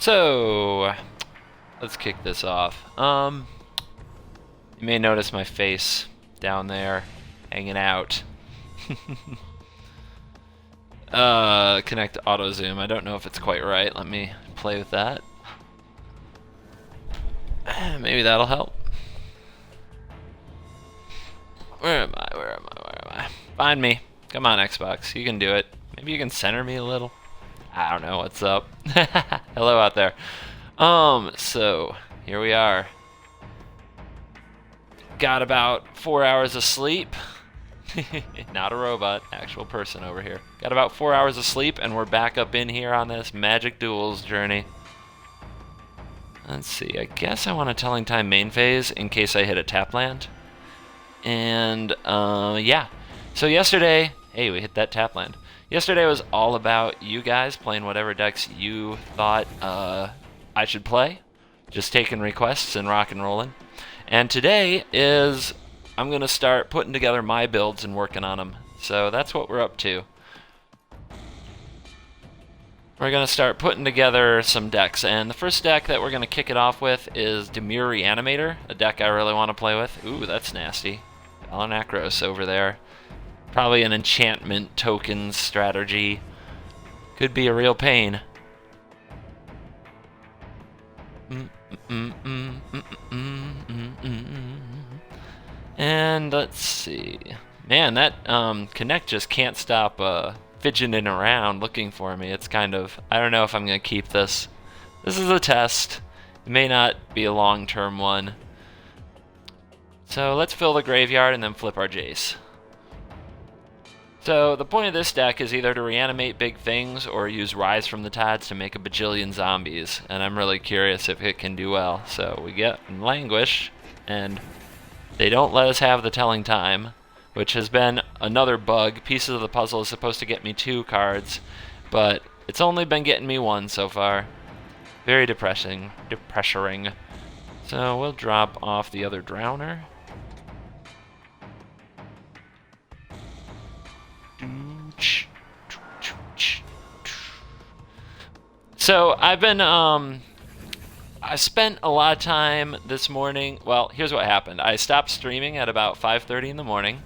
So, let's kick this off. You may notice my face down there, hanging out. Connect to auto zoom. I don't know if it's quite right. Let me play with that. Maybe that'll help. Where am I? Where am I? Where am I? Find me. Come on, Xbox. You can do it. Maybe you can center me a little. I don't know what's up. Hello out there. So here we are. Got about 4 hours of sleep. Not a robot, actual person over here. Got about 4 hours of sleep, and we're back up in here on this Magic Duels journey. Let's see, I guess I want a Telling Time main phase in case I hit a tap land. And, yeah. So yesterday, hey, we hit that tap land. Yesterday was all about you guys playing whatever decks you thought I should play. Just taking requests and rock and rolling. And today is, I'm going to start putting together my builds and working on them. So that's what we're up to. We're going to start putting together some decks. And the first deck that we're going to kick it off with is Dimir Reanimator, a deck I really want to play with. Ooh, that's nasty. Balanakros over there. Probably an enchantment tokens strategy. Could be a real pain. And let's see. Man, that Connect just can't stop fidgeting around looking for me. It's kind of, I don't know if I'm going to keep this. This is a test. It may not be a long-term one. So let's fill the graveyard and then flip our Jace. So the point of this deck is either to reanimate big things or use Rise from the Tides to make a bajillion zombies, and I'm really curious if it can do well. So we get Languish, and they don't let us have the Telling Time, which has been another bug. Pieces of the Puzzle is supposed to get me 2 cards, but it's only been getting me 1 so far. Very depressing. So we'll drop off the other Drowner. So I've been I spent a lot of time this morning. Well, here's what happened. I stopped streaming at about 5:30 in the morning,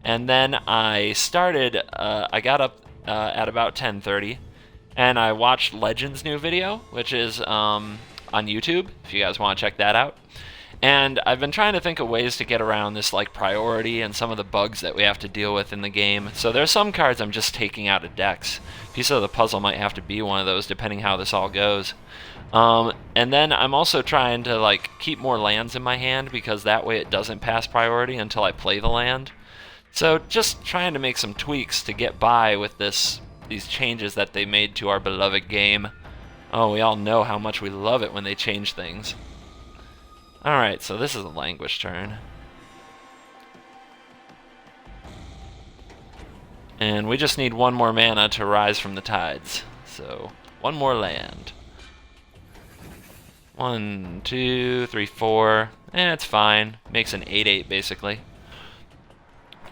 and then I started. I got up at about 10:30, and I watched Legend's new video, which is on YouTube. If you guys want to check that out. And I've been trying to think of ways to get around this like priority and some of the bugs that we have to deal with in the game. So there's some cards I'm just taking out of decks. Piece of the Puzzle might have to be one of those depending how this all goes. And then I'm also trying to like keep more lands in my hand because that way it doesn't pass priority until I play the land. So just trying to make some tweaks to get by with these changes that they made to our beloved game. Oh, we all know how much we love it when they change things. Alright, so this is a Languish turn. And we just need 1 more mana to Rise from the Tides. So, 1 more land. 1, 2, 3, 4. It's fine. Makes an 8/8 basically.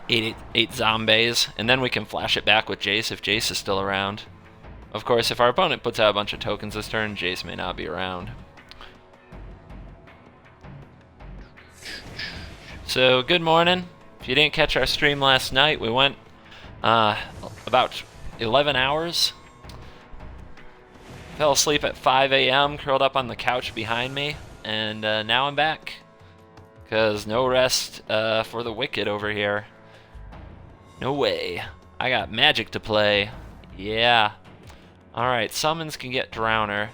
8 zombies. And then we can flash it back with Jace if Jace is still around. Of course, if our opponent puts out a bunch of tokens this turn, Jace may not be around. So, good morning. If you didn't catch our stream last night, we went about 11 hours. Fell asleep at 5 a.m., curled up on the couch behind me, and now I'm back. Because no rest for the wicked over here. No way. I got Magic to play. Yeah. Alright, summons can get Drowner.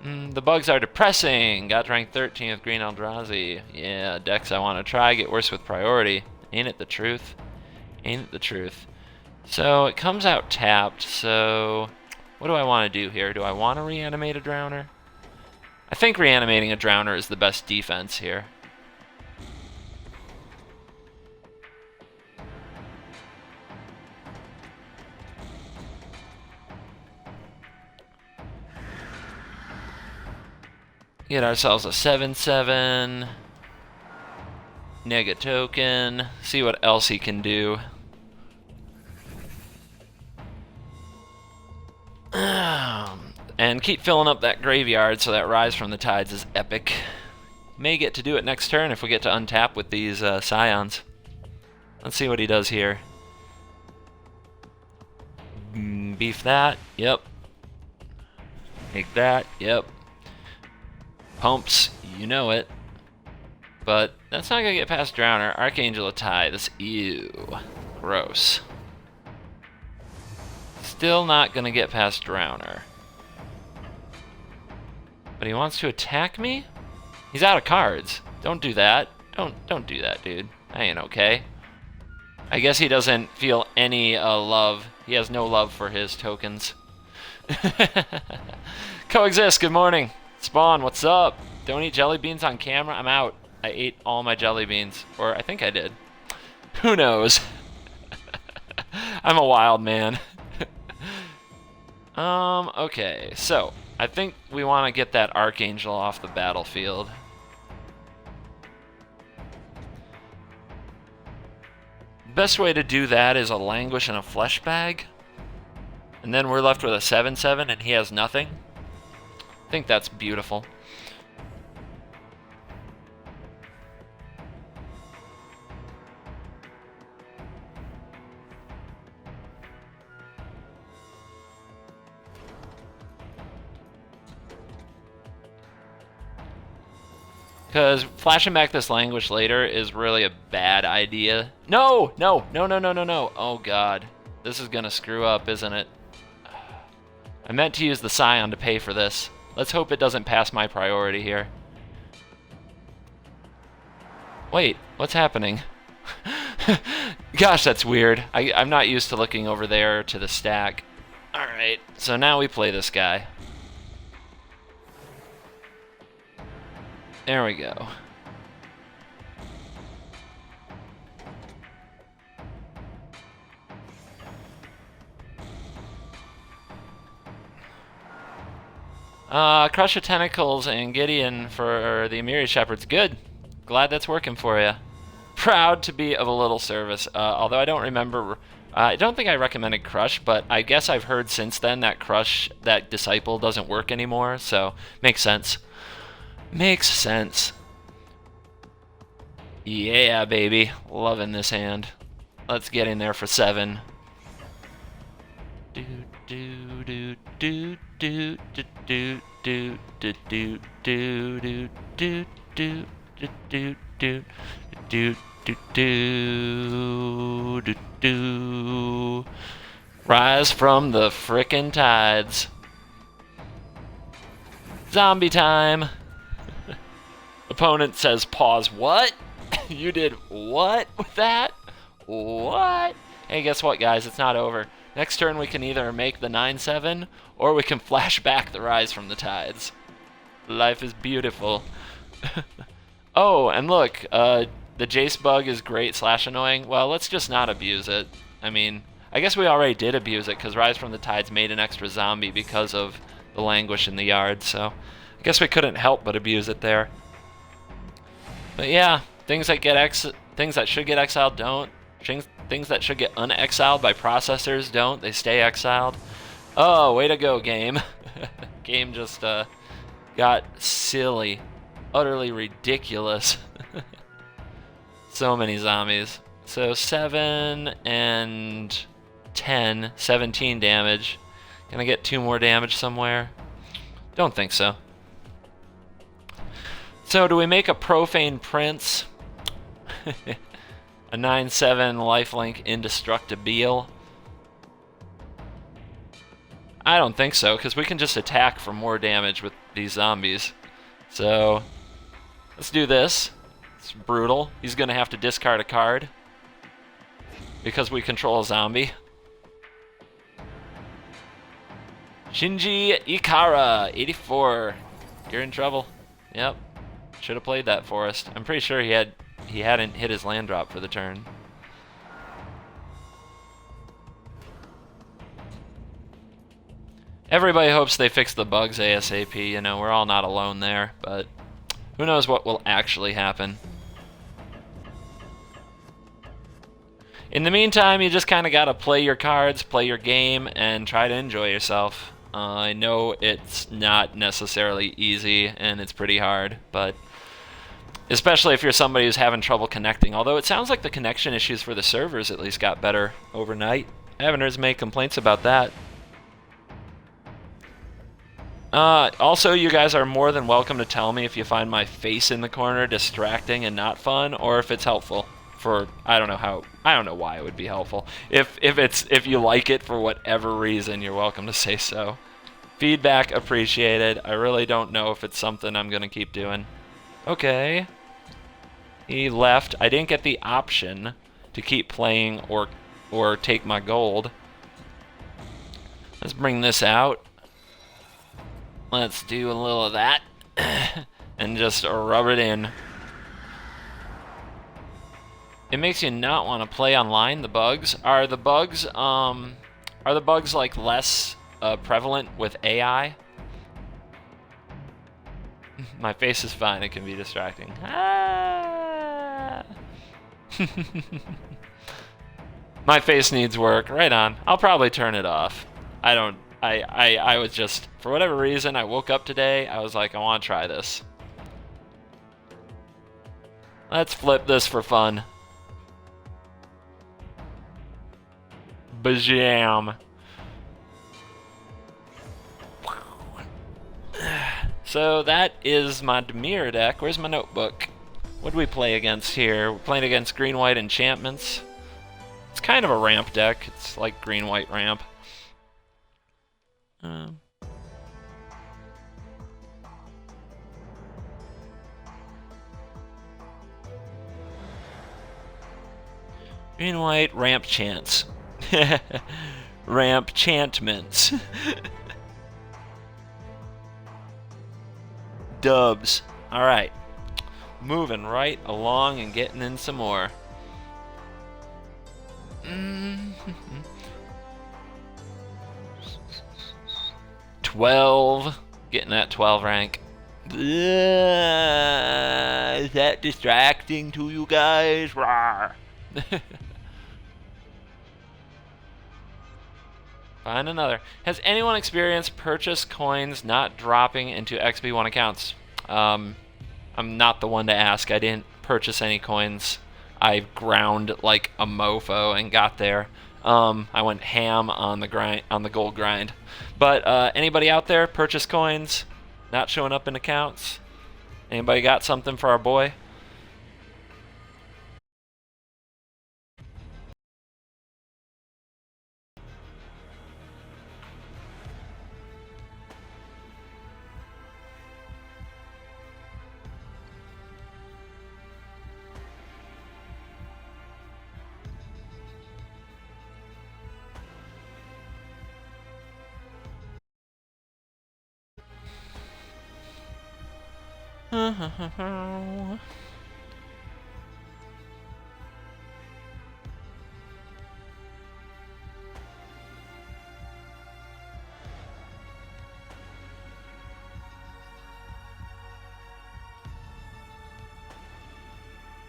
The bugs are depressing. Got ranked 13 with Green Eldrazi. Yeah, decks I want to try get worse with priority. Ain't it the truth? Ain't it the truth? So it comes out tapped, so what do I want to do here? Do I want to reanimate a Drowner? I think reanimating a Drowner is the best defense here. Get ourselves a 7/7. Nega token. See what else he can do. And keep filling up that graveyard so that Rise from the Tides is epic. May get to do it next turn if we get to untap with these Scions. Let's see what he does here. Beef that, yep. Make that, yep. Pumps, you know it. But that's not gonna get past Drowner. Archangel of Tithes, ew. Gross. Still not gonna get past Drowner. But he wants to attack me? He's out of cards. Don't do that. Don't do that, dude. That ain't okay. I guess he doesn't feel any love. He has no love for his tokens. Coexist, good morning. Spawn, what's up? Don't eat jelly beans on camera. I'm out. I ate all my jelly beans. Or I think I did. Who knows? I'm a wild man. Okay, so I think we want to get that Archangel off the battlefield. Best way to do that is a Languish and a Flesh Bag. And then we're left with a 7/7 and he has nothing. I think that's beautiful. Because flashing back this Languish later is really a bad idea. No! No! No, no, no, no, no. Oh, God. This is going to screw up, isn't it? I meant to use the Scion to pay for this. Let's hope it doesn't pass my priority here. Wait, what's happening? Gosh, that's weird. I'm not used to looking over there to the stack. Alright, so now we play this guy. There we go. Crush of Tentacles and Gideon for the Emiri Shepherds. Good. Glad that's working for you. Proud to be of a little service. Although I don't remember... I don't think I recommended Crush, but I guess I've heard since then that Crush, that Disciple, doesn't work anymore, so makes sense. Makes sense. Yeah, baby. Loving this hand. Let's get in there for 7. Do do do do do do do do do do do do do do do do do do. Rise from the frickin' tides. Zombie time. Opponent says pause. What? You did what with that? What? Hey, guess what, guys? It's not over. Next turn we can either make the 9/7 or we can flash back the Rise from the Tides. Life is beautiful. Oh, and look, the Jace bug is great / annoying. Well, let's just not abuse it. I mean, I guess we already did abuse it because Rise from the Tides made an extra zombie because of the Languish in the yard, so I guess we couldn't help but abuse it there. But yeah, things that should get exiled don't. Things that should get unexiled by processors don't. They stay exiled. Oh, way to go, game. Game just got silly. Utterly ridiculous. So many zombies. So 7 and 10, 17 damage. Can I get 2 more damage somewhere? Don't think so. So do we make a Profane Prince? A 9/7 lifelink indestructible? I don't think so, because we can just attack for more damage with these zombies. So let's do this. It's brutal. He's going to have to discard a card because we control a zombie. Shinji Ikara, 84. You're in trouble. Yep. Should have played that Forest. I'm pretty sure he hadn't hit his land drop for the turn. Everybody hopes they fix the bugs ASAP. You know, we're all not alone there, but who knows what will actually happen. In the meantime, you just kind of got to play your cards, play your game, and try to enjoy yourself. I know it's not necessarily easy and it's pretty hard, but especially if you're somebody who's having trouble connecting. Although it sounds like the connection issues for the servers at least got better overnight. I haven't heard as many complaints about that. Also, you guys are more than welcome to tell me if you find my face in the corner distracting and not fun, or if it's helpful. I don't know why it would be helpful. If you like it for whatever reason, you're welcome to say so. Feedback appreciated. I really don't know if it's something I'm gonna keep doing. Okay. He left. I didn't get the option to keep playing or take my gold. Let's bring this out. Let's do a little of that and just rub it in. It makes you not want to play online, the bugs. Are the bugs like less prevalent with AI? My face is fine, it can be distracting. Ah. My face needs work, right on. I'll probably turn it off. I was just, for whatever reason, I woke up today, I was like, I want to try this. Let's flip this for fun. Bajam. So that is my Dimir deck. Where's my notebook? What do we play against here? We're playing against green-white enchantments. It's kind of a ramp deck. It's like green-white ramp. Green-white ramp chants. Ramp chantments. Dubs. Alright. Moving right along and getting in some more. 12. Getting that 12 rank. Is that distracting to you guys? Rawr. Find another. Has anyone experienced purchase coins not dropping into XP1 accounts? I'm not the one to ask. I didn't purchase any coins. I ground like a mofo and got there. I went ham on the gold grind. But anybody out there purchase coins not showing up in accounts? Anybody got something for our boy?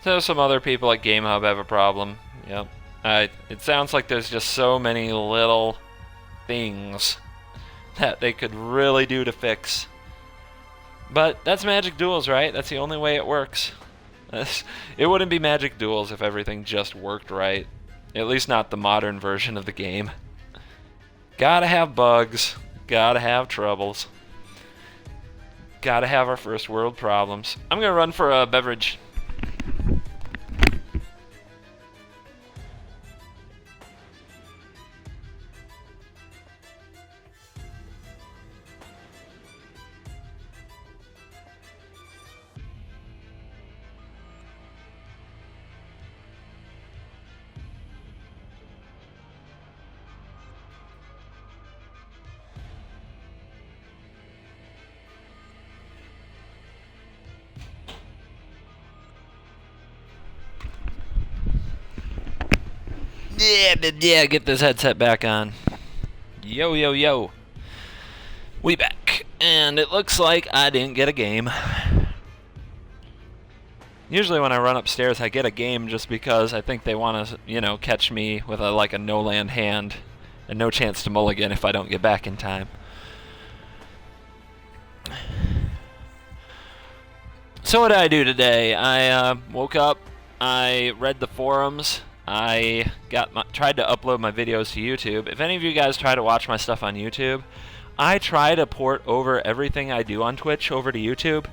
So some other people at GameHub have a problem. Yep. It sounds like there's just so many little things that they could really do to fix. But that's Magic Duels, right? That's the only way it works. It wouldn't be Magic Duels if everything just worked right. At least not the modern version of the game. Gotta have bugs. Gotta have troubles. Gotta have our first world problems. I'm gonna run for a beverage. Yeah, get this headset back on. Yo, yo, yo. We back. And it looks like I didn't get a game. Usually when I run upstairs, I get a game just because I think they want to, you know, catch me with like a no-land hand and no chance to mulligan if I don't get back in time. So what did I do today? I woke up, I read the forums, I tried to upload my videos to YouTube. If any of you guys try to watch my stuff on YouTube, I try to port over everything I do on Twitch over to YouTube.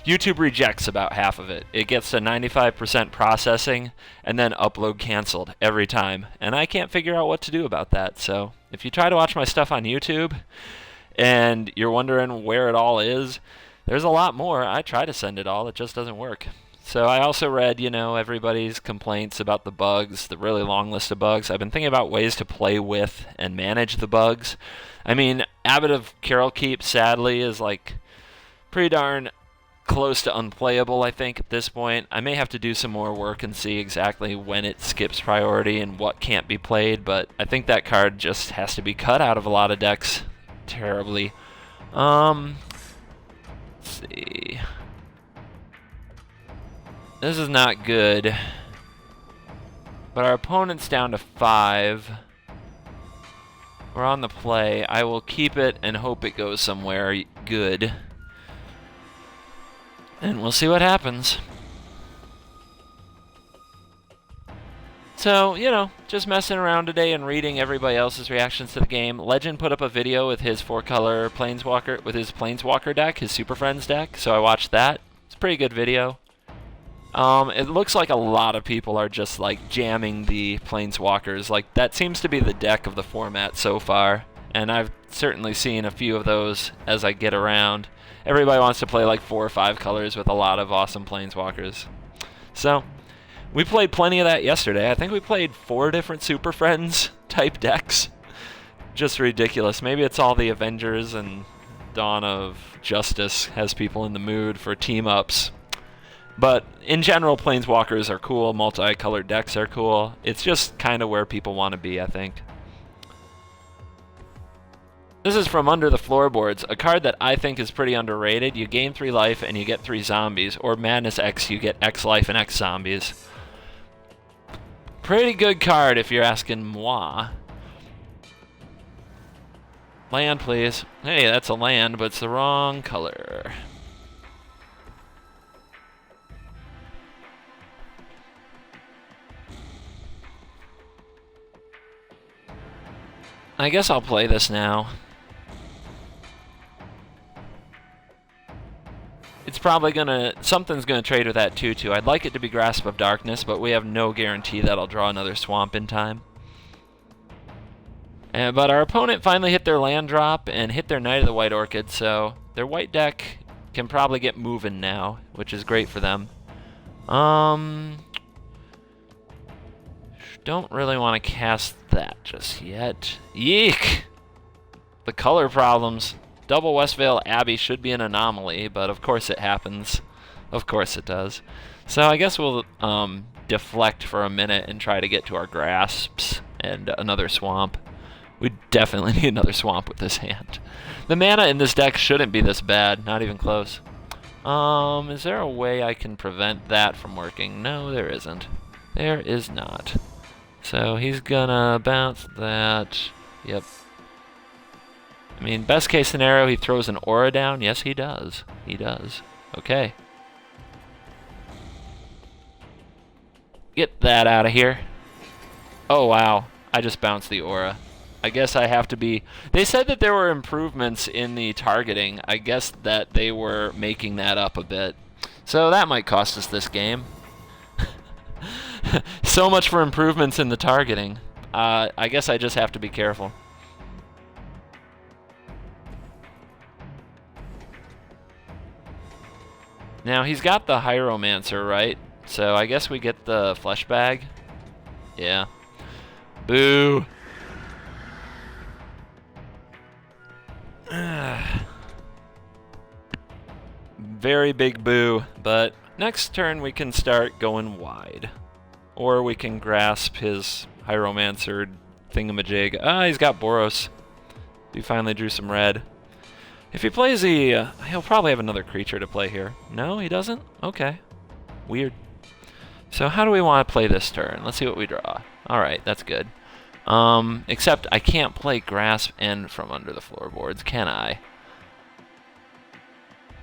YouTube rejects about half of it. It gets to 95% processing and then upload canceled every time. And I can't figure out what to do about that. So if you try to watch my stuff on YouTube and you're wondering where it all is, there's a lot more. I try to send it all. It just doesn't work. So I also read, everybody's complaints about the bugs, the really long list of bugs. I've been thinking about ways to play with and manage the bugs. I mean, Abbot of Carolkeep, sadly, is like pretty darn close to unplayable, I think, at this point. I may have to do some more work and see exactly when it skips priority and what can't be played, but I think that card just has to be cut out of a lot of decks terribly. Let's see. This is not good. But our opponent's down to 5. We're on the play. I will keep it and hope it goes somewhere good. And we'll see what happens. So, just messing around today and reading everybody else's reactions to the game. Legend put up a video with his 4-color Planeswalker, with his Planeswalker deck, his Super Friends deck, so I watched that. It's a pretty good video. It looks like a lot of people are just like jamming the Planeswalkers. Like, that seems to be the deck of the format so far, and I've certainly seen a few of those as I get around. Everybody wants to play like 4 or 5 colors with a lot of awesome Planeswalkers. So, we played plenty of that yesterday. I think we played 4 different Super Friends type decks. Just ridiculous. Maybe it's all the Avengers and Dawn of Justice has people in the mood for team-ups. But in general, Planeswalkers are cool, multicolored decks are cool. It's just kind of where people want to be, I think. This is from Under the Floorboards, a card that I think is pretty underrated. You gain 3 life and you get 3 zombies, or Madness X, you get X life and X zombies. Pretty good card if you're asking moi. Land, please. Hey, that's a land, but it's the wrong color. I guess I'll play this now. It's probably something's gonna trade with that 2/2. I'd like it to be Grasp of Darkness, but we have no guarantee that I'll draw another swamp in time. But our opponent finally hit their land drop and hit their Knight of the White Orchid, so their white deck can probably get moving now, which is great for them. Don't really want to cast that just yet. Yeek! The color problems. Double Westvale Abbey should be an anomaly, but of course it happens. Of course it does. So I guess we'll deflect for a minute and try to get to our grasps and another swamp. We definitely need another swamp with this hand. The mana in this deck shouldn't be this bad, not even close. Is there a way I can prevent that from working? No, there isn't. There is not. So he's gonna bounce that. Yep. I mean, best case scenario, he throws an aura down. Yes, he does. He does. Okay. Get that out of here. Oh, wow. I just bounced the aura. I guess I have to be... They said that there were improvements in the targeting. I guess that they were making that up a bit. So that might cost us this game. So much for improvements in the targeting. I guess I just have to be careful. Now, he's got the Hieromancer, right? So I guess we get the Flesh Bag. Yeah. Boo! Very big boo, but next turn we can start going wide. Or we can grasp his Hieromancer thingamajig. Ah, he's got Boros. He finally drew some red. If he plays he'll probably have another creature to play here. No, he doesn't? Okay. Weird. So how do we want to play this turn? Let's see what we draw. Alright, that's good. Except I can't play Grasp and From Under the Floorboards, can I?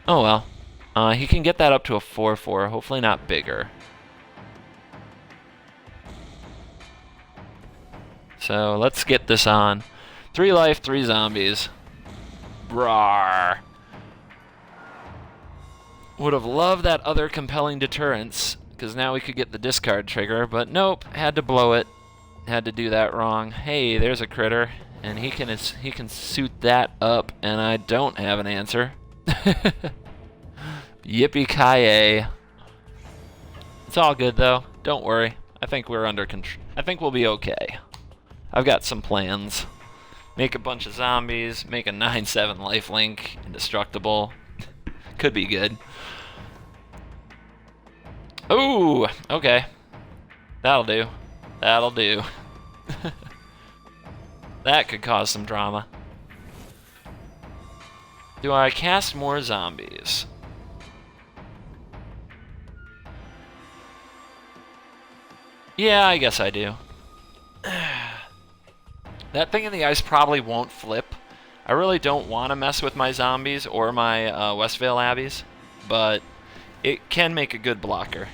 Oh well. He can get that up to a 4-4, hopefully not bigger. So let's get this on. 3 life, 3 zombies. Rawr. Would have loved that other compelling deterrence, because now we could get the discard trigger, but nope, had to blow it. Had to do that wrong. Hey, there's a critter, and he can suit that up, and I don't have an answer. Yippee-ki-yay. It's all good though. Don't worry. I think we're under control. I think we'll be okay. I've got some plans. Make a bunch of zombies, make a 9/7 lifelink, indestructible. Could be good. Ooh, okay. That'll do. That'll do. That could cause some drama. Do I cast more zombies? Yeah, I guess I do. That thing in the ice probably won't flip. I really don't want to mess with my zombies or my Westvale Abbeys, but it can make a good blocker.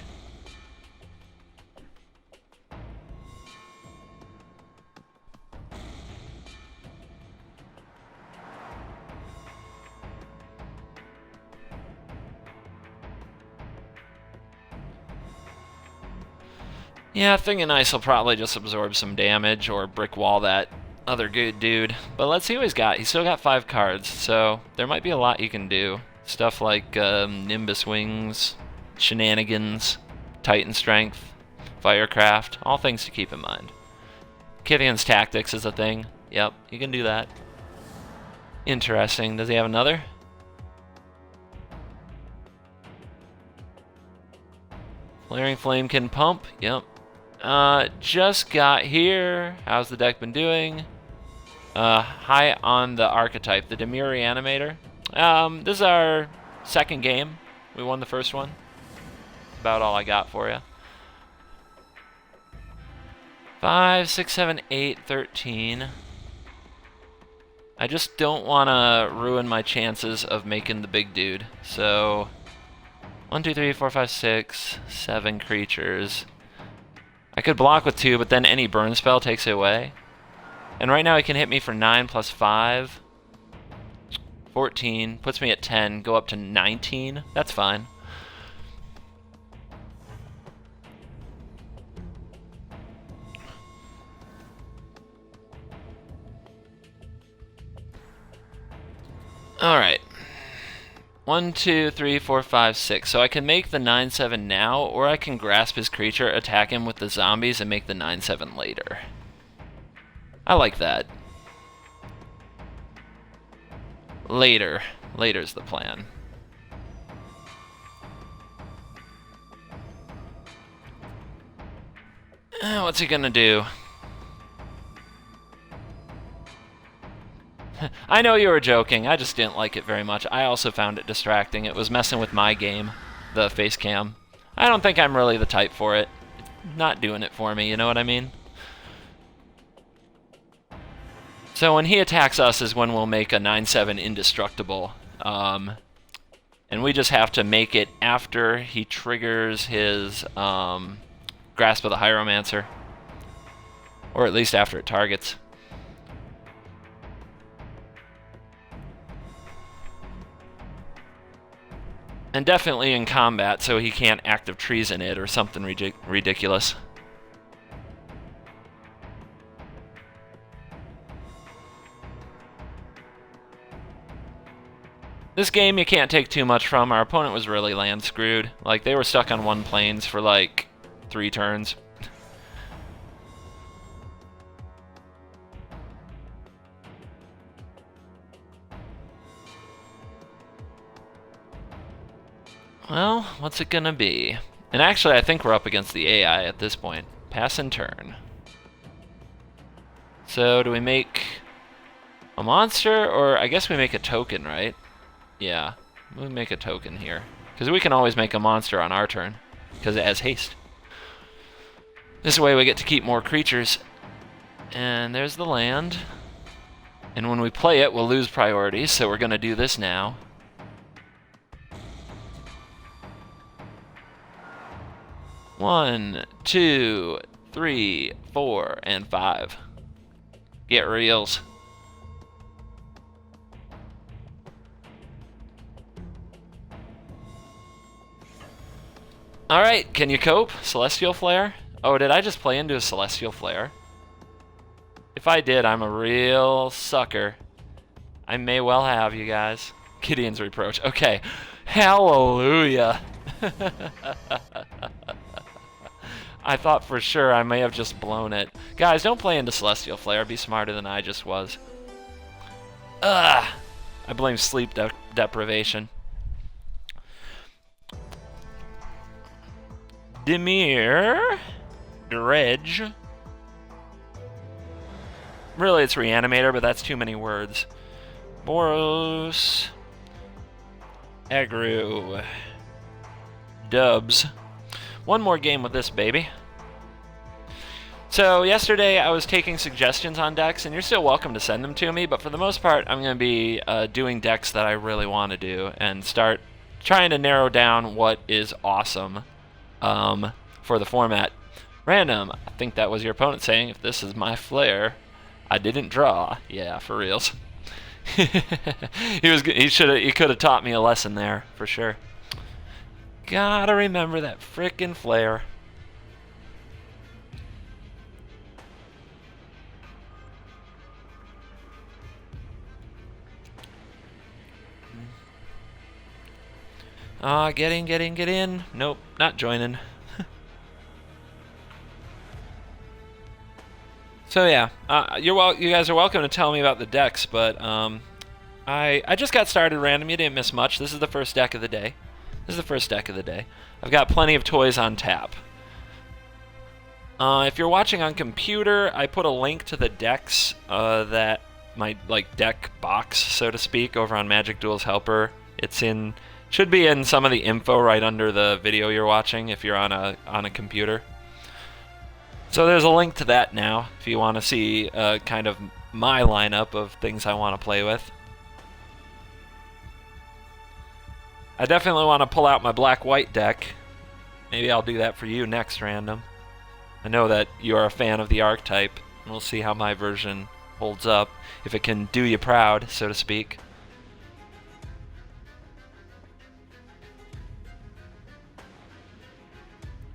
Yeah, Thing in Ice will probably just absorb some damage or brick wall that other good dude. But let's see what he's got. He's still got 5 cards, so there might be a lot he can do. Stuff like Nimbus Wings, Shenanigans, Titan Strength, Firecraft, all things to keep in mind. Kithian's Tactics is a thing. Yep, he can do that. Interesting. Does he have another? Flaring Flame can pump. Yep. Just got here. How's the deck been doing? High on the archetype, the Dimir Reanimator. This is our second game. We won the first one. About all I got for you. 5, 6, 7, 8, 13. I just don't want to ruin my chances of making the big dude. So, 1, 2, 3, 4, 5, 6, 7 creatures. I could block with 2, but then any burn spell takes it away. And right now he can hit me for 9 plus 5. 14, puts me at 10, go up to 19. That's fine. Alright. 1, 2, 3, 4, 5, 6. So I can make the 9/7 now, or I can grasp his creature, attack him with the zombies, and make the 9/7 later. I like that. Later. Later's the plan. What's he gonna do? I know you were joking. I just didn't like it very much. I also found it distracting. It was messing with my game, the face cam. I don't think I'm really the type for it. It's not doing it for me, you know what I mean? So when he attacks us is when we'll make a 9/7 indestructible. And we just have to make it after he triggers his Grasp of the Hieromancer. Or at least after it targets. And definitely in combat, so he can't active treason it or something ridiculous. This game you can't take too much from. Our opponent was really land screwed. Like, they were stuck on 1 planes for like 3 turns. Well, what's it gonna be? And actually, I think we're up against the AI at this point. Pass and turn. So, do we make a monster, or I guess we make a token, right? Yeah, we make a token here. Because we can always make a monster on our turn, because it has haste. This way we get to keep more creatures. And there's the land. And when we play it, we'll lose priority, so we're gonna do this now. 1, 2, 3, 4, and 5. Get reels. Alright, can you cope? Celestial Flare? Oh, did I just play into a Celestial Flare? If I did, I'm a real sucker. I may well have, you guys. Gideon's Reproach. Okay. Hallelujah. I thought for sure I may have just blown it. Guys, don't play into Celestial Flare. Be smarter than I just was. Ugh. I blame sleep deprivation. Dimir. Dredge. Really, it's Reanimator, but that's too many words. Boros. Agru. Dubs. One more game with this baby. So yesterday I was taking suggestions on decks, and you're still welcome to send them to me, but for the most part I'm going to be doing decks that I really want to do and start trying to narrow down what is awesome for the format. Random, I think that was your opponent saying, if this is my flare, I didn't draw. Yeah, for reals. He could have taught me a lesson there, for sure. Gotta remember that frickin' flare. Get in. Nope, not joining. So yeah, you guys are welcome to tell me about the decks, but I just got started random. You didn't miss much. This is the first deck of the day. I've got plenty of toys on tap. If you're watching on computer, I put a link to the decks that my deck box, so to speak, over on Magic Duels Helper. Should be in some of the info right under the video you're watching if you're on a computer. So there's a link to that now if you want to see kind of my lineup of things I want to play with. I definitely want to pull out my black-white deck. Maybe I'll do that for you next, Random. I know that you are a fan of the archetype, and we'll see how my version holds up, if it can do you proud, so to speak.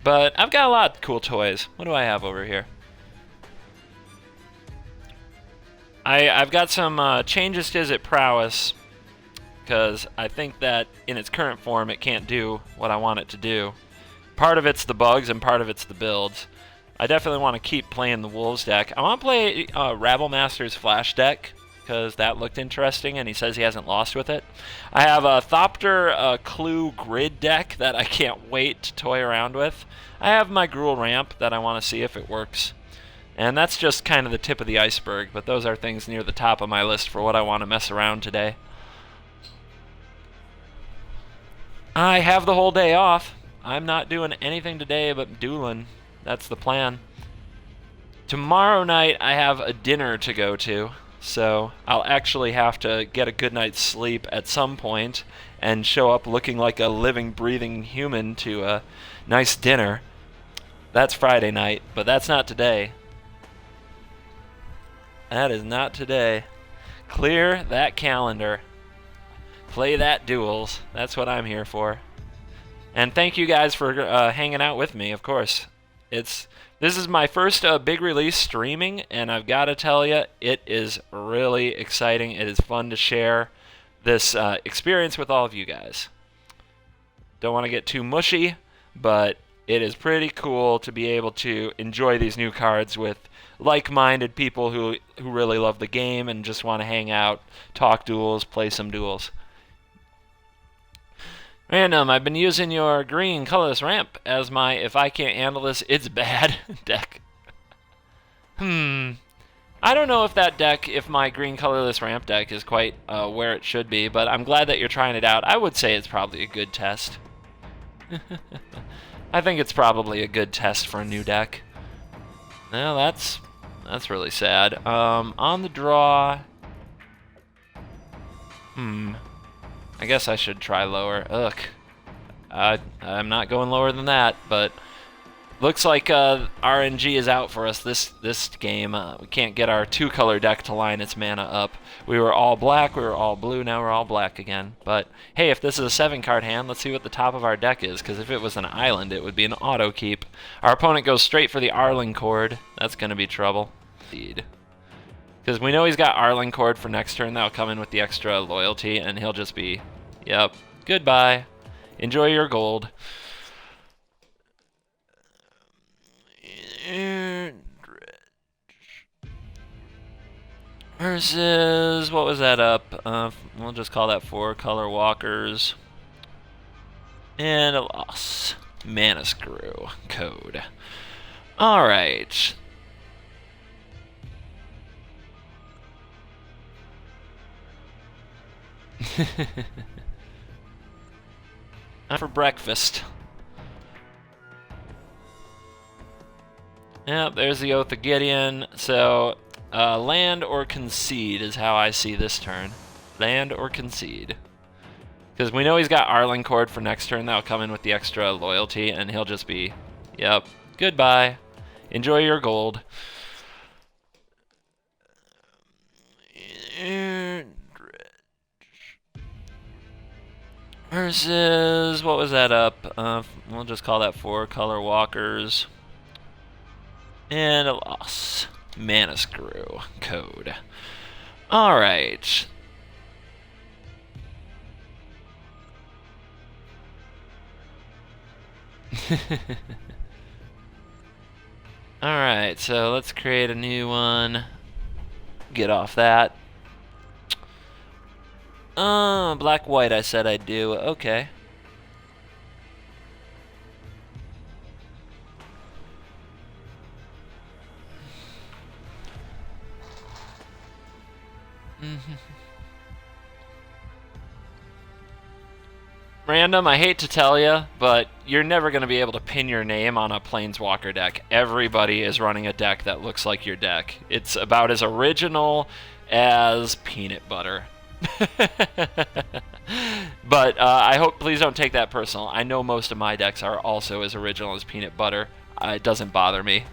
But I've got a lot of cool toys. What do I have over here? I've got some changes to Izzet Prowess, because I think that in its current form it can't do what I want it to do. Part of it's the bugs and part of it's the builds. I definitely want to keep playing the Wolves deck. I want to play Rabblemaster's Flash deck, because that looked interesting and he says he hasn't lost with it. I have a Thopter Clue Grid deck that I can't wait to toy around with. I have my Gruul Ramp that I want to see if it works. And that's just kind of the tip of the iceberg, but those are things near the top of my list for what I want to mess around today. I have the whole day off. I'm not doing anything today but dueling. That's the plan. Tomorrow night I have a dinner to go to, so I'll actually have to get a good night's sleep at some point and show up looking like a living, breathing human to a nice dinner. That's Friday night, but that's not today. That is not today. Clear that calendar. Play that duels. That's what I'm here for. And thank you guys for hanging out with me, of course. This is my first big release streaming, and I've got to tell you, it is really exciting. It is fun to share this experience with all of you guys. Don't want to get too mushy, but it is pretty cool to be able to enjoy these new cards with like-minded people who really love the game and just want to hang out, talk duels, play some duels. Random, I've been using your green colorless ramp as my if I can't handle this, it's bad deck. I don't know if that deck, if my green colorless ramp deck is quite where it should be, but I'm glad that you're trying it out. I would say it's probably a good test. I think it's probably a good test for a new deck. Well, that's really sad. On the draw... I guess I should try lower. Ugh. I'm not going lower than that, but Looks like RNG is out for us this game. We can't get our 2-color deck to line its mana up. We were all black, we were all blue, now we're all black again. But hey, if this is a 7-card hand, let's see what the top of our deck is, because if it was an island, it would be an auto keep. Our opponent goes straight for the Arling Cord. That's going to be trouble. Because we know he's got Arling Cord for next turn. That'll come in with the extra loyalty, and he'll just be, yep, goodbye. Enjoy your gold. Versus, what was that up? We'll just call that 4-color walkers. And a loss. Mana Screw code. Alright. For breakfast. Yep, there's the Oath of Gideon. So, land or concede is how I see this turn. Land or concede. Because we know he's got Arling Cord for next turn. That'll come in with the extra loyalty, and he'll just be, yep, goodbye. Enjoy your gold. Versus, what was that up? We'll just call that 4-color walkers. And a loss. Mana Screw code. Alright. Alright, so let's create a new one. Get off that. Black-white I said I'd do. Okay. Random, I hate to tell you, but you're never going to be able to pin your name on a Planeswalker deck. Everybody is running a deck that looks like your deck. It's about as original as peanut butter. But I hope, please don't take that personal. I know most of my decks are also as original as peanut butter. It doesn't bother me.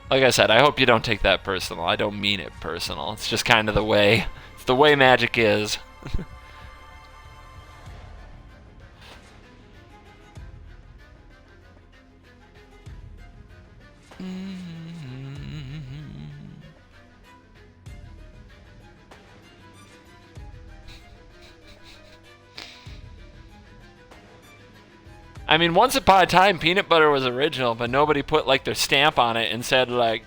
Like I said, I hope you don't take that personal. I don't mean it personal. It's just kind of the way. It's the way Magic is. I mean, once upon a time, peanut butter was original, but nobody put, like, their stamp on it and said, like,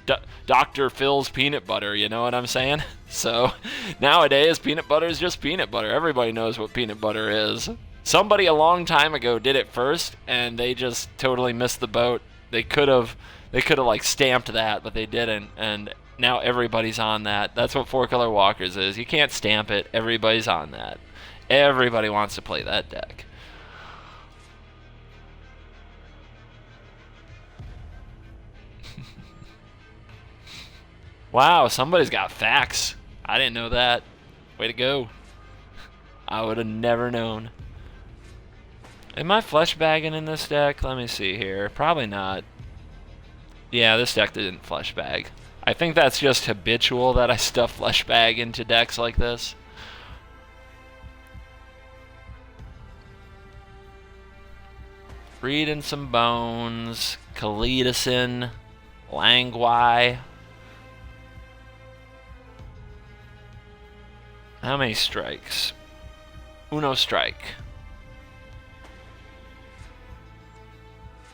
Dr. Phil's peanut butter, you know what I'm saying? So, nowadays, peanut butter is just peanut butter. Everybody knows what peanut butter is. Somebody a long time ago did it first, and they just totally missed the boat. They could have, like, stamped that, but they didn't, and now everybody's on that. That's what 4-color walkers is. You can't stamp it. Everybody's on that. Everybody wants to play that deck. Wow, somebody's got facts. I didn't know that. Way to go. I would have never known. Am I flesh bagging in this deck? Let me see here. Probably not. Yeah, this deck didn't flesh bag. I think that's just habitual that I stuff flesh bag into decks like this. Breed in some bones. Kaleidocin. Langwai. How many strikes? Uno strike.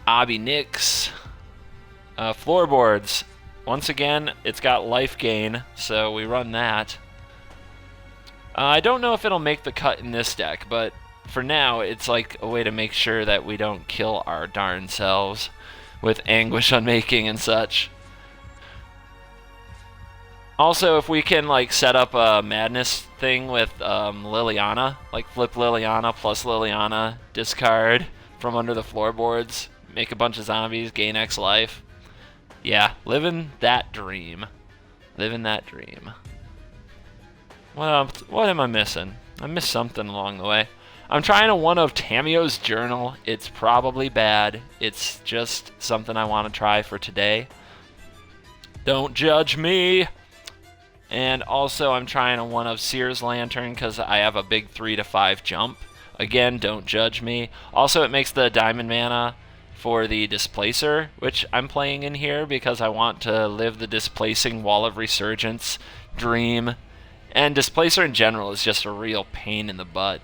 Obby Nix. Floorboards. Once again, it's got life gain, so we run that. I don't know if it'll make the cut in this deck, but for now, it's like a way to make sure that we don't kill our darn selves with Anguish Unmaking and such. Also, if we can, like, set up a madness thing with Liliana, like flip Liliana plus Liliana, discard from under the floorboards, make a bunch of zombies, gain X life. Yeah, living that dream. Living that dream. What am I missing? I missed something along the way. I'm trying a one of Tamio's journal. It's probably bad. It's just something I want to try for today. Don't judge me. And also I'm trying a one of Seer's Lantern because I have a big 3 to 5 jump. Again, don't judge me. Also, it makes the diamond mana for the Displacer, which I'm playing in here because I want to live the displacing Wall of Resurgence dream. And Displacer in general is just a real pain in the butt.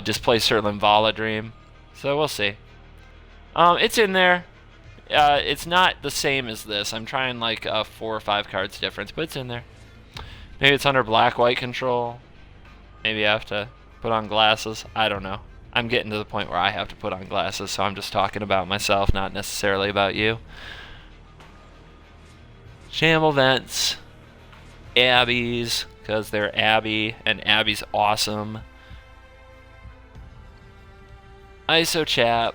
Displacer Linvala dream. So we'll see. It's in there. It's not the same as this. I'm trying like 4 or 5 cards difference, but it's in there. Maybe it's under black-white control. Maybe I have to put on glasses. I don't know. I'm getting to the point where I have to put on glasses, so I'm just talking about myself, not necessarily about you. Shamble Vents. Abby's, because they're Abby, and Abby's awesome. Isochap.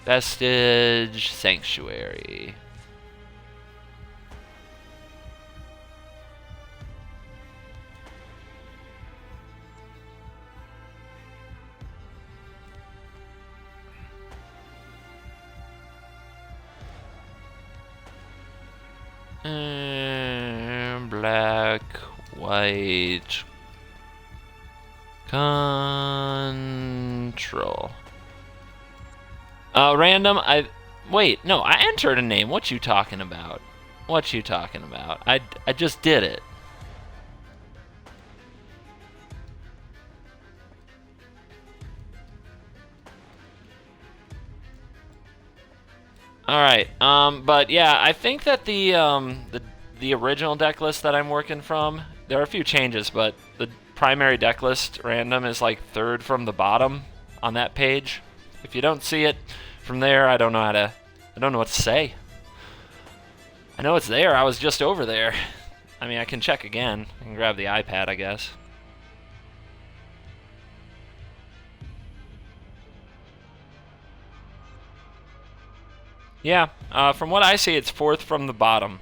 Vestige. Sanctuary. Black, white, control. Random. Wait. No, I entered a name. What you talking about? What you talking about? I just did it. All right. But yeah, I think that the original deck list that I'm working from, there are a few changes, but the primary deck list random is like 3rd from the bottom on that page. If you don't see it from there, I don't know what to say. I know it's there. I was just over there. I mean, I can check again. I can grab the iPad, I guess. Yeah, from what I see, it's 4th from the bottom.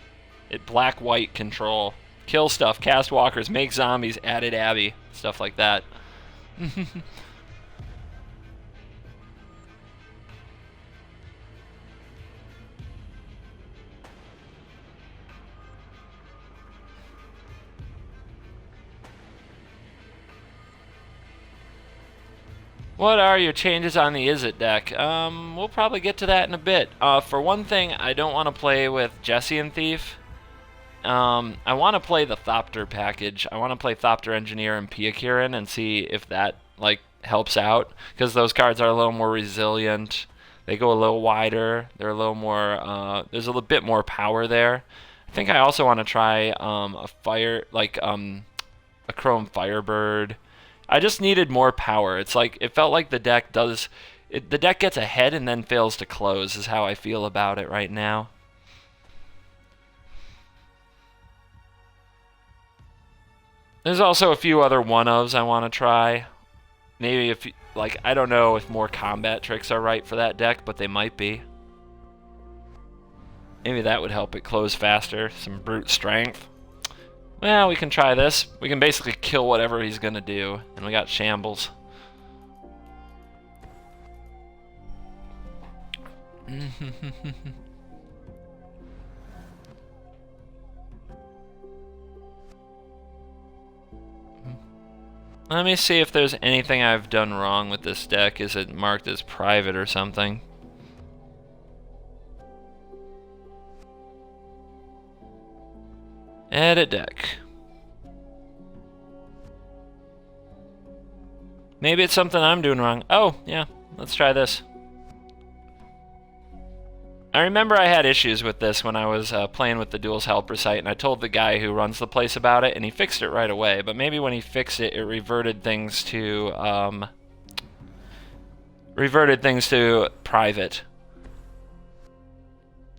Black-white control. Kill stuff, cast walkers, make zombies, added Abby, stuff like that. What are your changes on the Izzet deck? We'll probably get to that in a bit. For one thing, I don't want to play with Jesse and Thief. I want to play the Thopter package. I want to play Thopter Engineer and Pia Kirin and see if that like helps out, because those cards are a little more resilient. They go a little wider. They're a little more. There's a little bit more power there. I think I also want to try a fire like a Chrome Firebird. I just needed more power. It's like it felt like the deck does. The deck gets ahead and then fails to close. Is how I feel about it right now. There's also a few other one-ofs I want to try. Maybe if, like, I don't know if more combat tricks are right for that deck, but they might be. Maybe that would help it close faster. Some brute strength. Well, we can try this. We can basically kill whatever he's going to do. And we got Shambles. Let me see if there's anything I've done wrong with this deck. Is it marked as private or something? Edit deck. Maybe it's something I'm doing wrong. Oh, yeah. Let's try this. I remember I had issues with this when I was playing with the Duels Helper site, and I told the guy who runs the place about it, and he fixed it right away. But maybe when he fixed it, it reverted things to private.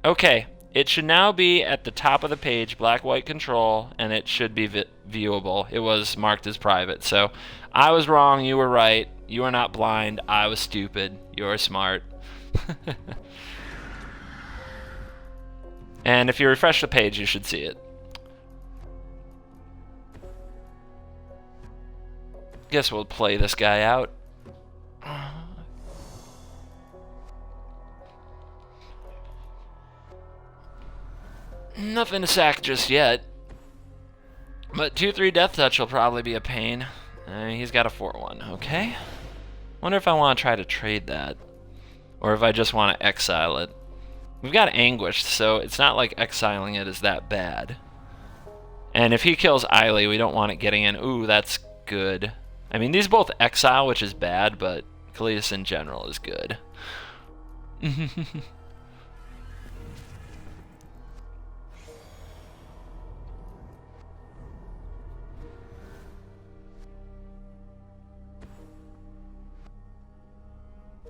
Okay, it should now be at the top of the page, black-white control, and it should be viewable. It was marked as private, so I was wrong. You were right. You are not blind. I was stupid. You're smart. And if you refresh the page, you should see it. Guess we'll play this guy out. Nothing to sack just yet. But 2-3 Death Touch will probably be a pain. He's got a 4-1, okay. Wonder if I want to try to trade that. Or if I just want to exile it. We've got Anguished, so it's not like exiling it is that bad. And if he kills Eiley, we don't want it getting in. Ooh, that's good. I mean, these both exile, which is bad, but Kalitas in general is good.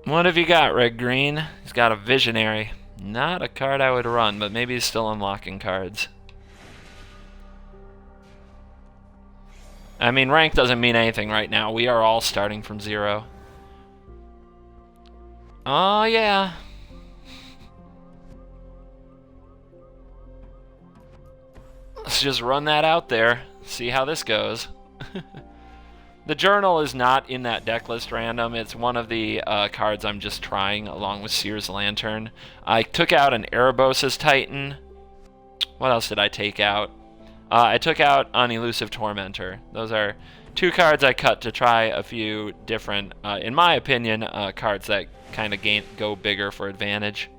What have you got, Red Green? He's got a Visionary. Not a card I would run, but maybe he's still unlocking cards. I mean, rank doesn't mean anything right now. We are all starting from 0. Oh, yeah. Let's just run that out there. See how this goes. The Journal is not in that deck list random. It's one of the cards I'm just trying along with Seer's Lantern. I took out an Erebos' Titan. What else did I take out? I took out an Elusive Tormentor. Those are 2 cards I cut to try a few different, in my opinion, cards that kind of go bigger for advantage.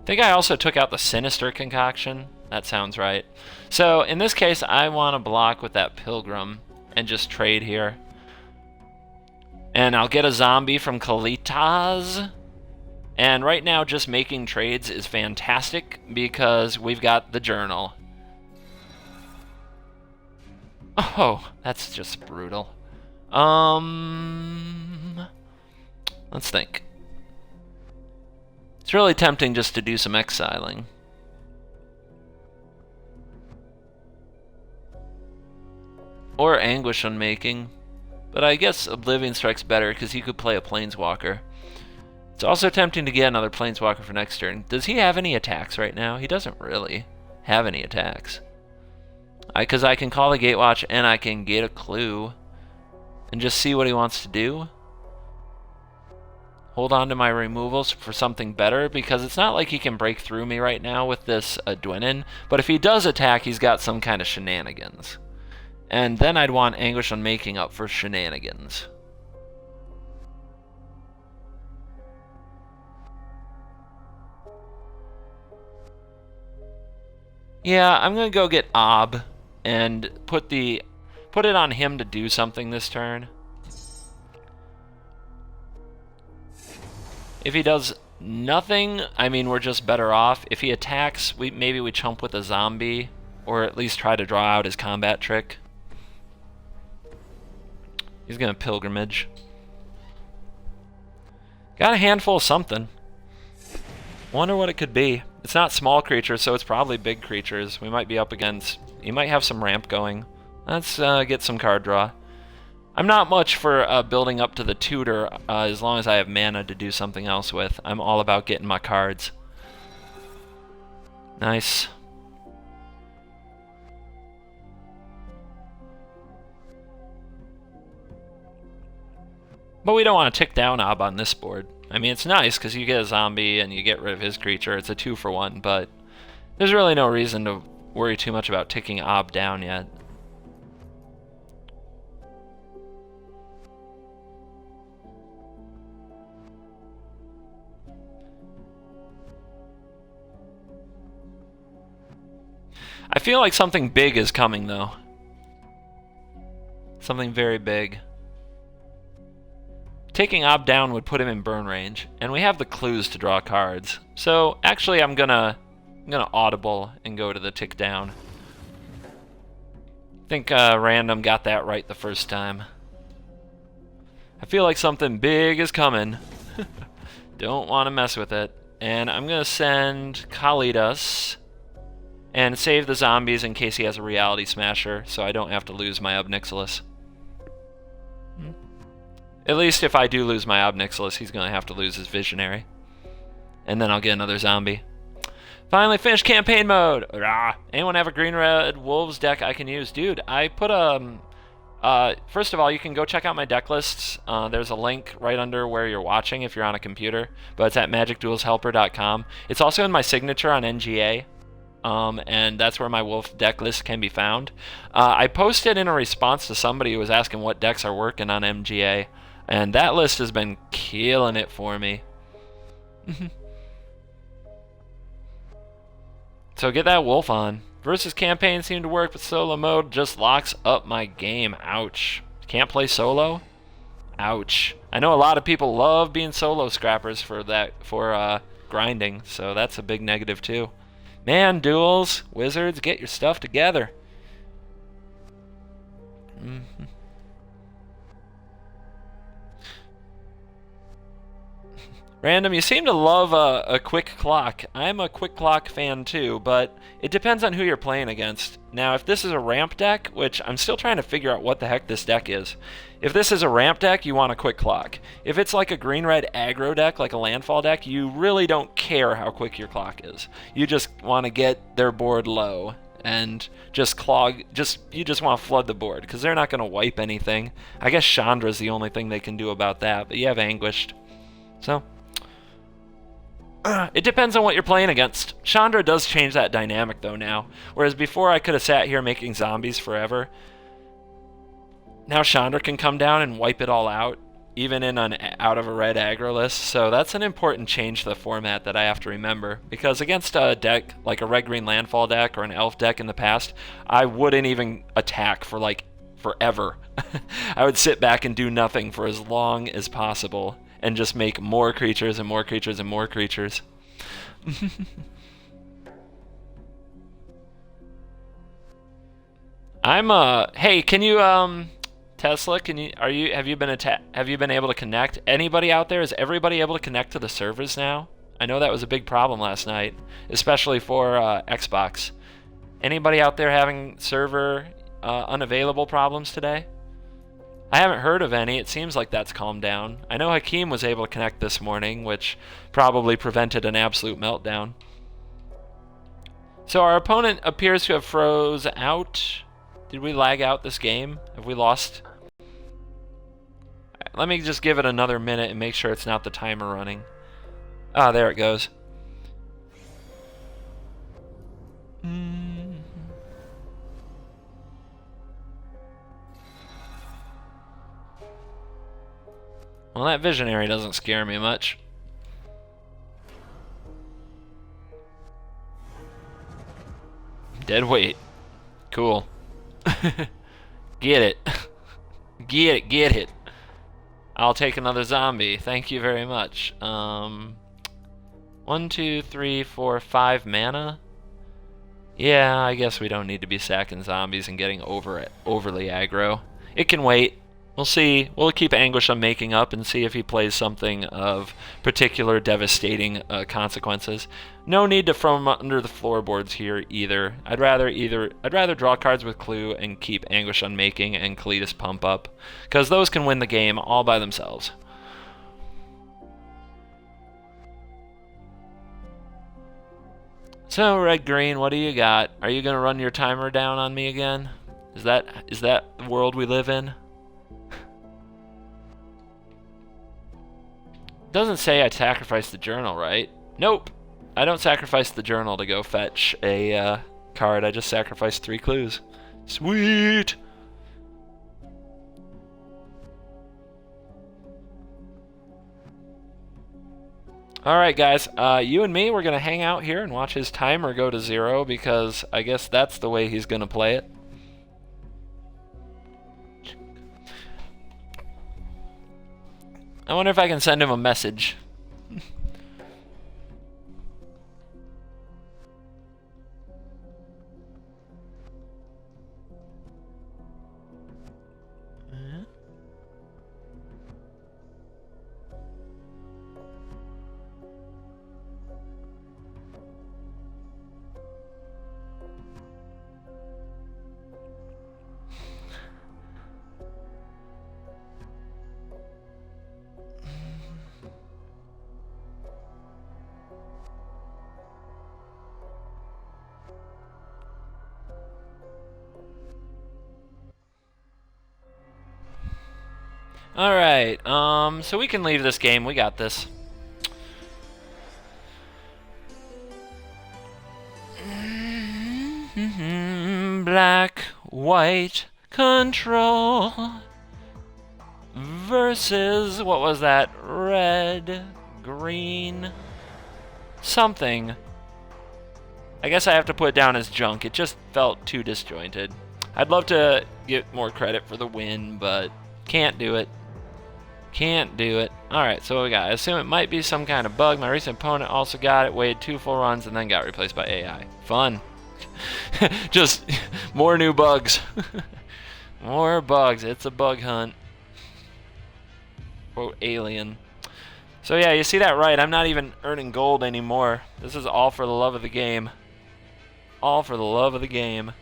I think I also took out the Sinister Concoction. That sounds right. So in this case, I want to block with that Pilgrim and just trade here. And I'll get a zombie from Kalitas. And right now, just making trades is fantastic because we've got the Journal. Oh, that's just brutal. Let's think. It's really tempting just to do some exiling. Or Anguish Unmaking. But I guess Oblivion Strike's better because he could play a Planeswalker. It's also tempting to get another Planeswalker for next turn. Does he have any attacks right now? He doesn't really have any attacks. Because I can call the Gatewatch and I can get a clue and just see what he wants to do. Hold on to my removals for something better because it's not like he can break through me right now with this Dwynnen. But if he does attack, he's got some kind of shenanigans. And then I'd want Anguish Unmaking up for shenanigans. Yeah, I'm gonna go get Ob and put it on him to do something this turn. If he does nothing, I mean, we're just better off. If he attacks, maybe we chump with a zombie, or at least try to draw out his combat trick. He's gonna Pilgrimage. Got a handful of something. Wonder what it could be. It's not small creatures, so it's probably big creatures. We might be up against... You might have some ramp going. Let's get some card draw. I'm not much for building up to the tutor as long as I have mana to do something else with. I'm all about getting my cards. Nice. But we don't want to tick down Ob on this board. I mean, it's nice because you get a zombie and you get rid of his creature. It's a 2-for-1, but there's really no reason to worry too much about ticking Ob down yet. I feel like something big is coming, though. Something very big. Taking Ob down would put him in burn range, and we have the clues to draw cards. So actually, I'm gonna audible and go to the tick down. I think Random got that right the first time. I feel like something big is coming. Don't want to mess with it. And I'm gonna send Kalitas and save the zombies in case he has a Reality Smasher, so I don't have to lose my Ob Nixilis. At least if I do lose my Obnixilis, he's going to have to lose his Visionary. And then I'll get another zombie. Finally finished campaign mode! Rah. Anyone have a green-red wolves deck I can use? Dude, I put first of all, you can go check out my deck lists. There's a link right under where you're watching if you're on a computer, but it's at magicduelshelper.com. It's also in my signature on NGA, and that's where my wolf deck list can be found. I posted in a response to somebody who was asking what decks are working on MGA, and that list has been killing it for me. So get that wolf on. Versus campaign seemed to work, but solo mode just locks up my game. Ouch. Can't play solo? Ouch. I know a lot of people love being solo scrappers for grinding, so that's a big negative too. Man, duels, wizards, get your stuff together. Random, you seem to love a quick clock. I'm a quick clock fan too, but it depends on who you're playing against. Now, if this is a ramp deck, which I'm still trying to figure out what the heck this deck is. If this is a ramp deck, you want a quick clock. If it's like a green-red aggro deck, like a landfall deck, you really don't care how quick your clock is. You just want to get their board low and just you just want to flood the board because they're not going to wipe anything. I guess Chandra's the only thing they can do about that, but you have Anguished. So it depends on what you're playing against. Chandra does change that dynamic though now. Whereas before I could have sat here making zombies forever. Now Chandra can come down and wipe it all out, even in out of a red aggro list. So that's an important change to the format that I have to remember. Because against a deck like a red-green landfall deck or an elf deck in the past, I wouldn't even attack for like forever. I would sit back and do nothing for as long as possible. And just make more creatures and more creatures and more creatures. Hey, can you Tesla, have you been able to connect? Anybody out there, is everybody able to connect to the servers now? I know that was a big problem last night, especially for Xbox. Anybody out there having server unavailable problems today? I haven't heard of any. It seems like that's calmed down. I know Hakeem was able to connect this morning, which probably prevented an absolute meltdown. So our opponent appears to have froze out. Did we lag out this game? Have we lost? Right, let me just give it another minute and make sure it's not the timer running. Ah, there it goes. Well, that Visionary doesn't scare me much. Dead weight. Cool. Get it. Get it. I'll take another zombie. Thank you very much. 1, 2, 3, 4, 5 mana? Yeah, I guess we don't need to be sacking zombies and getting overly aggro. It can wait. We'll see. We'll keep Anguish on making up and see if he plays something of particular devastating consequences. No need to throw him under the floorboards here either. I'd rather draw cards with Clue and keep Anguish on making and Kalitas pump up, because those can win the game all by themselves. So red green, what do you got? Are you gonna run your timer down on me again? Is that the world we live in? Doesn't say I sacrificed the journal, right? Nope. I don't sacrifice the journal to go fetch a card. I just sacrifice 3 clues. Sweet! Alright guys, you and me, we're going to hang out here and watch his timer go to 0 because I guess that's the way he's going to play it. I wonder if I can send him a message. Alright, so we can leave this game. We got this. Black, white, control versus, what was that? Red, green, something. I guess I have to put it down as junk. It just felt too disjointed. I'd love to get more credit for the win, but can't do it. Can't do it. Alright, so what we got? I assume it might be some kind of bug. My recent opponent also got it, waited 2 full runs, and then got replaced by AI. Fun. Just more new bugs. More bugs. It's a bug hunt. Quote alien. So yeah, you see that right. I'm not even earning gold anymore. This is all for the love of the game. All for the love of the game.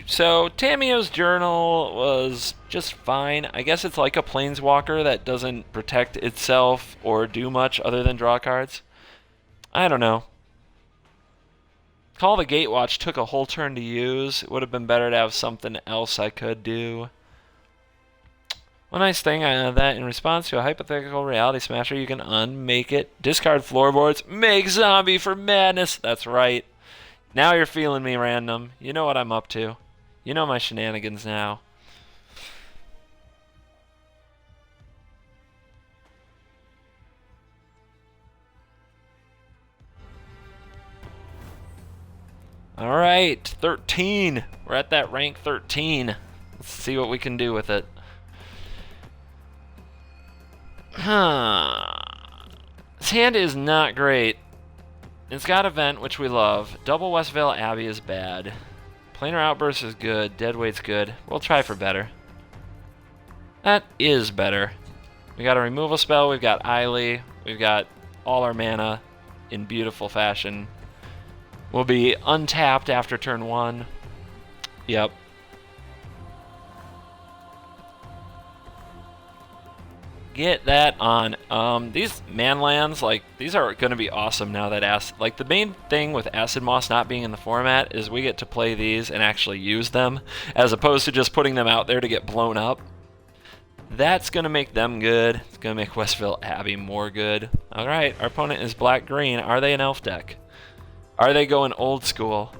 So Tamiyo's journal was just fine. I guess it's like a planeswalker that doesn't protect itself or do much other than draw cards. I don't know. Call the Gatewatch took a whole turn to use. It would have been better to have something else I could do. One nice thing that in response to a hypothetical reality smasher, you can unmake it, discard floorboards, make zombie for madness. That's right. Now you're feeling me, random. You know what I'm up to. You know my shenanigans now. Alright, 13. We're at that rank 13. Let's see what we can do with it. This hand is not great. It's got Event, which we love. Double Westvale Abbey is bad. Planar Outburst is good. Deadweight's good. We'll try for better. That is better. We got a removal spell. We've got Eiley. We've got all our mana in beautiful fashion. We'll be untapped after turn 1. Yep. Get that on. These manlands, like, these are going to be awesome now that like, the main thing with Acid Moss not being in the format is we get to play these and actually use them, as opposed to just putting them out there to get blown up. That's going to make them good. It's going to make Westvale Abbey more good. Alright, our opponent is black-green. Are they an elf deck? Are they going old school?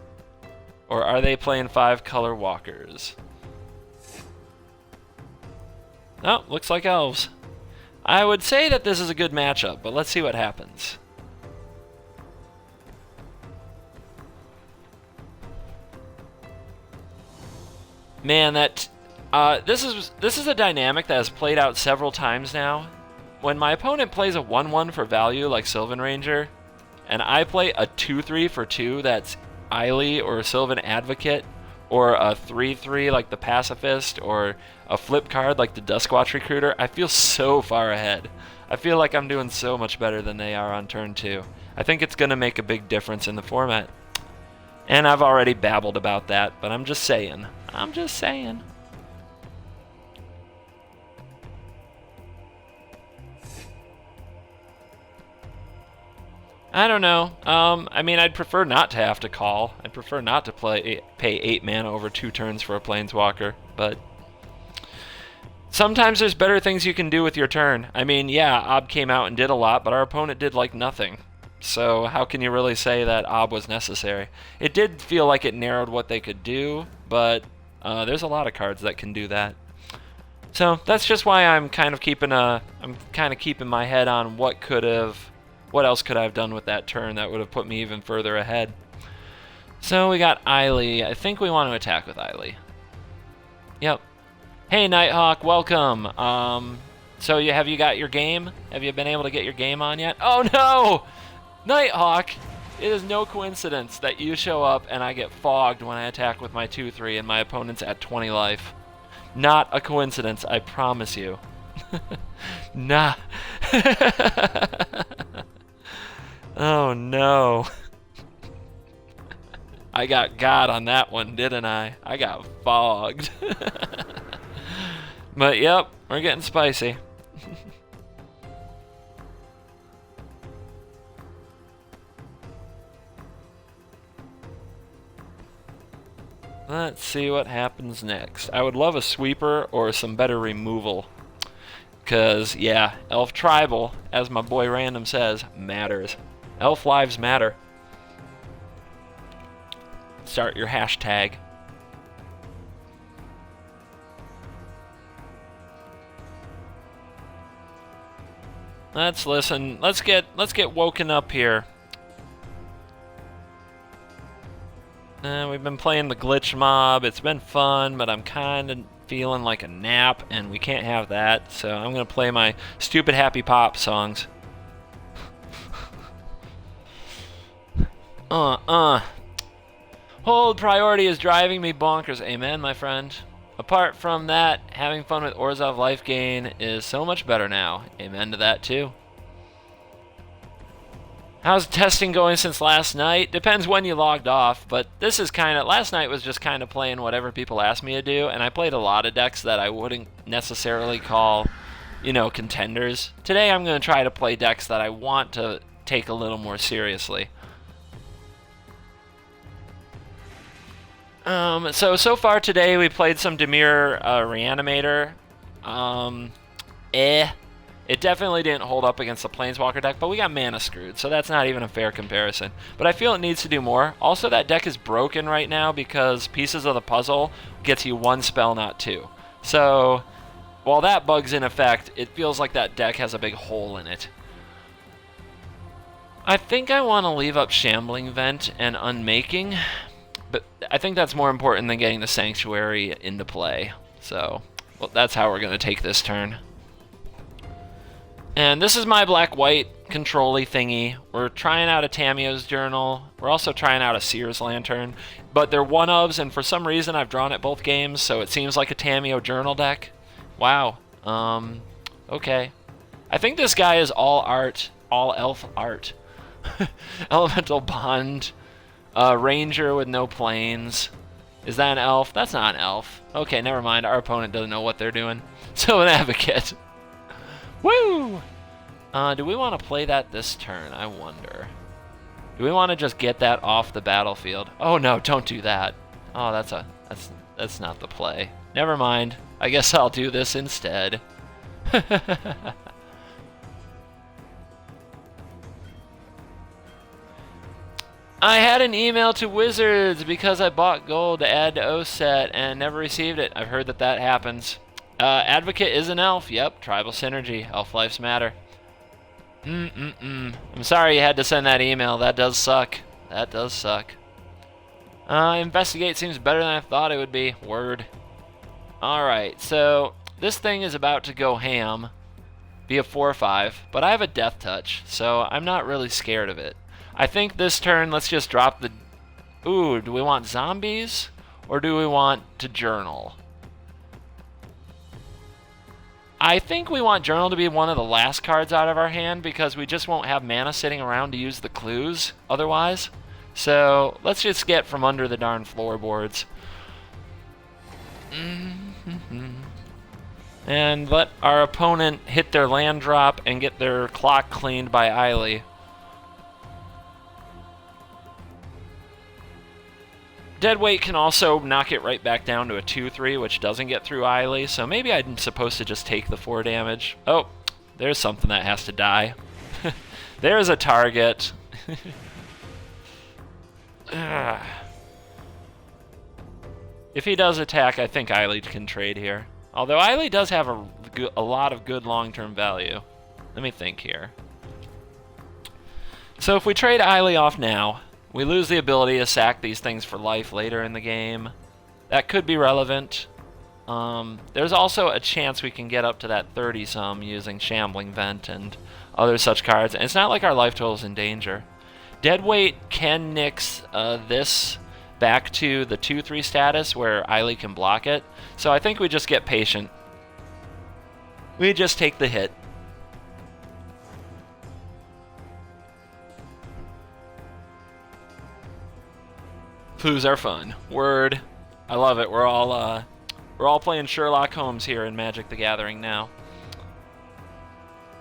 Or are they playing 5-color walkers? Oh, looks like elves. I would say that this is a good matchup, but let's see what happens. Man, that this is a dynamic that has played out several times now. When my opponent plays a 1/1 for value like Sylvan Ranger, and I play a 2/3 for 2 that's Eiley or Sylvan Advocate, or a 3/3 like the Pacifist, or a flip card like the Duskwatch Recruiter, I feel so far ahead. I feel like I'm doing so much better than they are on turn 2. I think it's going to make a big difference in the format. And I've already babbled about that, but I'm just saying. I'm just saying. I don't know. I mean, I'd prefer not to have to call. I'd prefer not to pay 8 mana over 2 turns for a Planeswalker, but sometimes there's better things you can do with your turn. I mean, yeah, Ob came out and did a lot, but our opponent did like nothing. So how can you really say that Ob was necessary? It did feel like it narrowed what they could do, but there's a lot of cards that can do that. So that's just why I'm kind of keeping my head on what else could I have done with that turn that would have put me even further ahead. So we got Eiley. I think we want to attack with Eiley. Yep. Hey Nighthawk, welcome. So have you got your game? Have you been able to get your game on yet? Oh no! Nighthawk! It is no coincidence that you show up and I get fogged when I attack with my 2/3 and my opponent's at 20 life. Not a coincidence, I promise you. Nah. Oh no. I got on that one, didn't I? I got fogged. But yep, we're getting spicy. Let's see what happens next. I would love a sweeper or some better removal. Because, yeah, Elf Tribal, as my boy Random says, matters. Elf lives matter. Start your hashtag. Let's listen. Let's get woken up here. We've been playing the glitch mob. It's been fun, but I'm kind of feeling like a nap, and we can't have that. So I'm gonna play my stupid happy pop songs. Hold priority is driving me bonkers. Amen, my friend. Apart from that, having fun with Orzhov life gain is so much better now. Amen to that too. How's testing going since last night? Depends when you logged off, but this is kind of... Last night was just kind of playing whatever people asked me to do, and I played a lot of decks that I wouldn't necessarily call, you know, contenders. Today I'm going to try to play decks that I want to take a little more seriously. So far today we played some Dimir Reanimator. It definitely didn't hold up against the Planeswalker deck, but we got mana screwed, so that's not even a fair comparison. But I feel it needs to do more. Also, that deck is broken right now because Pieces of the Puzzle gets you one spell, not two. So, while that bug's in effect, it feels like that deck has a big hole in it. I think I want to leave up Shambling Vent and Unmaking, but I think that's more important than getting the Sanctuary into play. So, well, that's how we're going to take this turn. And this is my black-white control-y thingy. We're trying out a Tamiyo's Journal. We're also trying out a Seer's Lantern. But they're one-ofs, and for some reason I've drawn at both games, so it seems like a Tamiyo Journal deck. Wow. Okay. I think this guy is all art. All elf art. Elemental Bond. Ranger with no planes. Is that an elf? That's not an elf. Okay, never mind. Our opponent doesn't know what they're doing. So an Advocate. Woo! Do we want to play that this turn? I wonder. Do we want to just get that off the battlefield? Oh no, don't do that. Oh, that's not the play. Never mind. I guess I'll do this instead. I had an email to Wizards because I bought gold to add to OSET and never received it. I've heard that happens. Advocate is an elf. Yep, tribal synergy. Elf lives matter. I'm sorry you had to send that email. That does suck. That does suck. Investigate seems better than I thought it would be. Word. Alright, so this thing is about to go ham. Be a 4/5, but I have a Death Touch, so I'm not really scared of it. I think this turn, let's just drop the... Ooh, do we want zombies? Or do we want to journal? I think we want Journal to be one of the last cards out of our hand because we just won't have mana sitting around to use the clues otherwise. So let's just get from under the darn floorboards. And let our opponent hit their land drop and get their clock cleaned by Eiley. Deadweight can also knock it right back down to a 2/3, which doesn't get through Eiley, so maybe I'm supposed to just take the 4 damage. Oh, there's something that has to die. There's a target. If he does attack, I think Eiley can trade here. Although Eiley does have a lot of good long-term value. Let me think here. So if we trade Eiley off now, we lose the ability to sack these things for life later in the game. That could be relevant. There's also a chance we can get up to that 30-some using Shambling Vent and other such cards. And it's not like our life total is in danger. Deadweight can nix this back to the 2/3 status where Eiley can block it. So I think we just get patient. We just take the hit. Clues are fun. Word. I love it. We're all playing Sherlock Holmes here in Magic the Gathering now.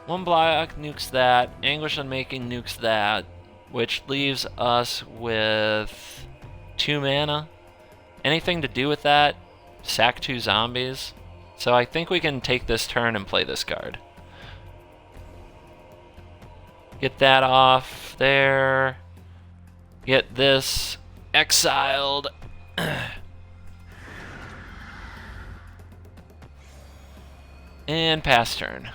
One block nukes that. Anguish Unmaking nukes that, which leaves us with 2 mana. anything to do with that, sack 2 zombies. So I think we can take this turn and play this card. Get that off there. Get this exiled. And pass turn.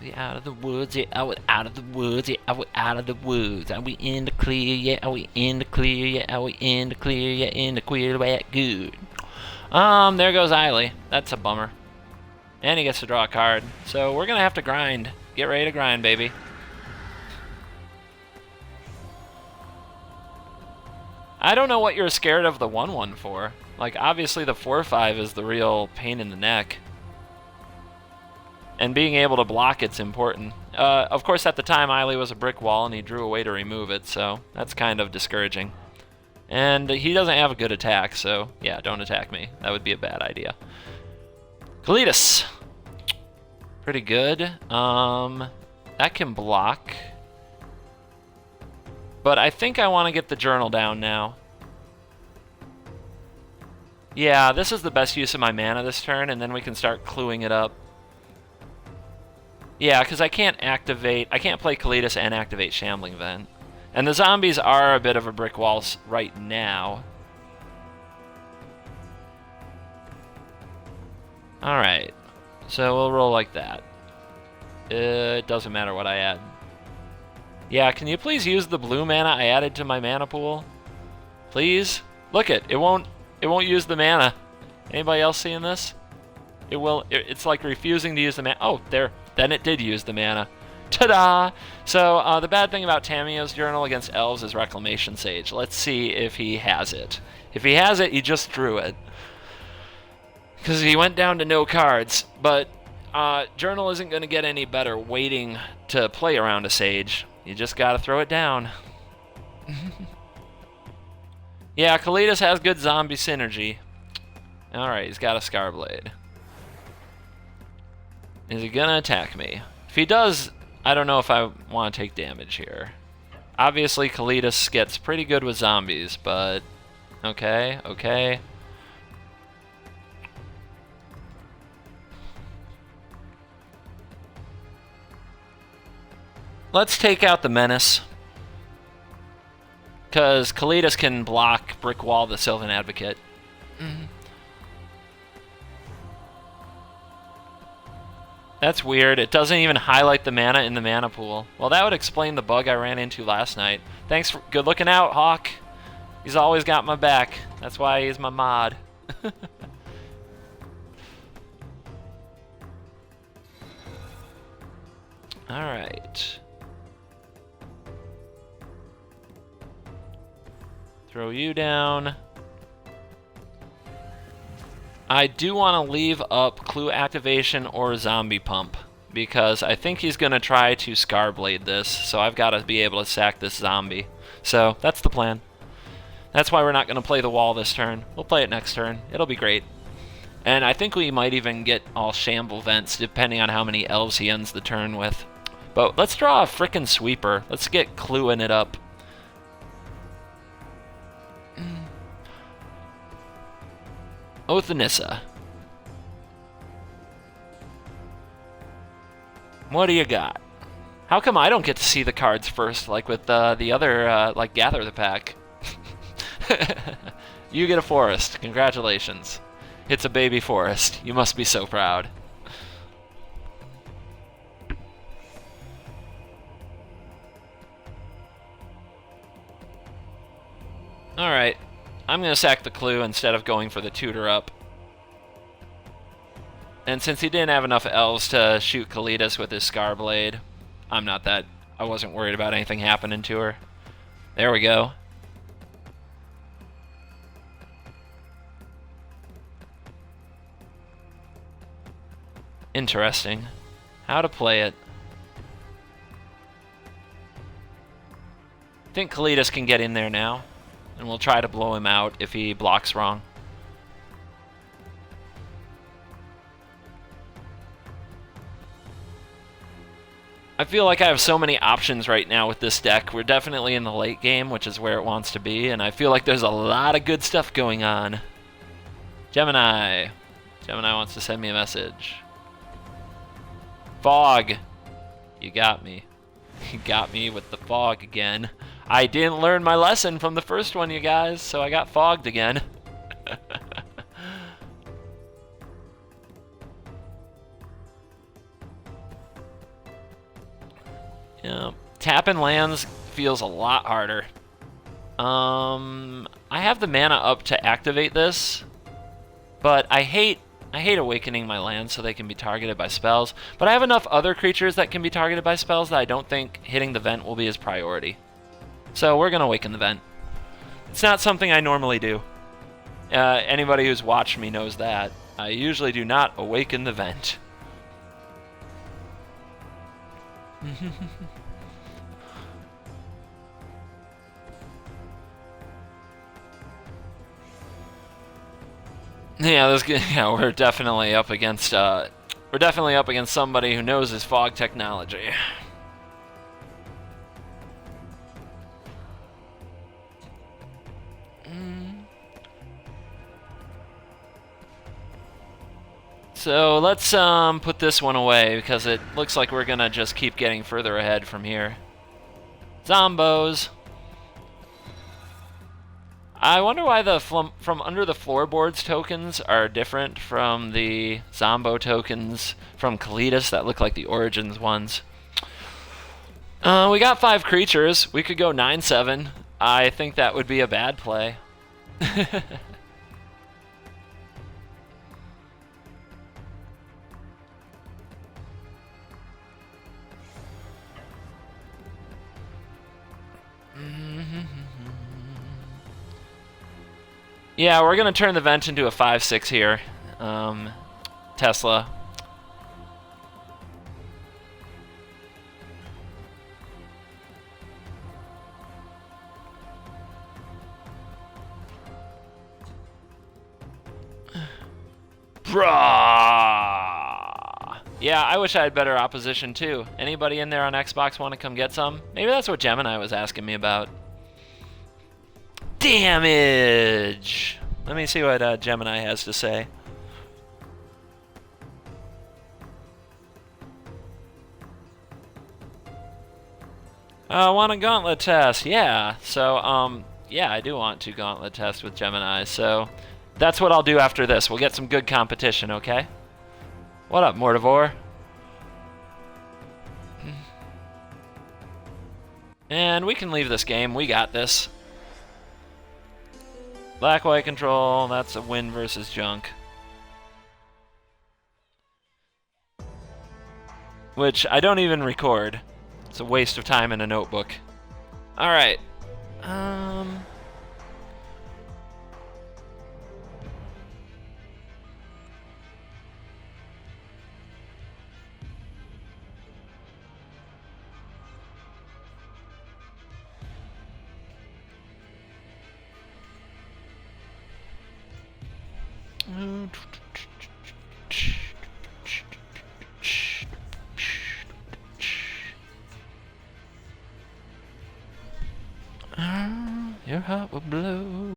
We out of the woods, yeah, out of the woods, yeah, we out of the woods. Are we in the clear, yeah, are we in the clear, yeah, are we in the clear, yeah, in the clear, yeah, good. There goes Eiley. That's a bummer. And he gets to draw a card. So we're gonna have to grind. Get ready to grind, baby. I don't know what you're scared of the 1/1 for. Like, obviously the 4/5 is the real pain in the neck. And being able to block it's important. Of course, at the time, Eiley was a brick wall, and he drew a way to remove it, so that's kind of discouraging. And he doesn't have a good attack, so yeah, don't attack me. That would be a bad idea. Kalidas. Pretty good. That can block. But I think I want to get the journal down now. Yeah, this is the best use of my mana this turn, and then we can start cluing it up. Yeah, because I can't play Kalidas and activate Shambling Vent. And the zombies are a bit of a brick wall right now. Alright, so we'll roll like that. It doesn't matter what I add. Yeah, can you please use the blue mana I added to my mana pool? Please? Look it won't use the mana. Anybody else seeing this? It's like refusing to use the mana. Oh, there. Then it did use the mana. Ta-da! So, the bad thing about Tamiyo's journal against elves is Reclamation Sage. Let's see if he has it. If he has it, he just drew it. Because he went down to no cards. But journal isn't going to get any better waiting to play around a Sage. You just got to throw it down. Yeah, Kalidas has good zombie synergy. Alright, he's got a Scarblade. Is he gonna attack me? If he does, I don't know if I want to take damage here. Obviously, Kalidas gets pretty good with zombies, but... Okay, okay. Let's take out the Menace. Because Kalidas can block Brick Wall the Sylvan Advocate. That's weird. It doesn't even highlight the mana in the mana pool. Well, that would explain the bug I ran into last night. Thanks for good looking out, Hawk. He's always got my back. That's why he's my mod. Alright. Throw you down. I do want to leave up Clue Activation or Zombie Pump, because I think he's going to try to Scarblade this, so I've got to be able to sack this zombie. So, that's the plan. That's why we're not going to play the wall this turn. We'll play it next turn. It'll be great. And I think we might even get all Shamble Vents, depending on how many elves he ends the turn with. But let's draw a frickin' sweeper. Let's get Cluing it up. Oath of Nissa. What do you got? How come I don't get to see the cards first, like with the other, like Gather the Pack? You get a forest. Congratulations. It's a baby forest. You must be so proud. Alright. I'm going to sack the Clue instead of going for the Tutor Up. And since he didn't have enough elves to shoot Kalidas with his Scarblade, I wasn't worried about anything happening to her. There we go. Interesting. How to play it. I think Kalidas can get in there now. And we'll try to blow him out if he blocks wrong. I feel like I have so many options right now with this deck. We're definitely in the late game, which is where it wants to be, and I feel like there's a lot of good stuff going on. Gemini. Gemini wants to send me a message. Fog. You got me. You got me with the fog again. I didn't learn my lesson from the first one, you guys, so I got fogged again. Yeah, tapping lands feels a lot harder. I have the mana up to activate this, but I hate awakening my lands so they can be targeted by spells. But I have enough other creatures that can be targeted by spells that I don't think hitting the vent will be his priority. So we're gonna awaken the vent. It's not something I normally do. Anybody who's watched me knows that. I usually do not awaken the vent. Yeah, we're definitely up against somebody who knows his fog technology. So let's put this one away because it looks like we're gonna just keep getting further ahead from here. Zombos. I wonder why the from under the floorboards tokens are different from the Zombo tokens from Kalitas that look like the Origins ones. We got 5 creatures. We could go 9/7. I think that would be a bad play. Yeah, we're gonna turn the vent into a 5/6 here. Tesla. Bruh. Yeah, I wish I had better opposition too. Anybody in there on Xbox want to come get some? Maybe that's what Gemini was asking me about. Damage! Let me see what Gemini has to say. I want a gauntlet test, yeah. So, yeah, I do want to gauntlet test with Gemini, so that's what I'll do after this. We'll get some good competition, okay? What up, Mortivore? And we can leave this game. We got this. Black-white control, that's a win versus junk. Which I don't even record. It's a waste of time in a notebook. Alright. Your heart will blow.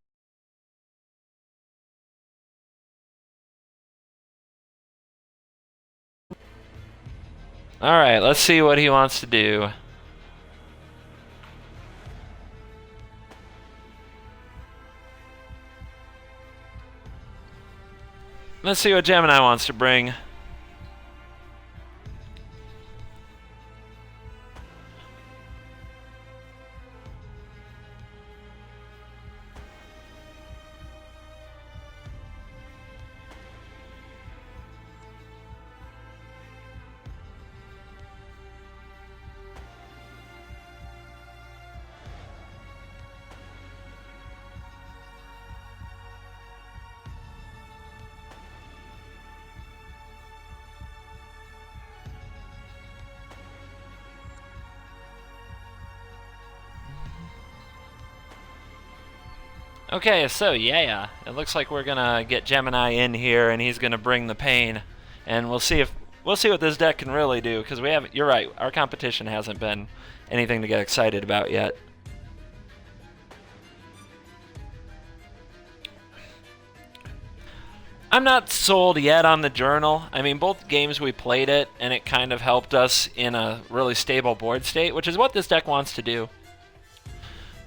Alright, let's see what he wants to do. Let's see what Gemini wants to bring. Okay, so yeah, it looks like we're gonna get Gemini in here and he's gonna bring the pain. And we'll see if we'll see what this deck can really do, because we haven't. You're right. Our competition hasn't been anything to get excited about yet. I'm not sold yet on the Journal. I mean, both games we played it, and it kind of helped us in a really stable board state, which is what this deck wants to do.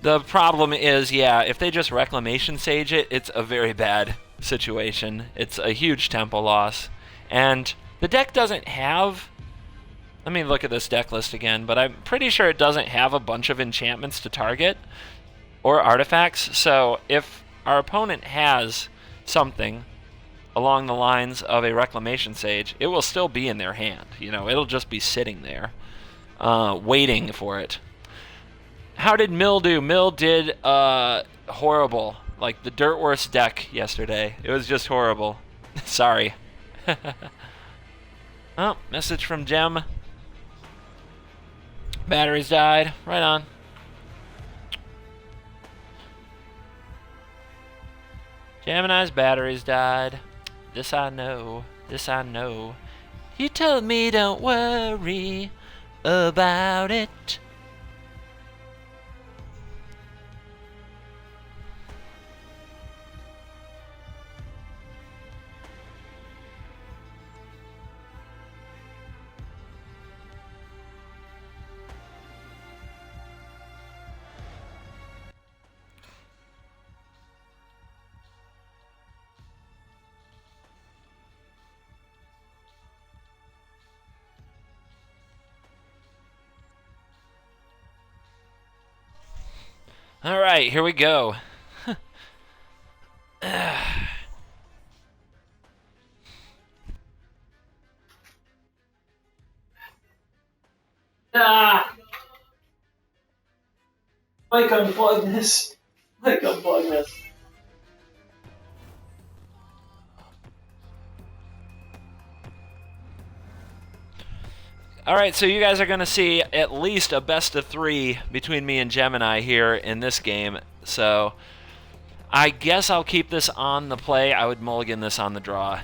The problem is, yeah, if they just Reclamation Sage it, it's a very bad situation. It's a huge tempo loss. And the deck doesn't have... Let me look at this deck list again, but I'm pretty sure it doesn't have a bunch of enchantments to target or artifacts. So if our opponent has something along the lines of a Reclamation Sage, it will still be in their hand. You know, it'll just be sitting there, waiting for it. How did Mill do? Mill did horrible. Like the dirt worst deck yesterday. It was just horrible. Sorry. Oh, message from Gem. Batteries died. Right on. Gemini's batteries died. This I know. This I know. You told me don't worry about it. All right, here we go. Mike, unplug this. Mike, unplug this. All right, so you guys are going to see at least a best of 3 between me and Gemini here in this game. So I guess I'll keep this on the play. I would mulligan this on the draw.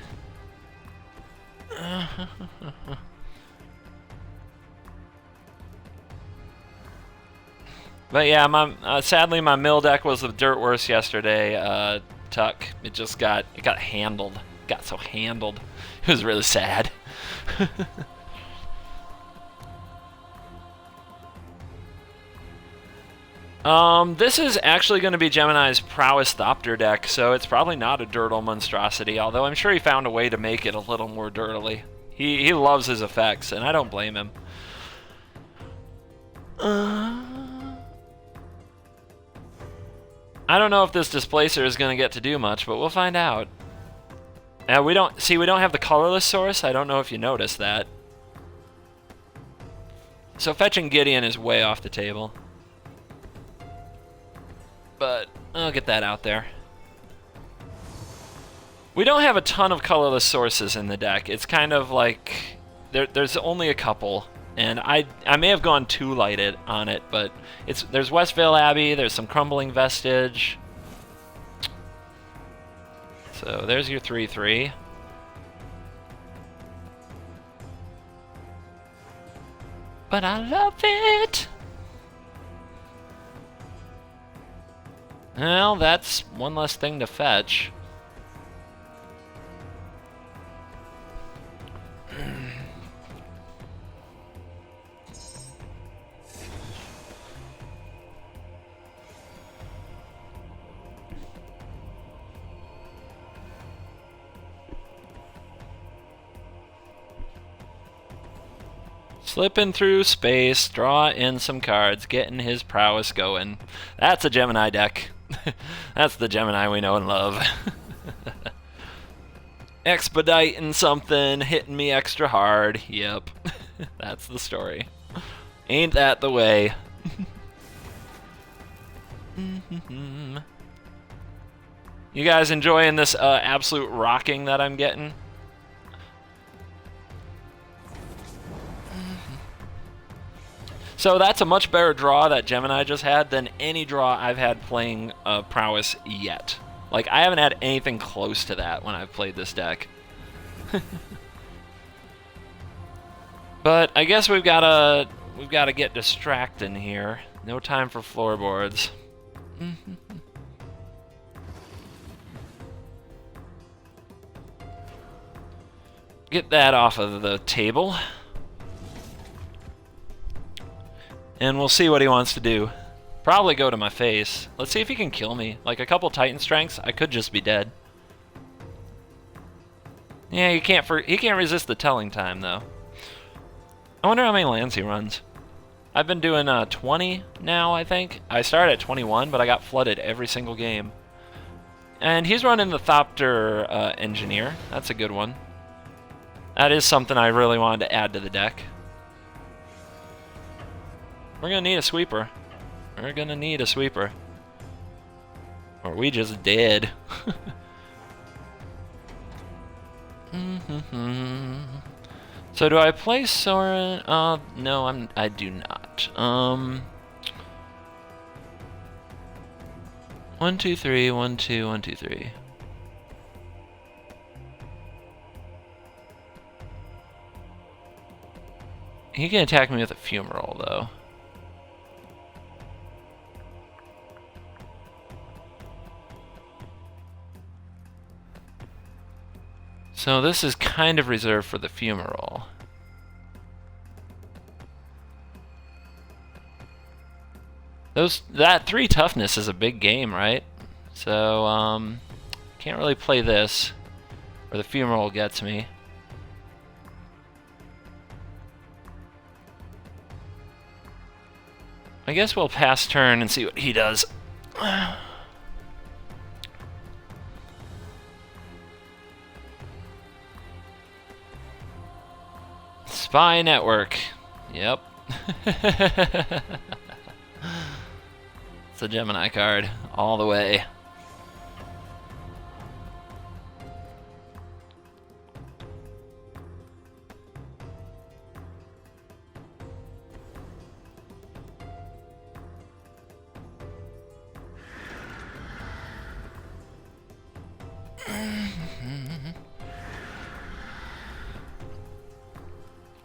But yeah, sadly my mill deck was the dirt worst yesterday. Tuck, it got handled. Got so handled. It was really sad. This is actually going to be Gemini's Prowess Thopter deck, so it's probably not a Dirtle monstrosity, although I'm sure he found a way to make it a little more dirtly. He loves his effects, and I don't blame him. I don't know if this Displacer is going to get to do much, but we'll find out. Now, we don't have the colorless source. I don't know if you noticed that. So fetching Gideon is way off the table. But I'll get that out there. We don't have a ton of colorless sources in the deck. It's kind of like there's only a couple, and I may have gone too light on it, but there's Westvale Abbey, there's some Crumbling Vestige. So there's your 3/3. But I love it. Well, that's one less thing to fetch. Slipping through space, draw in some cards, getting his prowess going. That's a Gemini deck. That's the Gemini we know and love. Expediting something, hitting me extra hard. Yep. That's the story. Ain't that the way? You guys enjoying this absolute rocking that I'm getting? So that's a much better draw that Gemini just had than any draw I've had playing Prowess yet. Like, I haven't had anything close to that when I've played this deck. But I guess we've gotta get distracting here. No time for floorboards. Get that off of the table. And we'll see what he wants to do. Probably go to my face. Let's see if he can kill me. Like a couple Titan strengths, I could just be dead. Yeah, he can't resist the telling time though. I wonder how many lands he runs. I've been doing 20 now, I think. I started at 21, but I got flooded every single game. And he's running the Thopter Engineer. That's a good one. That is something I really wanted to add to the deck. We're gonna need a sweeper. We're gonna need a sweeper. Or we just did. So do I play Soren? No, I do not. 1, 2, 3, 1, 2, 1, 2, 3. He can attack me with a Fumarole, though. So this is kind of reserved for the Fumarole. That 3 toughness is a big game, right? So, can't really play this, or the Fumarole gets me. I guess we'll pass turn and see what he does. Spy Network. Yep. It's a Gemini card all the way.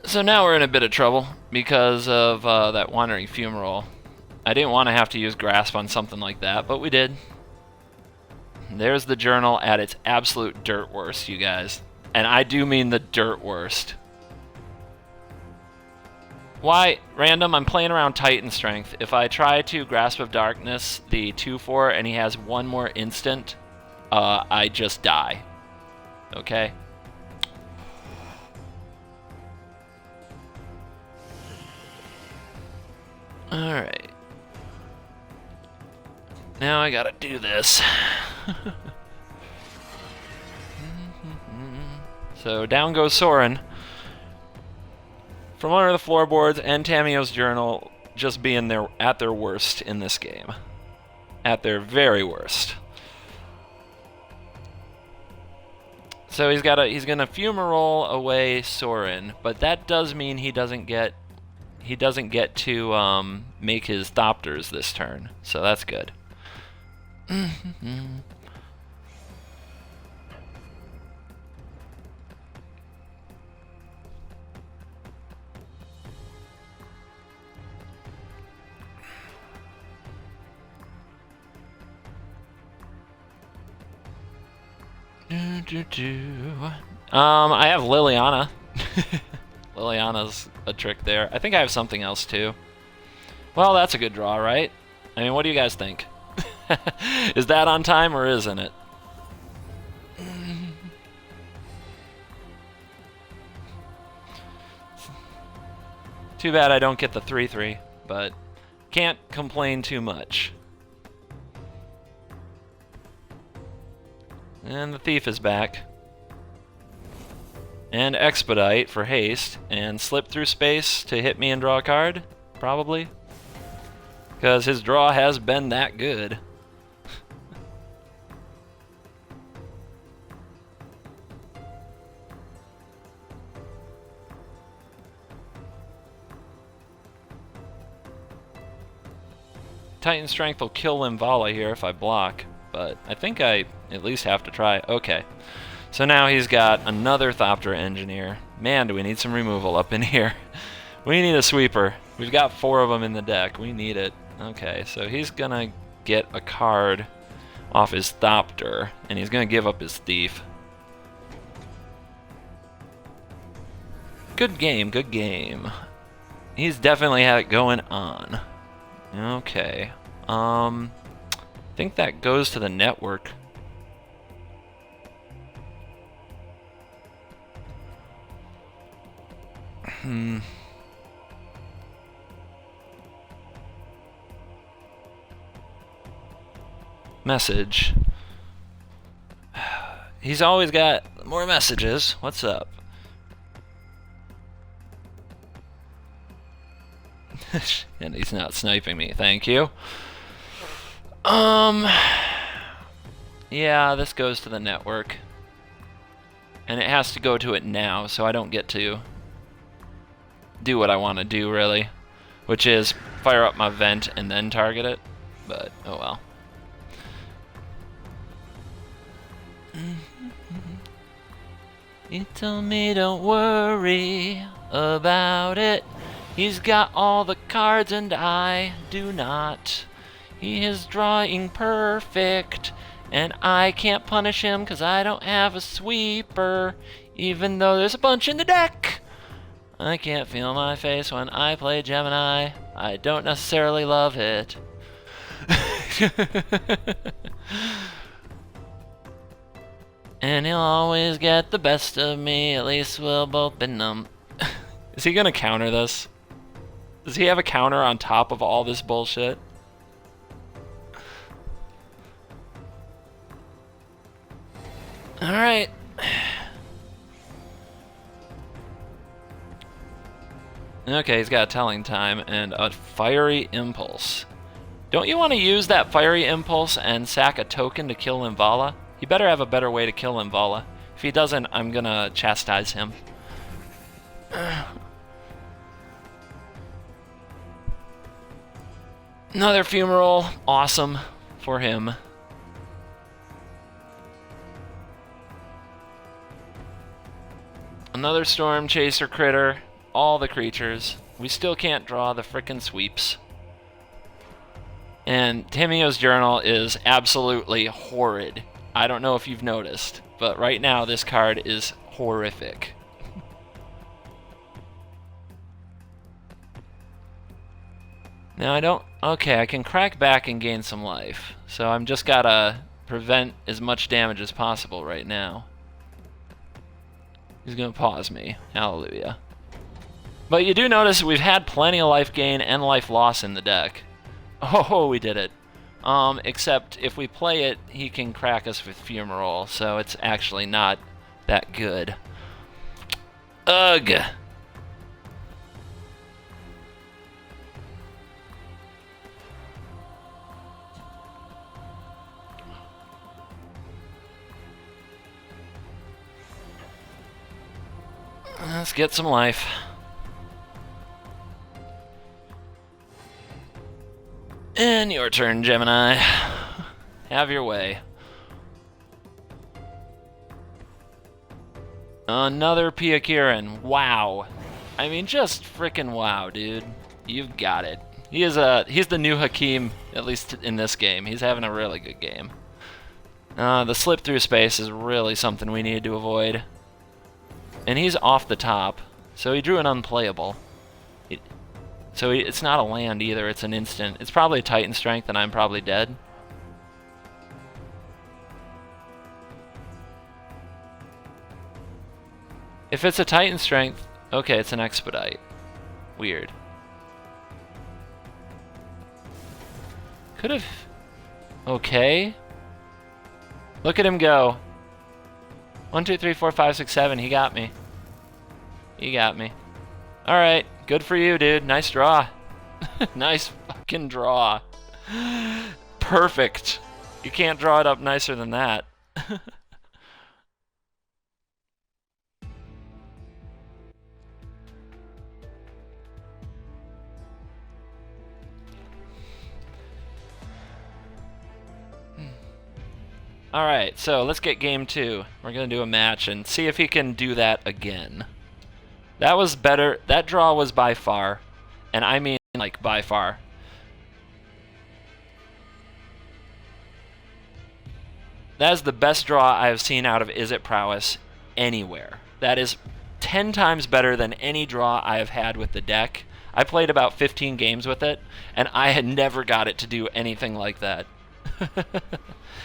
So now we're in a bit of trouble because of that Wandering Fumarole. I didn't want to have to use Grasp on something like that, but we did. There's the journal at its absolute dirt worst, you guys. And I do mean the dirt worst. Why, random, I'm playing around Titan Strength. If I try to Grasp of Darkness, the 2/4, and he has one more instant, I just die. Okay? Alright. Now I gotta do this. So down goes Soren. From under the floorboards and Tamiyo's journal just being at their worst in this game. At their very worst. So he's gonna Fumarole away Soren, but that does mean he doesn't get to make his Thopters this turn, so that's good. I have Liliana. Liliana's a trick there. I think I have something else too. Well, that's a good draw, right? I mean, what do you guys think? Is that on time or isn't it? Too bad I don't get the 3/3, but can't complain too much. And the Thief is back. And Expedite for haste, and Slip Through Space to hit me and draw a card, probably. Because his draw has been that good. Titan Strength will kill Limvala here if I block, but I think I at least have to try. Okay. So now he's got another Thopter Engineer. Man, do we need some removal up in here. We need a sweeper. We've got 4 of them in the deck. We need it. Okay, so he's gonna get a card off his Thopter, and he's gonna give up his Thief. Good game, good game. He's definitely had it going on. Okay. I think that goes to the network. Message. He's always got more messages. What's up? And he's not sniping me, thank you. Yeah, this goes to the network. And it has to go to it now, so I don't get to do what I want to do, really. Which is fire up my vent and then target it. But, oh well. He told me don't worry about it. He's got all the cards and I do not. He is drawing perfect, and I can't punish him because I don't have a sweeper, even though there's a bunch in the deck. I can't feel my face when I play Gemini. I don't necessarily love it. And he'll always get the best of me, at least we'll both be numb. Is he gonna counter this? Does he have a counter on top of all this bullshit? Alright. Okay, he's got a telling time and a fiery impulse. Don't you want to use that fiery impulse and sack a token to kill Invala? He better have a better way to kill Invala. If he doesn't, I'm gonna chastise him. Another fumarole, awesome for him. Another storm chaser critter, all the creatures. We still can't draw the frickin' sweeps. And Timio's Journal is absolutely horrid. I don't know if you've noticed, but right now this card is horrific. Now I don't... Okay, I can crack back and gain some life. So I'm just gotta prevent as much damage as possible right now. He's gonna pause me. Hallelujah. But you do notice we've had plenty of life gain and life loss in the deck. Oh, we did it. Except if we play it, he can crack us with Fumarole, so it's actually not that good. Ugh! Let's get some life. And your turn, Gemini. Have your way. Another Pia Kirin. Wow. I mean, just frickin' wow, dude. You've got it. He's the new Hakim, at least in this game. He's having a really good game. The slip through space is really something we need to avoid. And he's off the top, so he drew an unplayable. It's not a land either, it's an instant. It's probably a Titan Strength and I'm probably dead. If it's a Titan Strength, okay, it's an Expedite. Weird. Could've... Okay. Look at him go. 1, 2, 3, 4, 5, 6, 7. He got me. He got me. Alright. Good for you, dude. Nice draw. Nice fucking draw. Perfect. You can't draw it up nicer than that. Alright, so let's get game 2. We're going to do a match and see if he can do that again. That was better. That draw was by far, and I mean like by far. That is the best draw I have seen out of Izzet Prowess anywhere. That is 10 times better than any draw I have had with the deck. I played about 15 games with it, and I had never got it to do anything like that.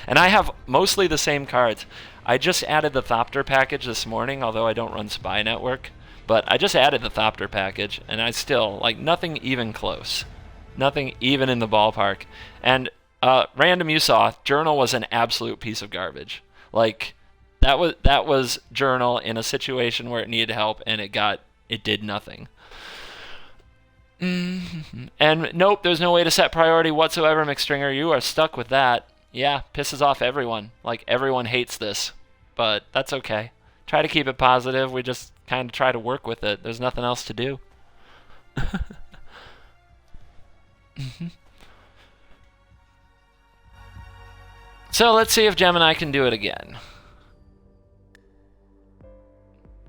And I have mostly the same cards. I just added the Thopter package this morning, although I don't run Spy Network. But I just added the Thopter package, and I still, like, nothing even close. Nothing even in the ballpark. And random you saw, Journal was an absolute piece of garbage. Like, that was Journal in a situation where it needed help, and it did nothing. And nope, there's no way to set priority whatsoever, McStringer. You are stuck with that. Yeah, pisses off everyone. Like, everyone hates this. But that's okay. Try to keep it positive. We just kind of try to work with it. There's nothing else to do. So let's see if Gemini can do it again.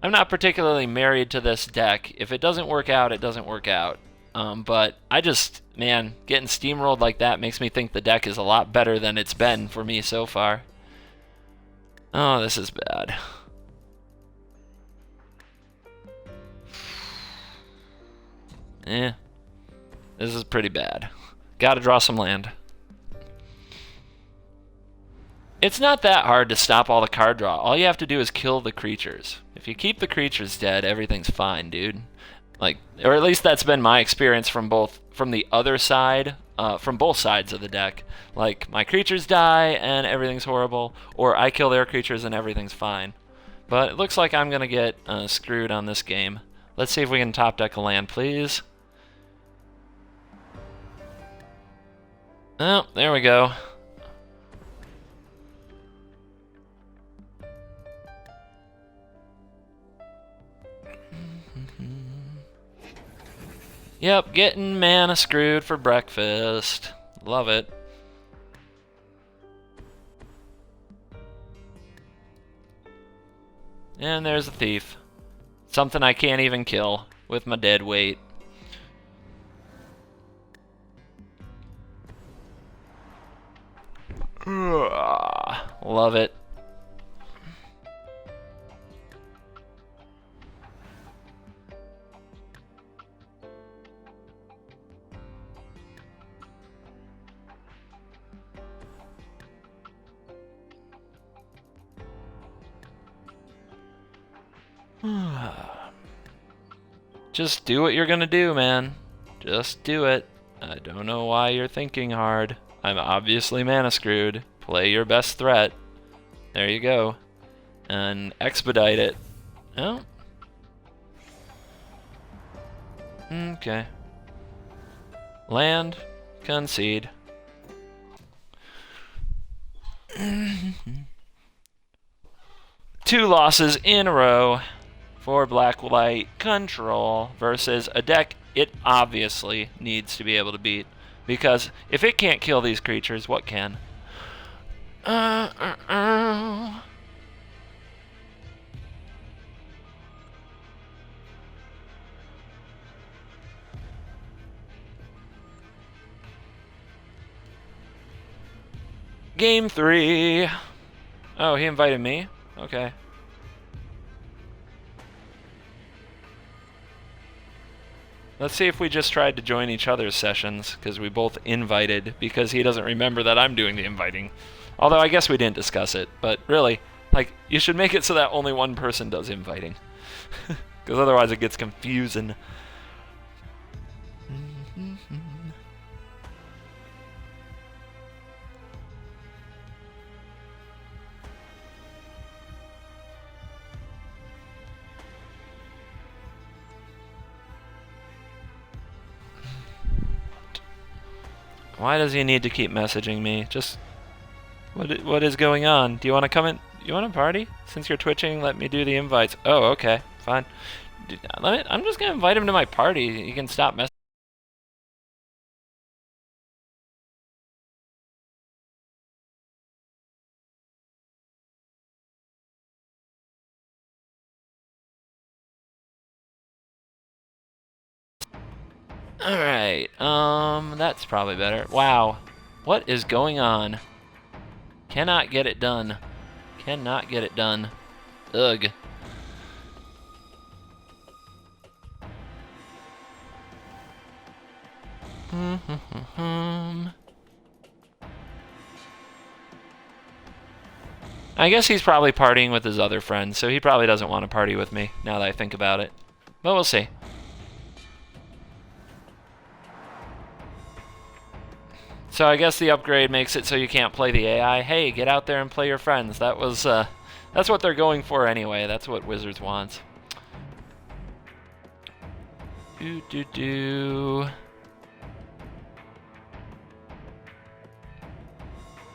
I'm not particularly married to this deck. If it doesn't work out, it doesn't work out. But I just, man, getting steamrolled like that makes me think the deck is a lot better than it's been for me so far. Oh, this is bad. This is pretty bad. Gotta draw some land. It's not that hard to stop all the card draw. All you have to do is kill the creatures. If you keep the creatures dead, everything's fine, dude. Like, or at least that's been my experience from the other side, from both sides of the deck. Like, my creatures die and everything's horrible, or I kill their creatures and everything's fine. But it looks like I'm gonna get screwed on this game. Let's see if we can top deck a land, please. Oh, there we go. Yep, getting mana screwed for breakfast. Love it. And there's a thief. Something I can't even kill with my dead weight. Love it. Just do what you're gonna do, man. Just do it. I don't know why you're thinking hard. I'm obviously mana screwed. Play your best threat. There you go. And expedite it. Oh. Okay. Land. Concede. Two losses in a row for Blacklight Control versus a deck it obviously needs to be able to beat. Because if it can't kill these creatures, what can? Game 3. Oh, he invited me? Okay. Let's see if we just tried to join each other's sessions, because we both invited, because he doesn't remember that I'm doing the inviting. Although I guess we didn't discuss it, but really, like, you should make it so that only one person does inviting. Because otherwise it gets confusing. Why does he need to keep messaging me? Just what is going on? Do you want to come in? You want to party? Since you're twitching, let me do the invites. Oh, okay, fine. I'm just gonna invite him to my party. You can stop messaging. Alright, that's probably better. Wow. What is going on? Cannot get it done. Cannot get it done. Ugh. I guess he's probably partying with his other friends, so he probably doesn't want to party with me, now that I think about it. But we'll see. So I guess the upgrade makes it so you can't play the AI. Hey, get out there and play your friends. That's what they're going for anyway. That's what Wizards wants.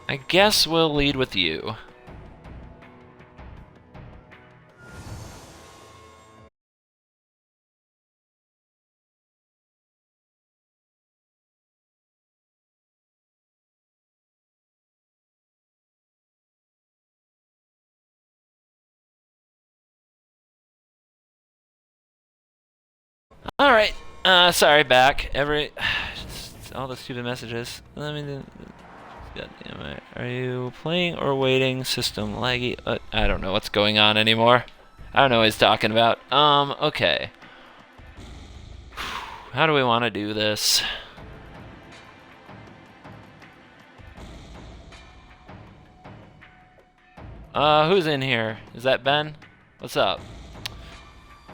I guess we'll lead with you. Alright, sorry, back. All the stupid messages. Let me do... God damn it. Are you playing or waiting? System laggy? I don't know what's going on anymore. I don't know what he's talking about. Okay. How do we want to do this? Who's in here? Is that Ben? What's up?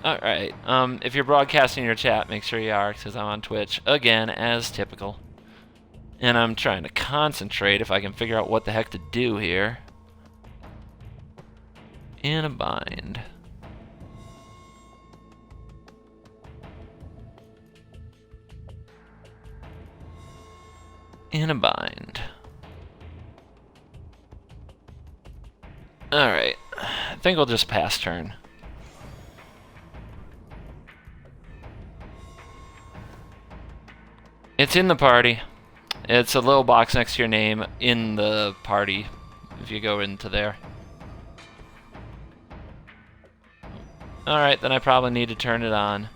Alright, if you're broadcasting your chat, make sure you are, because I'm on Twitch, again, as typical. And I'm trying to concentrate if I can figure out what the heck to do here. In a bind. In a bind. Alright, I think we'll just pass turn. It's in the party. It's a little box next to your name in the party, if you go into there. Alright, then I probably need to turn it on.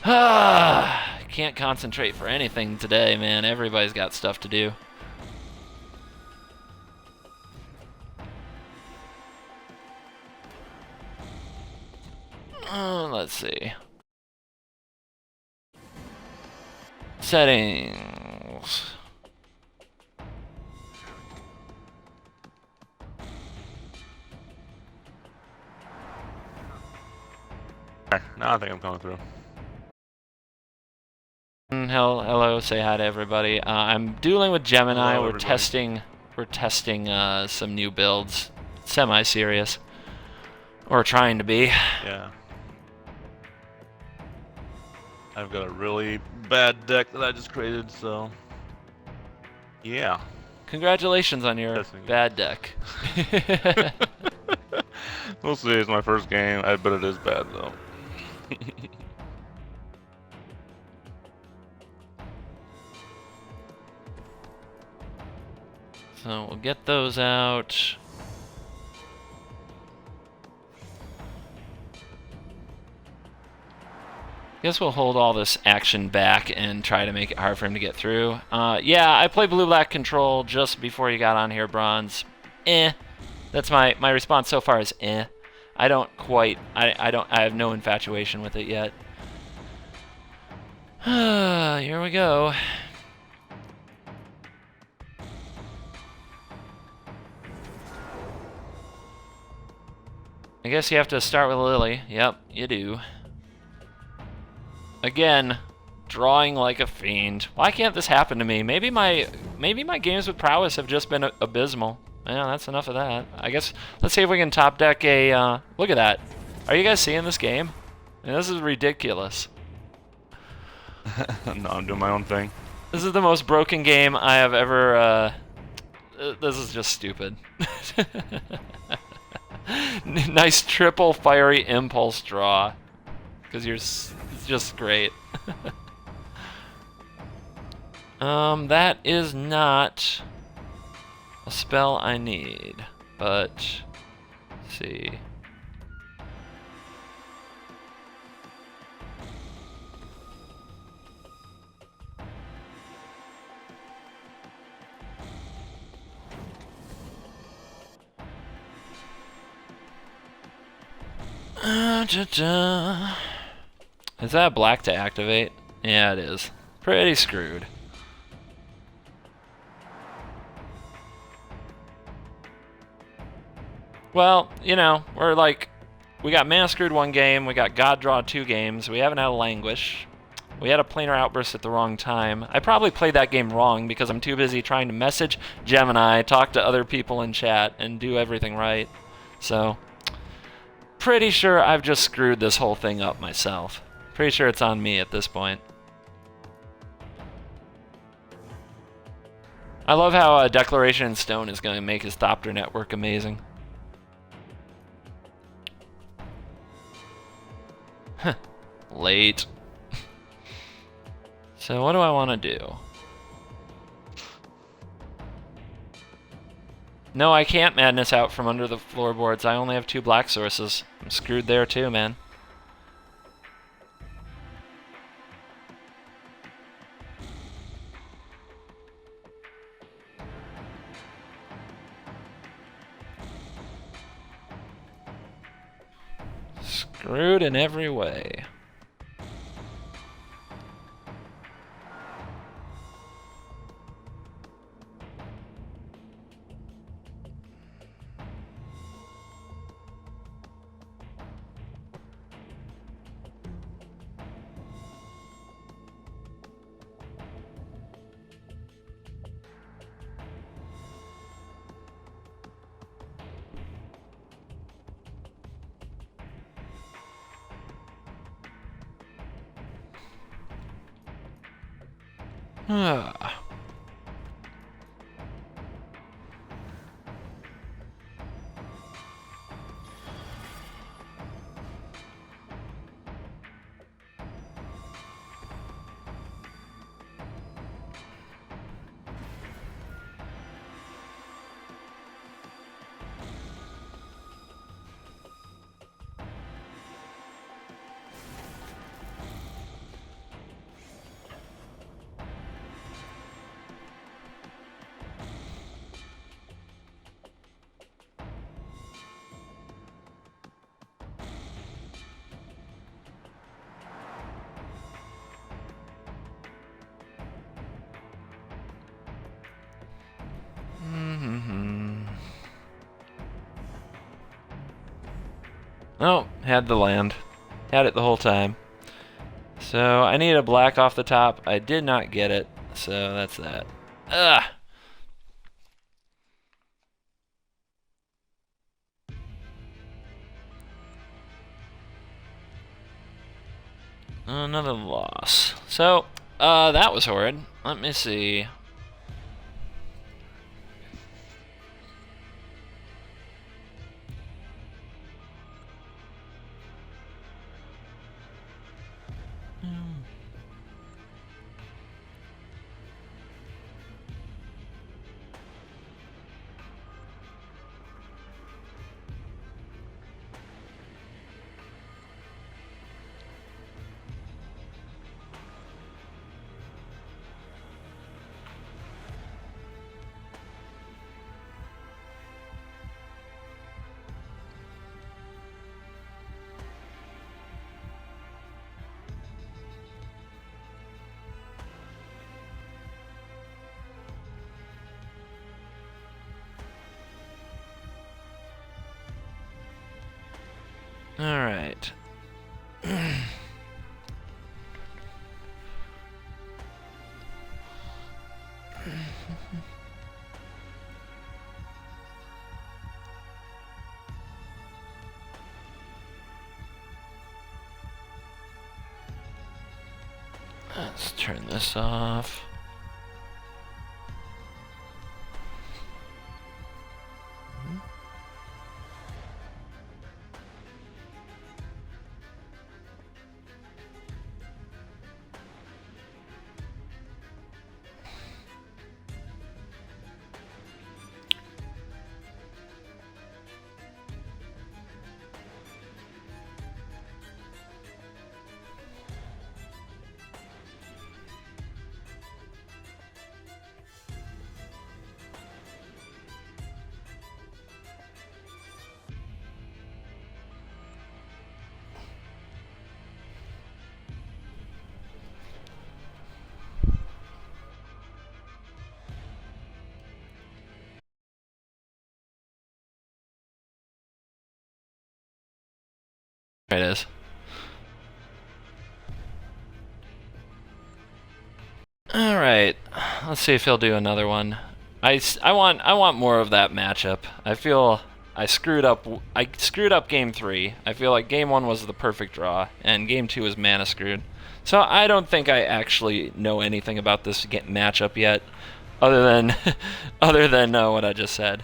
Can't concentrate for anything today, man. Everybody's got stuff to do. Let's see. Settings. Now I think I'm coming through. Hello, say hi to everybody. I'm dueling with Gemini. Hello, we're everybody. testing some new builds. Semi-serious. Or trying to be. Yeah. I've got a really bad deck that I just created, so... Yeah. Congratulations on your Testing it. bad deck. We'll see, it's my first game. I bet it is bad, though. So we'll get those out. Guess we'll hold all this action back and try to make it hard for him to get through. Yeah, I played Blue-Black Control just before you got on here, Bronze. That's my response so far is I don't quite, I have no infatuation with it yet. Here we go. I guess you have to start with Lily. Yep, you do. Again, drawing like a fiend. Why can't this happen to me? Maybe my games with prowess have just been abysmal. Yeah, that's enough of that. I guess let's see if we can top deck a. Look at that. Are you guys seeing this game? I mean, this is ridiculous. No, I'm doing my own thing. This is the most broken game I have ever. This is just stupid. Nice triple fiery impulse draw. Because it's just great. That is not a spell I need, but let's see. Is that black to activate? Yeah, it is. Pretty screwed. Well, you know, we're like, we got Mana Screwed 1 game, we got God Draw 2 games, we haven't had a Languish. We had a Planar Outburst at the wrong time. I probably played that game wrong because I'm too busy trying to message Gemini, talk to other people in chat, and do everything right. So, pretty sure I've just screwed this whole thing up myself. Pretty sure it's on me at this point. I love how Declaration in Stone is going to make his Thopter network amazing. Late. So what do I want to do? No, I can't Madness out from under the floorboards. I only have 2 black sources. I'm screwed there too, man. Screwed in every way. Ah. Oh, had the land. Had it the whole time. So I need a black off the top. I did not get it, so that's that. Ugh. Another loss. So, that was horrid. Let me see. Alright. Let's turn this off. There it is. All right, let's see if he'll do another one. I want more of that matchup. I feel I screwed up game 3. I feel like game 1 was the perfect draw, and game 2 was mana screwed. So I don't think I actually know anything about this matchup yet, other than what I just said.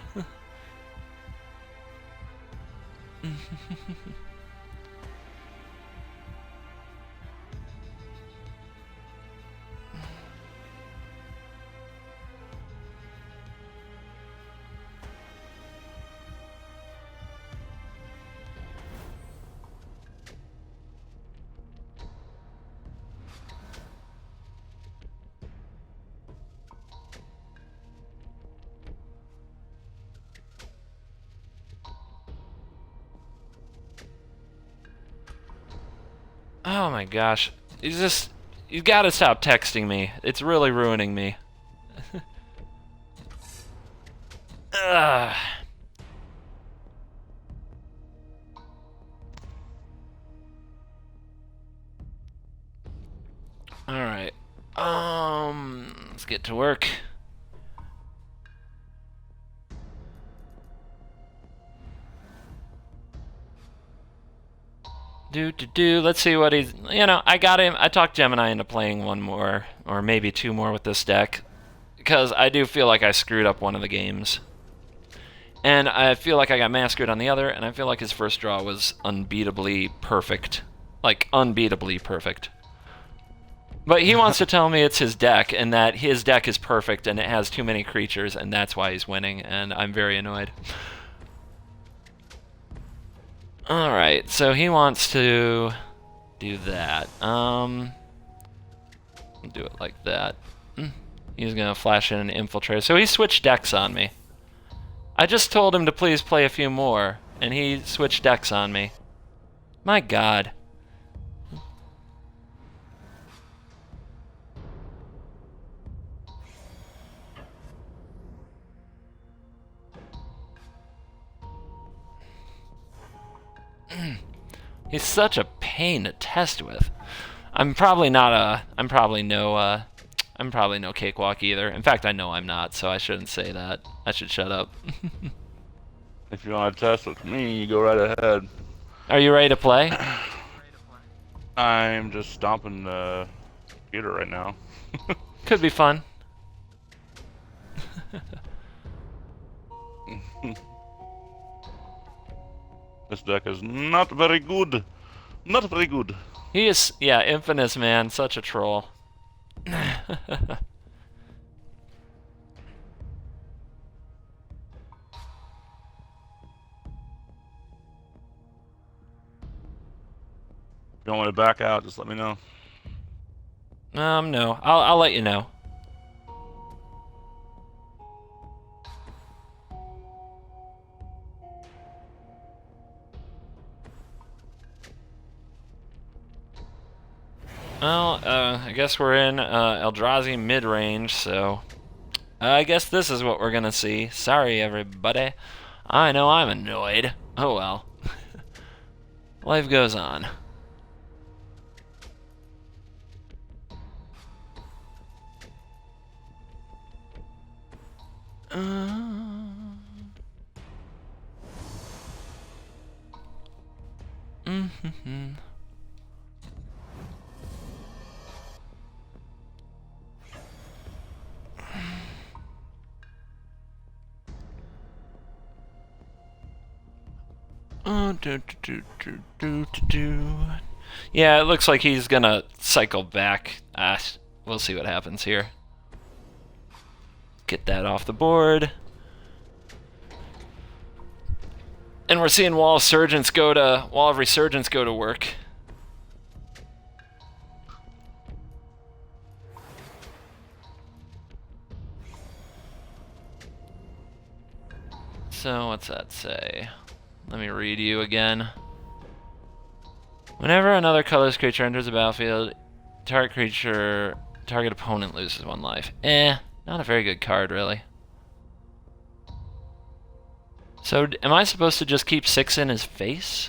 Oh my gosh. You gotta stop texting me. It's really ruining me. Ugh. Alright. Let's get to work. Let's see what he's... I got him. I talked Gemini into playing one more, or maybe 2 more with this deck, because I do feel like I screwed up one of the games. And I feel like I got massacred on the other, and I feel like his first draw was unbeatably perfect. Like, unbeatably perfect. But he wants to tell me it's his deck, and that his deck is perfect, and it has too many creatures, and that's why he's winning, and I'm very annoyed. Alright, so he wants to do that. Do it like that. He's gonna flash in an Infiltrator. So he switched decks on me. I just told him to please play a few more, and he switched decks on me. My god. He's such a pain to test with. I'm probably no cakewalk either. In fact, I know I'm not, so I shouldn't say that. I should shut up. If you want to test with me, you go right ahead. Are you ready to play? I'm just stomping the computer right now. Could be fun. This deck is not very good. Not very good. He is, yeah, Infamous, man. Such a troll. If you want me to back out, just let me know. No. I'll let you know. Well, I guess we're in Eldrazi mid-range, so I guess this is what we're gonna see. Sorry, everybody. I know I'm annoyed. Oh well. Life goes on. Yeah, it looks like he's gonna cycle back. We'll see what happens here. Get that off the board. And we're seeing Wall of Resurgence go to work. So, what's that say? Let me read you again. Whenever another colorless creature enters the battlefield, target opponent loses 1 life. Not a very good card, really. So, am I supposed to just keep 6 in his face?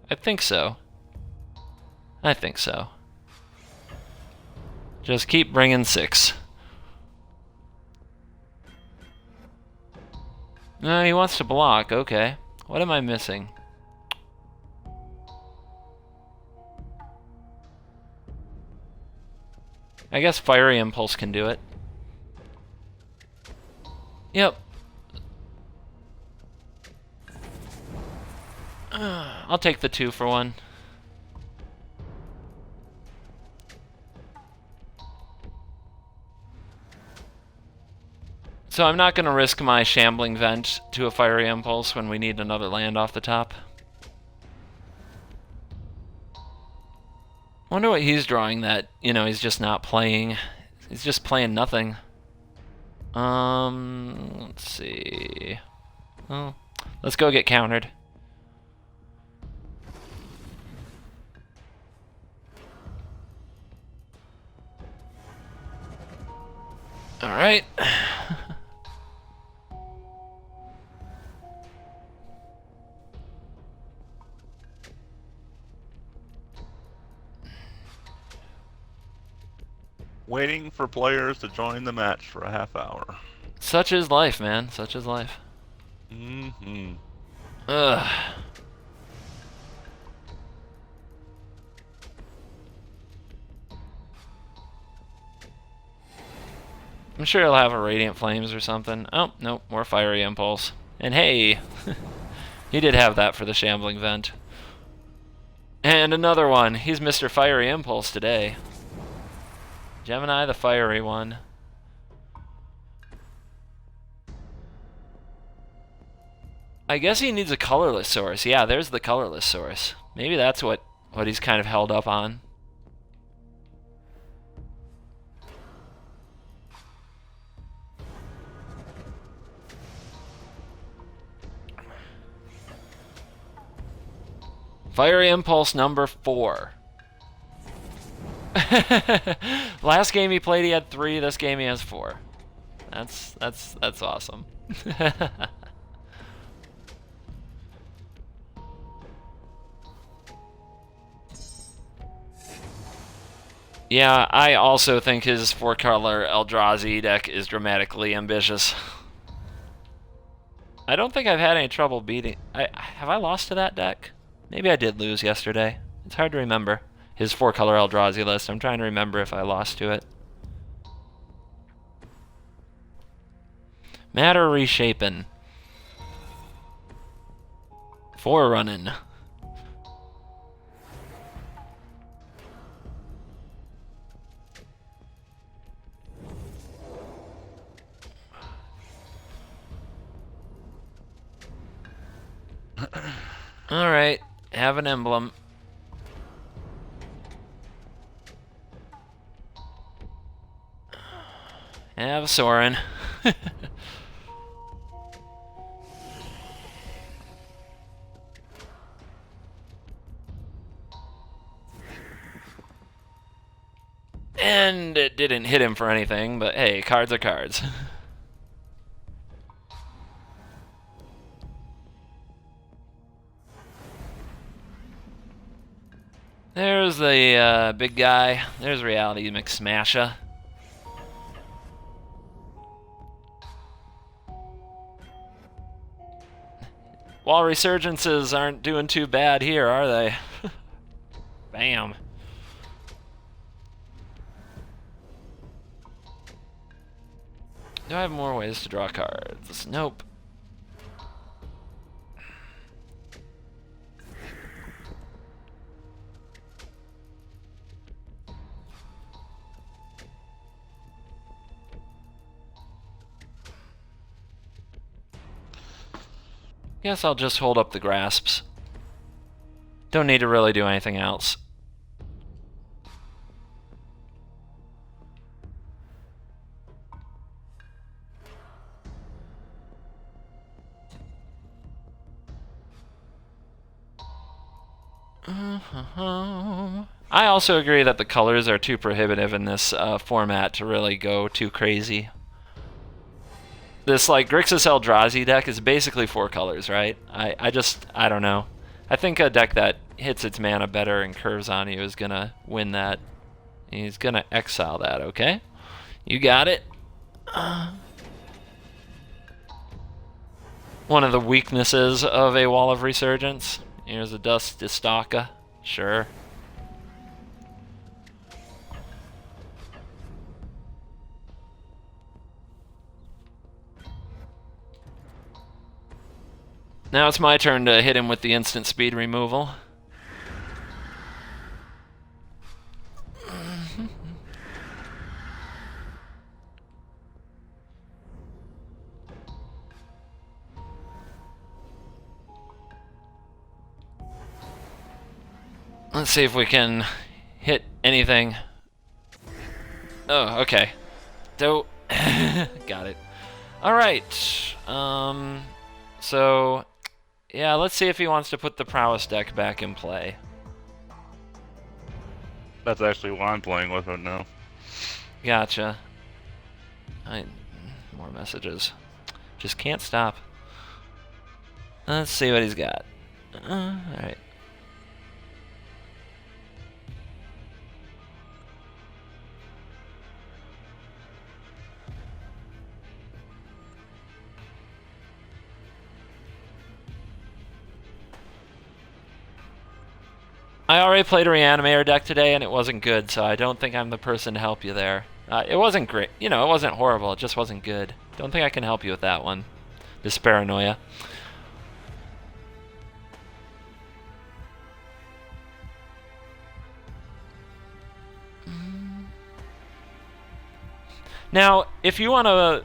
I think so. I think so. Just keep bringing 6. No, he wants to block. Okay. What am I missing? I guess Fiery Impulse can do it. Yep. I'll take the 2 for 1. So I'm not going to risk my Shambling Vent to a Fiery Impulse when we need another land off the top. Wonder what he's drawing that, you know, he's just not playing. He's just playing nothing. Let's see. Oh, let's go get countered. All right. Waiting for players to join the match for a half hour. Such is life, man. Such is life. Mm-hmm. Ugh. I'm sure he'll have a Radiant Flames or something. Oh, nope, more Fiery Impulse. And hey, he did have that for the Shambling Vent. And another one. He's Mr. Fiery Impulse today. Gemini, the fiery one. I guess he needs a colorless source. Yeah, there's the colorless source. Maybe that's what he's kind of held up on. Fiery Impulse number 4. Last game he played, he had 3. This game he has 4. That's awesome. Yeah, I also think his 4-color Eldrazi deck is dramatically ambitious. I don't think I've had any trouble beating. Have I lost to that deck? Maybe I did lose yesterday. It's hard to remember. His 4-color Eldrazi list. I'm trying to remember if I lost to it. Matter Reshaping. 4 running. Alright, have an emblem. Have a Sorin. And it didn't hit him for anything, but hey, cards are cards. There's the big guy. There's Reality McSmasha. Wall Resurgences aren't doing too bad here, are they? Bam. Do I have more ways to draw cards? Nope. Guess I'll just hold up the grasps. Don't need to really do anything else. I also agree that the colors are too prohibitive in this format to really go too crazy. This, like, Grixis Eldrazi deck is basically 4 colors, right? I don't know. I think a deck that hits its mana better and curves on you is gonna win that. He's gonna exile that, okay? You got it. One of the weaknesses of a Wall of Resurgence. Here's a Dust Istaka. Sure. Now it's my turn to hit him with the instant speed removal. Let's see if we can hit anything. Oh, okay. Got it. Alright. So, yeah, let's see if he wants to put the Prowess deck back in play. That's actually what I'm playing with right now. Gotcha. More messages. Just can't stop. Let's see what he's got. Alright. I already played a Reanimator deck today, and it wasn't good, so I don't think I'm the person to help you there. It wasn't great. You know, it wasn't horrible. It just wasn't good. Don't think I can help you with that one. This paranoia. Now, if you want to,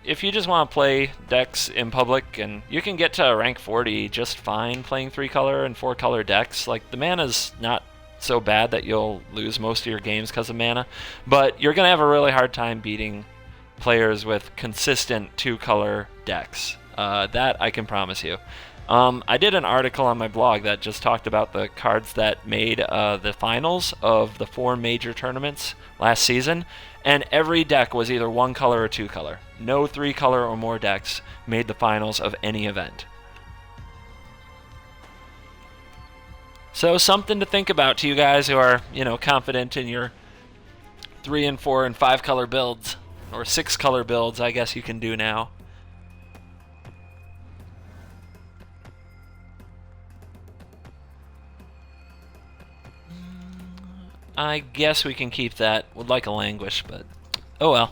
if you just want to play decks in public, and you can get to rank 40 just fine playing 3-color and 4-color decks, like, the mana's not so bad that you'll lose most of your games because of mana, but you're going to have a really hard time beating players with consistent 2-color decks. That I can promise you. I did an article on my blog that just talked about the cards that made the finals of the 4 major tournaments last season, and every deck was either 1-color or 2-color. No 3-color or more decks made the finals of any event. So something to think about to you guys who are, confident in your 3 and 4 and 5-color builds, or 6-color builds, I guess you can do now. I guess we can keep that. Would like a Languish, but oh well.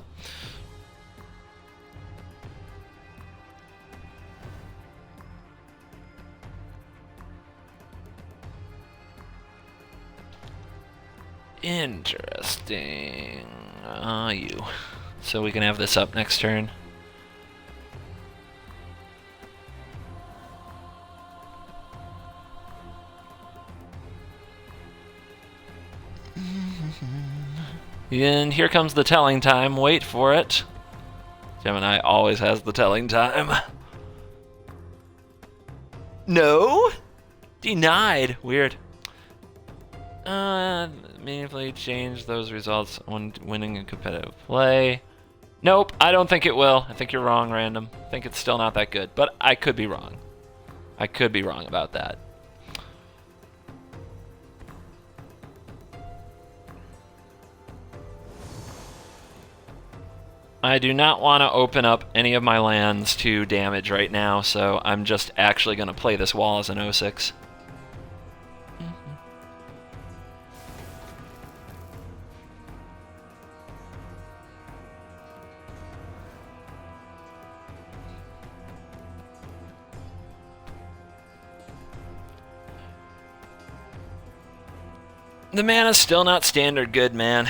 Interesting. So we can have this up next turn. And here comes the telling time. Wait for it. Gemini always has the telling time. No? Denied. Weird. Meaningfully change those results when winning a competitive play. Nope, I don't think it will. I think you're wrong, Random. I think it's still not that good, but I could be wrong. I could be wrong about that. I do not want to open up any of my lands to damage right now, so I'm just actually going to play this wall as an 0/6. The mana's still not standard good, man.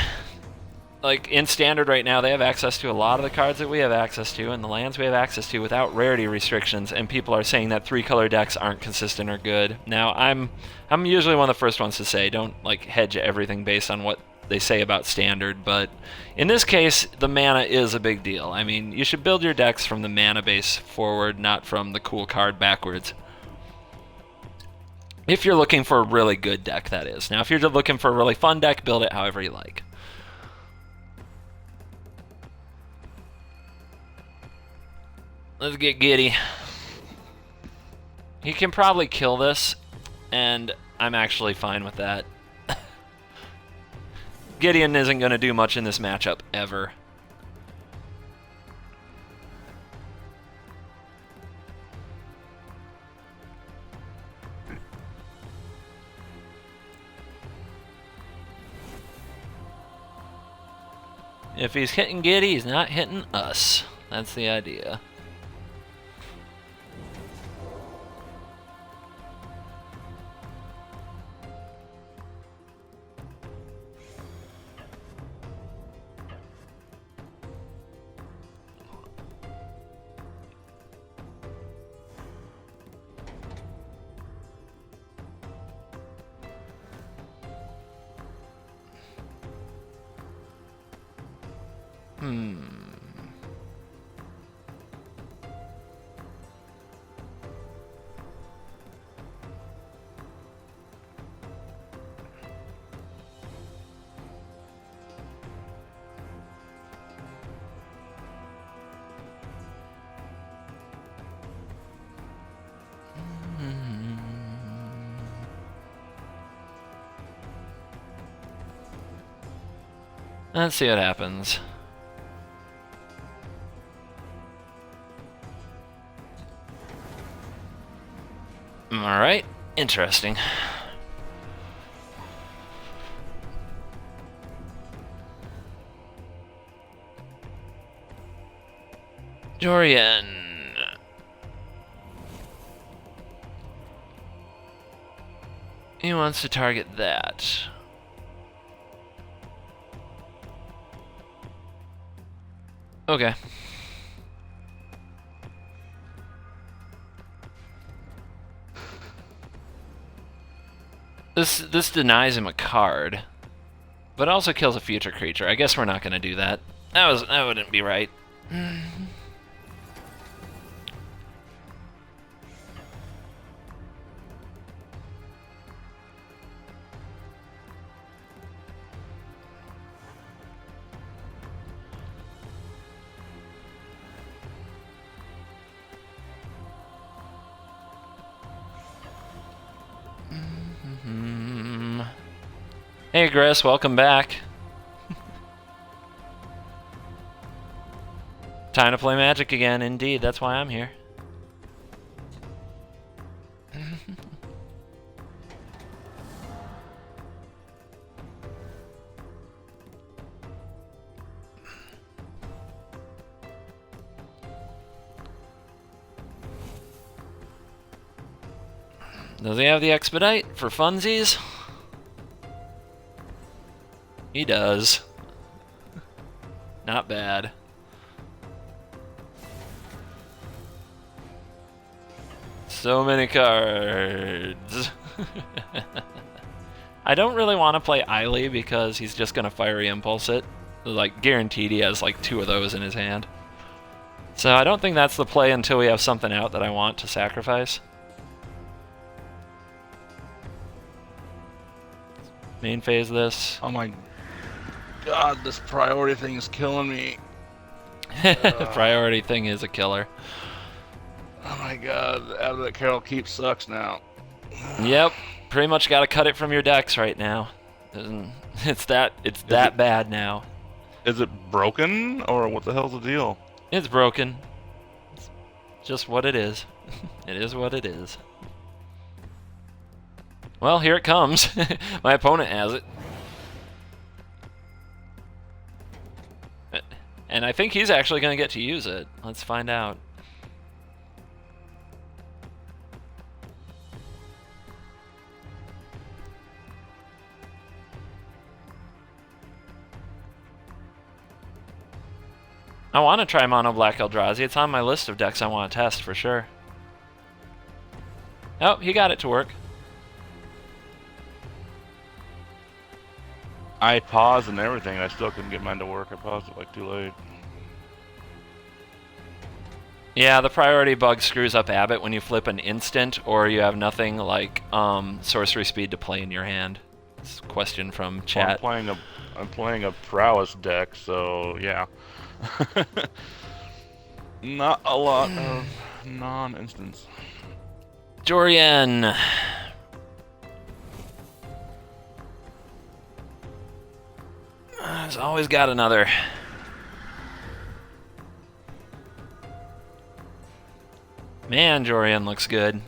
Like, in standard right now, they have access to a lot of the cards that we have access to, and the lands we have access to without rarity restrictions, and people are saying that 3-color decks aren't consistent or good. Now, I'm usually one of the first ones to say, don't, hedge everything based on what they say about standard, but in this case, the mana is a big deal. I mean, you should build your decks from the mana base forward, not from the cool card backwards. If you're looking for a really good deck, that is. Now, if you're just looking for a really fun deck, build it however you like. Let's get giddy. He can probably kill this, and I'm actually fine with that. Gideon isn't going to do much in this matchup, ever. If he's hitting Giddy, he's not hitting us. That's the idea. Let's see what happens. Alright, interesting. Jorian. He wants to target that. Okay. This denies him a card, but also kills a future creature. I guess we're not going to do that. That wouldn't be right. Hey, Gris, welcome back. Time to play Magic again, indeed. That's why I'm here. Does he have the expedite for funsies? He does. Not bad. So many cards. I don't really want to play Eiley because he's just going to Fiery Impulse it. Like, guaranteed he has like 2 of those in his hand. So I don't think that's the play until we have something out that I want to sacrifice. Main phase this. Oh my god, this priority thing is killing me. The priority thing is a killer. Oh my god, Abbott Carol Keep sucks now. Yep, pretty much got to cut it from your decks right now. It's that bad now. Is it broken, or what the hell's the deal? It's broken. It's just what it is. It is what it is. Well, here it comes. My opponent has it. And I think he's actually going to get to use it. Let's find out. I want to try Mono Black Eldrazi. It's on my list of decks I want to test for sure. Oh, he got it to work. I paused and everything, and I still couldn't get mine to work. I paused it like too late. Yeah, the priority bug screws up Abbott when you flip an instant or you have nothing like sorcery speed to play in your hand. It's a question from chat. Well, I'm playing a prowess deck, so yeah. Not a lot of non-instants. Jorian. He's always got another. Man, Jorian looks good.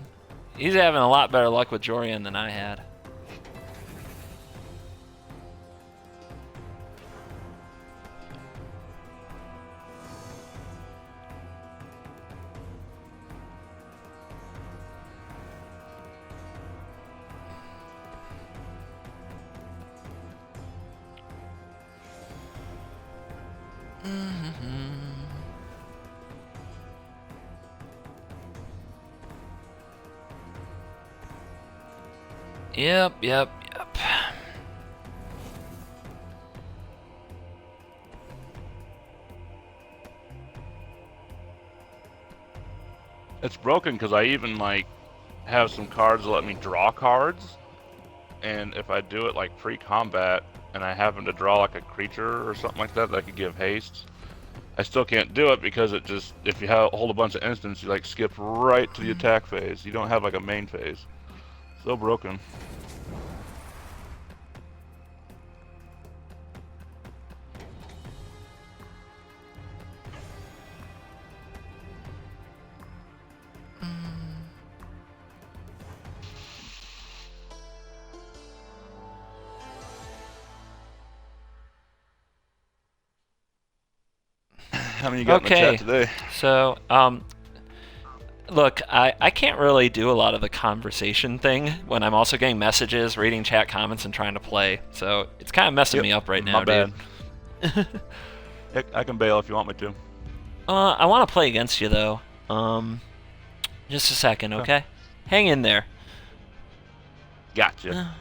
He's having a lot better luck with Jorian than I had. Yep. It's broken because I even like have some cards that let me draw cards, and if I do it like pre-combat and I happen to draw like a creature or something like that that could give haste, I still can't do it because it just, if you hold a bunch of instants, you like skip right to the attack phase. You don't have like a main phase. So broken. How many you got in the chat today? So, look, I can't really do a lot of the conversation thing when I'm also getting messages, reading chat comments, and trying to play. So it's kind of messing me up right now, my bad. dude. I can bail if you want me to. I want to play against you, though. Just a second, okay? Hang in there. Gotcha.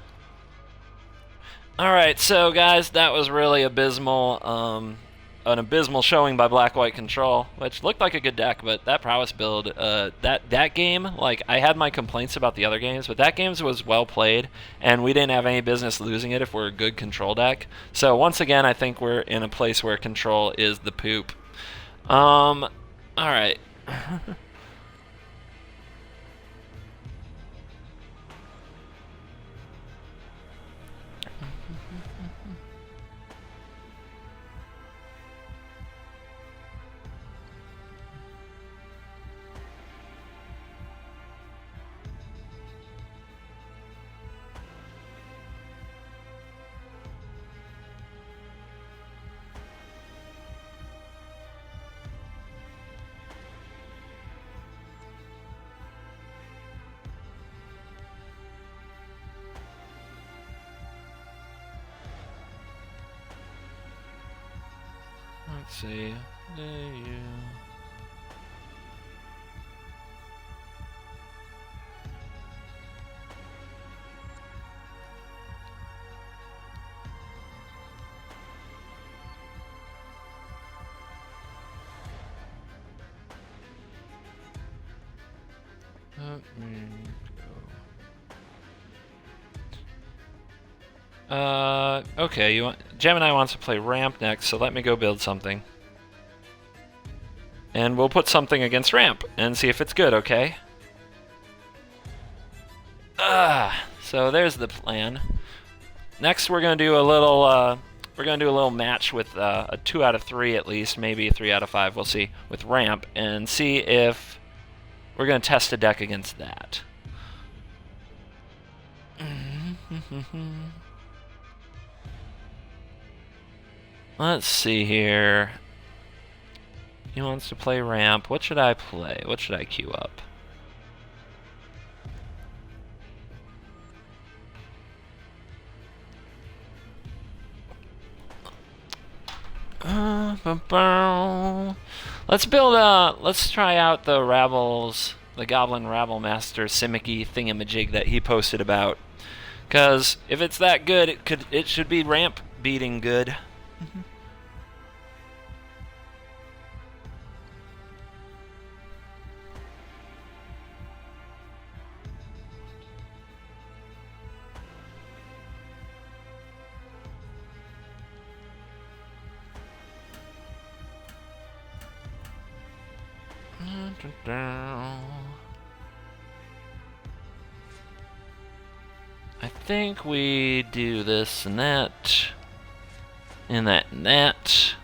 Alright, so guys, that was really abysmal. An abysmal showing by Black White Control, which looked like a good deck, but that prowess build, that game, like, I had my complaints about the other games, but that game was well played, and we didn't have any business losing it if we're a good control deck. So once again, I think we're in a place where control is the poop. Alright. Let's see. Let me go. Okay, Gemini wants to play ramp next, so let me go build something. And we'll put something against ramp and see if it's good, okay? So there's the plan. Next we're gonna do a little match with a 2 out of 3 at least, maybe a 3 out of 5, we'll see, with ramp, and see if we're gonna test a deck against that. Let's see here. He wants to play ramp. What should I play? What should I queue up? Let's try out the the Goblin Rabble Master Simicky thingamajig that he posted about. Cause if it's that good, it should be ramp beating good. I think we do this and that. And that and that.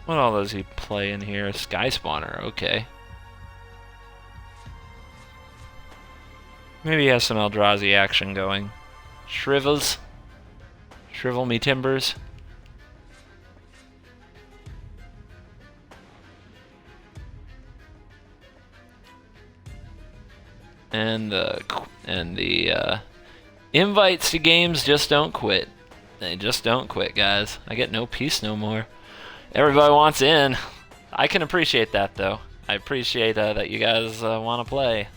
What all does he play in here? Sky Spawner, okay. Maybe he has some Eldrazi action going. Shrivels. Shrivel me timbers. And the invites to games just don't quit. They just don't quit, guys. I get no peace no more. Everybody wants in. I can appreciate that, though. I appreciate that you guys want to play.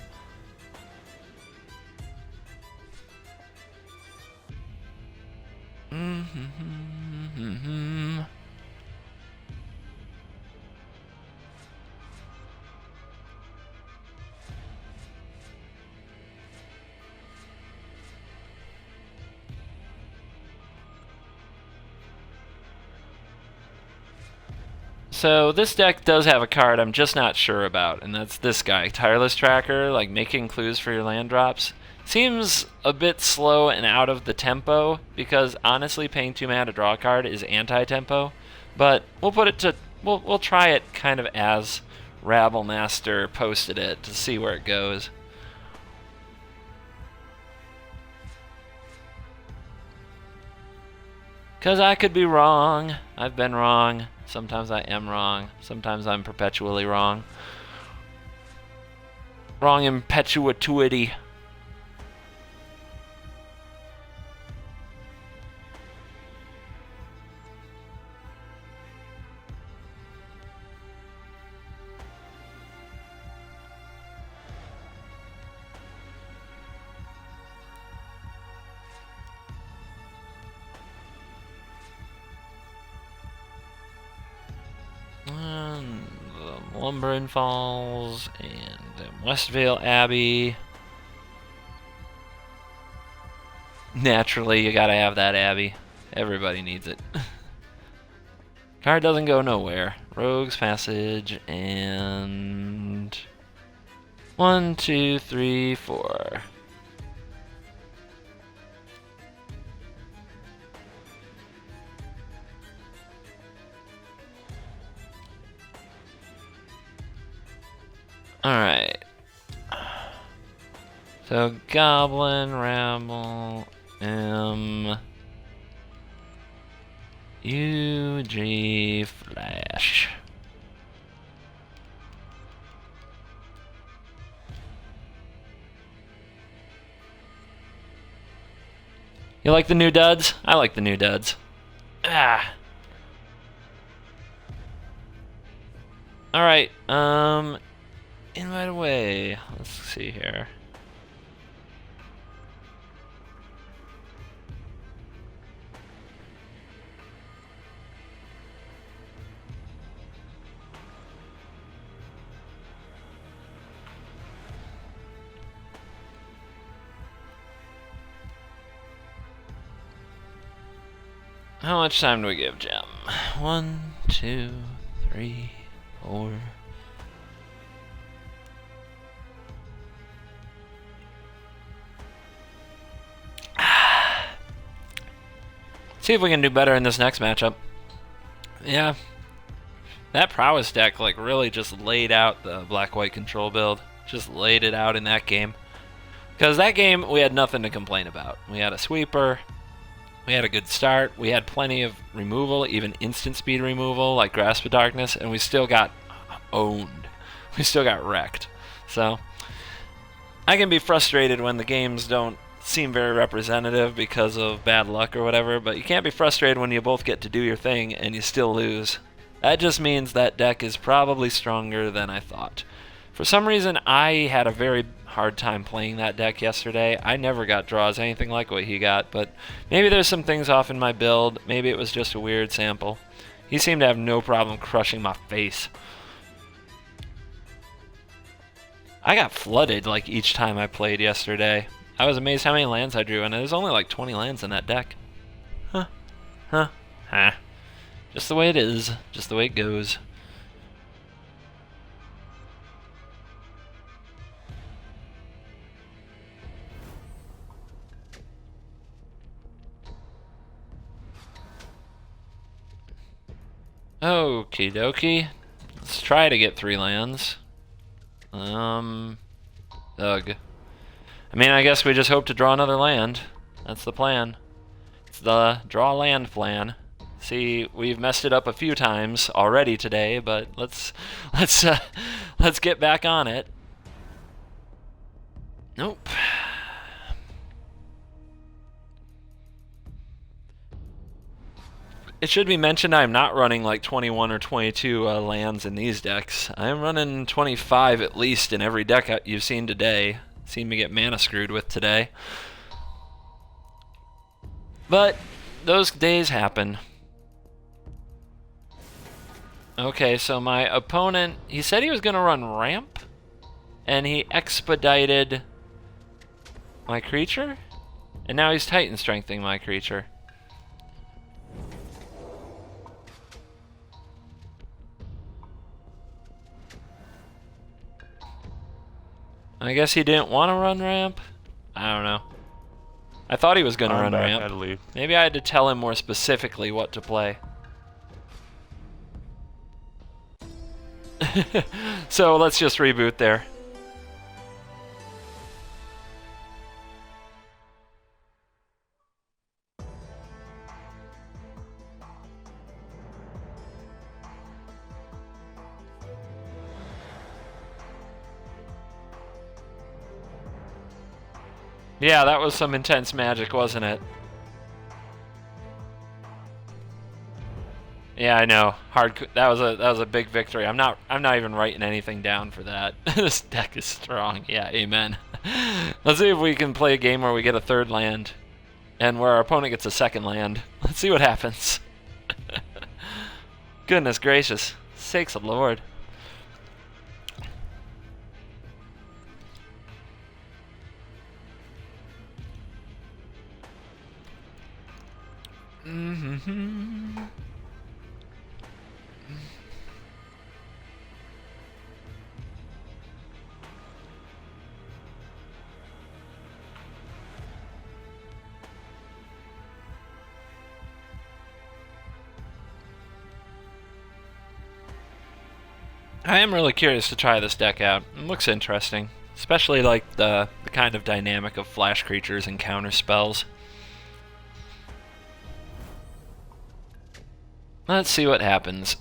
So this deck does have a card I'm just not sure about, and that's this guy, Tireless Tracker, like making clues for your land drops. Seems a bit slow and out of the tempo, because honestly paying 2 mana to draw a card is anti-tempo, but we'll put it to, we'll try it kind of as Rabblemaster posted it to see where it goes. Because I could be wrong. I've been wrong. Sometimes I am wrong. Sometimes I'm perpetually wrong. Wrong in perpetuity. Lumbering Falls and Westvale Abbey. Naturally, you gotta have that Abbey. Everybody needs it. Card doesn't go nowhere. Rogue's Passage and 1, 2, 3, 4. Alright. So, Goblin, Rabble, UG, Flash. You like the new duds? I like the new duds. Ah. Alright, invite away. Let's see here. How much time do we give Gem? 1, 2, 3, 4. See if we can do better in this next matchup. Yeah. That Prowess deck like really just laid out the black-white control build. Just laid it out in that game. Because that game, we had nothing to complain about. We had a sweeper. We had a good start. We had plenty of removal, even instant speed removal, like Grasp of Darkness, and we still got owned. We still got wrecked. So, I can be frustrated when the games don't seem very representative because of bad luck or whatever, but you can't be frustrated when you both get to do your thing and you still lose. That just means that deck is probably stronger than I thought. For some reason, I had a very hard time playing that deck yesterday. I never got draws anything like what he got, but maybe there's some things off in my build. Maybe it was just a weird sample. He seemed to have no problem crushing my face. I got flooded like each time I played yesterday. I was amazed how many lands I drew, and there's only like 20 lands in that deck. Huh. Just the way it is. Just the way it goes. Okie dokie. Let's try to get 3 lands. Ugh. I mean, I guess we just hope to draw another land. That's the plan. It's the draw land plan. See, we've messed it up a few times already today, but let's get back on it. Nope. It should be mentioned I'm not running like 21 or 22 lands in these decks. I'm running 25 at least in every deck you've seen today. Seen me get mana screwed with today. But those days happen. Okay, so my opponent, he said he was going to run ramp, and he expedited my creature, and now he's Titan strengthening my creature. I guess he didn't want to run ramp? I don't know. I thought he was going to run back, ramp. I had to leave. Maybe I had to tell him more specifically what to play. So let's just reboot there. Yeah, that was some intense magic, wasn't it? Yeah, I know. That was a big victory. I'm not even writing anything down for that. This deck is strong. Yeah, amen. Let's see if we can play a game where we get a 3rd land and where our opponent gets a 2nd land. Let's see what happens. Goodness gracious. Sakes of Lord. I am really curious to try this deck out. It looks interesting, especially like the kind of dynamic of flash creatures and counter spells. Let's see what happens.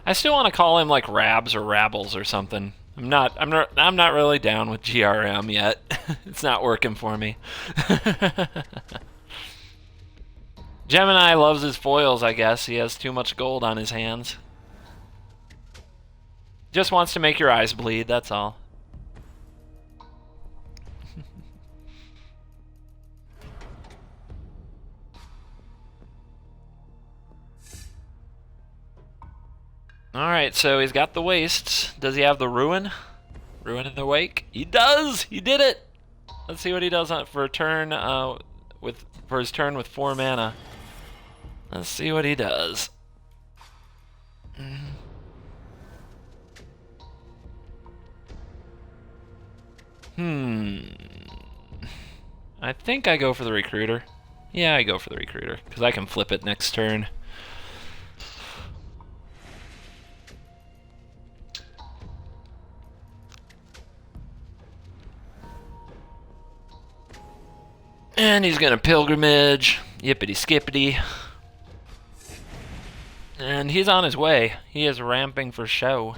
I still want to call him like Rabs or Rabbles or something. I'm not really down with GRM yet. It's not working for me. Gemini loves his foils, I guess. He has too much gold on his hands. Just wants to make your eyes bleed, that's all. Alright, so he's got the wastes. Does he have the ruin? Ruin in the wake? He does! He did it! Let's see what he does for a turn for his turn with 4 mana. Let's see what he does. I think I go for the recruiter. Yeah, I go for the recruiter, because I can flip it next turn. And he's gonna pilgrimage, yippity skippity. And he's on his way. He is ramping for show.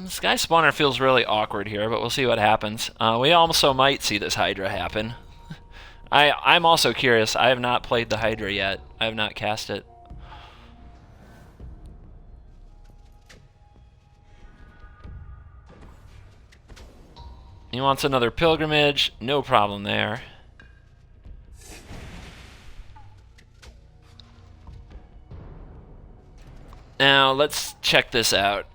Sky Spawner feels really awkward here, but we'll see what happens. We also might see this Hydra happen. I'm also curious. I have not played the Hydra yet. I have not cast it. He wants another pilgrimage. No problem there. Now, let's check this out.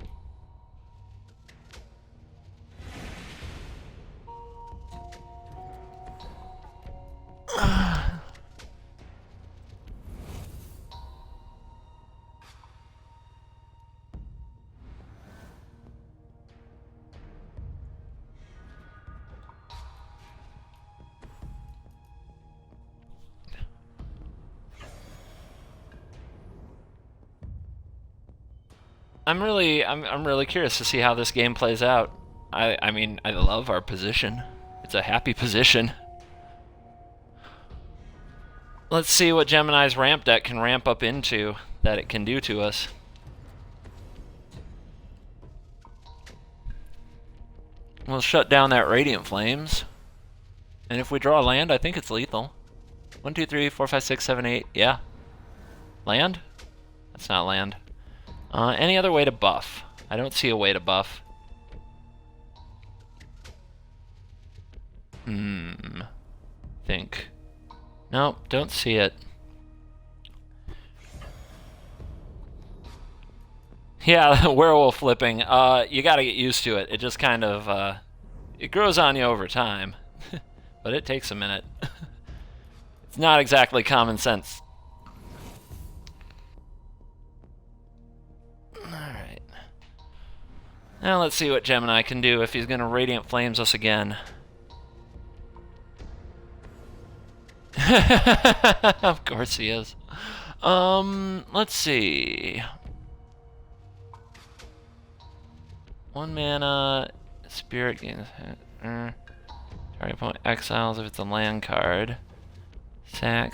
I'm really curious to see how this game plays out. I mean, I love our position. It's a happy position. Let's see what Gemini's ramp deck can ramp up into that it can do to us. We'll shut down that Radiant Flames. And if we draw land, I think it's lethal. 1, 2, 3, 4, 5, 6, 7, 8. Yeah. Land? That's not land. Any other way to buff? I don't see a way to buff. Think. Nope, don't see it. Yeah, werewolf flipping. You gotta get used to it. It just kind of, it grows on you over time. But it takes a minute. It's not exactly common sense. Alright. Now let's see what Gemini can do if he's gonna Radiant Flames us again. Of course he is. Let's see. 1 mana, Spirit gains. Target opponent exiles if it's a land card. Sack.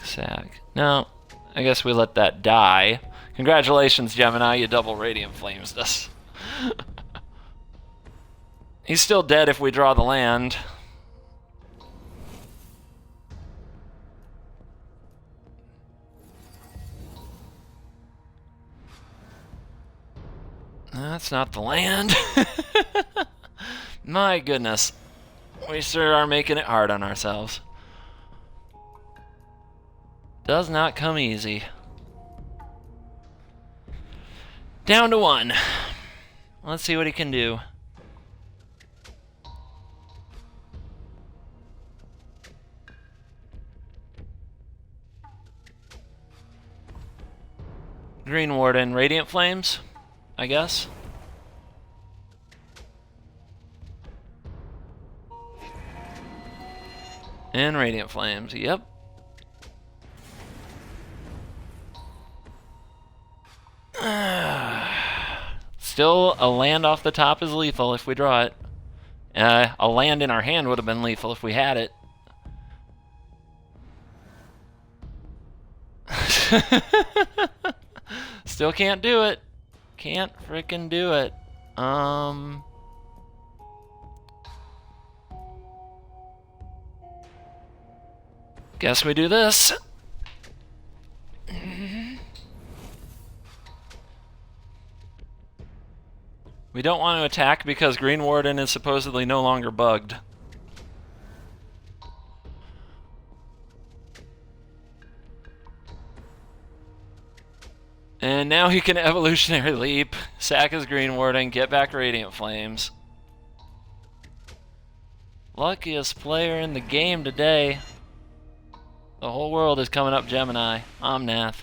No, I guess we let that die. Congratulations, Gemini, you double Radiant Flames us. He's still dead if we draw the land. That's not the land. My goodness. We sure are making it hard on ourselves. Does not come easy. Down to 1. Let's see what he can do. Green Warden, Radiant Flames, I guess. And Radiant Flames, yep. Still, a land off the top is lethal if we draw it. A land in our hand would have been lethal if we had it. Still can't do it. Can't frickin' do it. Guess we do this. We don't want to attack because Green Warden is supposedly no longer bugged. And now he can Evolutionary Leap, sack his Green Warden, get back Radiant Flames. Luckiest player in the game today. The whole world is coming up Gemini. Omnath.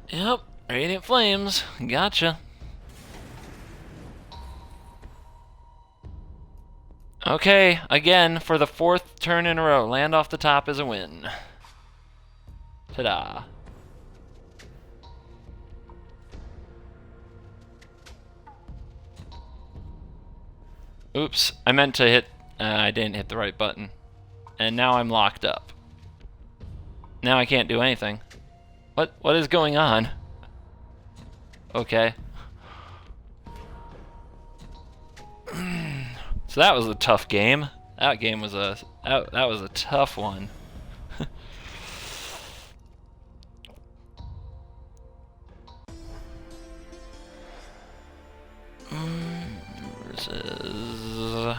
Yep, Radiant Flames. Gotcha. Okay, again, for the 4th turn in a row, land off the top is a win. Ta-da. Oops, I meant to hit, I didn't hit the right button. And now I'm locked up. Now I can't do anything. What is going on? Okay. So that was a tough game. That game was that was a tough one. Versus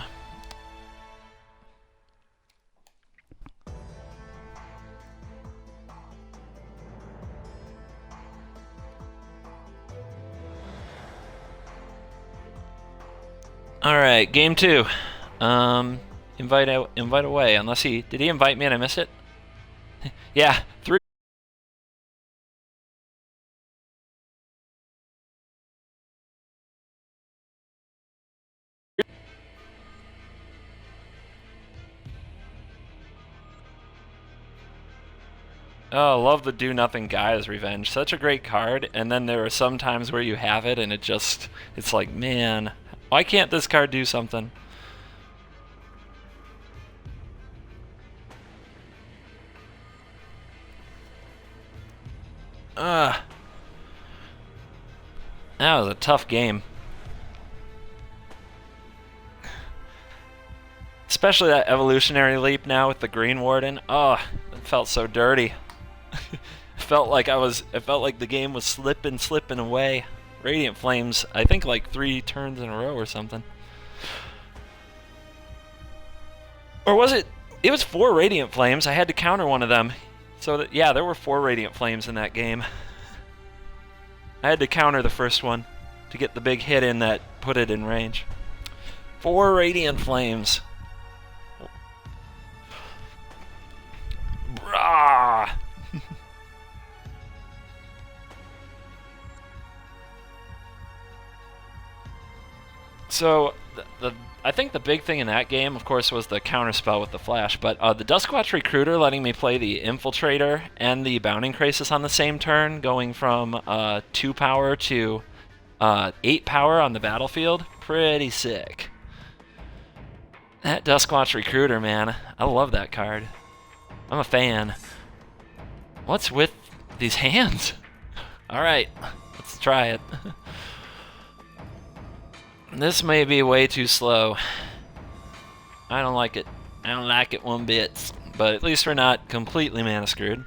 all right, game 2. Invite away. Unless did he invite me and I missed it? Yeah, 3. Oh, I love the Do Nothing Guy's Revenge. Such a great card, and then there are some times where you have it and it's like, man, why can't this card do something? That was a tough game. Especially that evolutionary leap now with the Green Warden. Oh, it felt so dirty. It felt like the game was slipping away. Radiant Flames, I think like 3 turns in a row or something. Or was it? It was 4 Radiant Flames. I had to counter one of them. So that, yeah, there were 4 Radiant Flames in that game. I had to counter the first one to get the big hit in that put it in range. 4 Radiant Flames. Brah! So I think the big thing in that game, of course, was the counterspell with the flash. But the Duskwatch Recruiter letting me play the Infiltrator and the Bounding Crisis on the same turn, going from 2 power to 8 power on the battlefield, pretty sick. That Duskwatch Recruiter, man, I love that card. I'm a fan. What's with these hands? All right, let's try it. This may be way too slow. I don't like it. I don't like it one bit. But at least we're not completely mana screwed.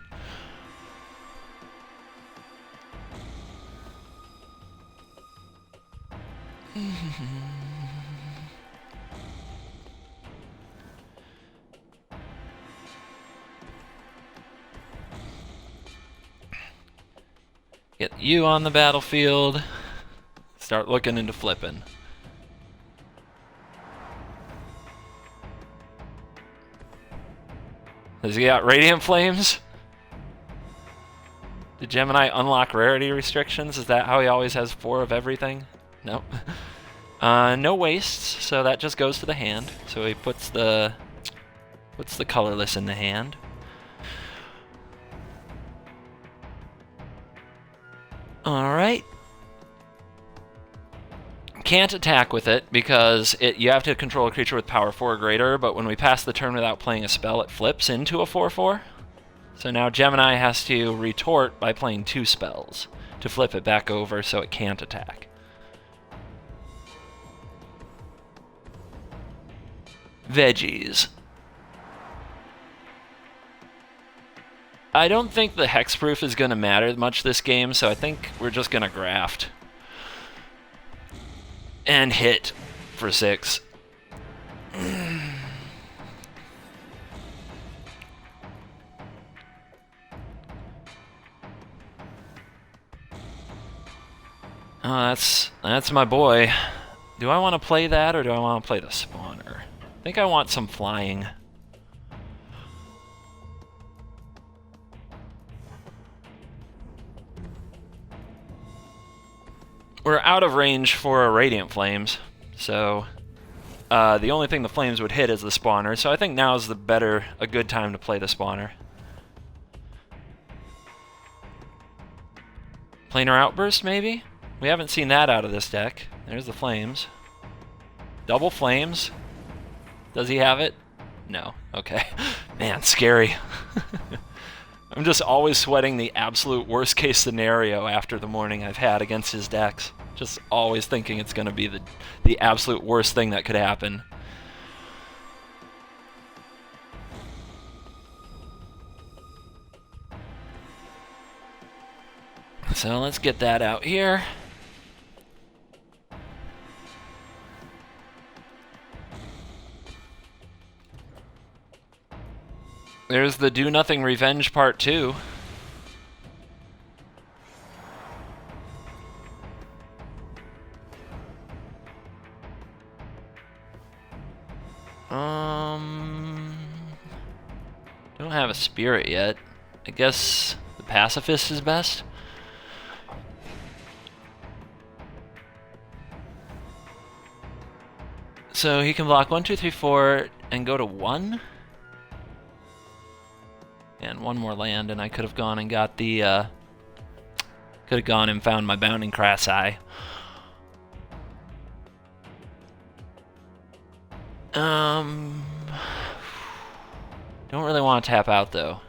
Get you on the battlefield. Start looking into flipping. Has he got Radiant Flames? Did Gemini unlock rarity restrictions? Is that how he always has 4 of everything? No. No wastes, so that just goes to the hand. So he puts the colorless in the hand. Alright. Can't attack with it because you have to control a creature with power 4 or greater, but when we pass the turn without playing a spell, it flips into a 4/4. So now Gemini has to retort by playing 2 spells to flip it back over so it can't attack. Veggies. I don't think the hexproof is going to matter much this game, so I think we're just going to graft. And hit for 6. Oh, that's my boy. Do I want to play that or do I want to play the spawner? I think I want some flying. We're out of range for Radiant Flames, so the only thing the flames would hit is the spawner, so I think now is a good time to play the spawner. Planar Outburst, maybe? We haven't seen that out of this deck. There's the flames. Double flames. Does he have it? No. Okay. Man, scary. I'm just always sweating the absolute worst case scenario after the morning I've had against his decks. Just always thinking it's going to be the absolute worst thing that could happen. So let's get that out here. There's the Do Nothing Revenge Part 2. Don't have a spirit yet. I guess the pacifist is best. So he can block 1, 2, 3, 4 and go to 1. And one more land, and I could have gone and got the, could have gone and found my Bounding Crassi. Don't really want to tap out, though.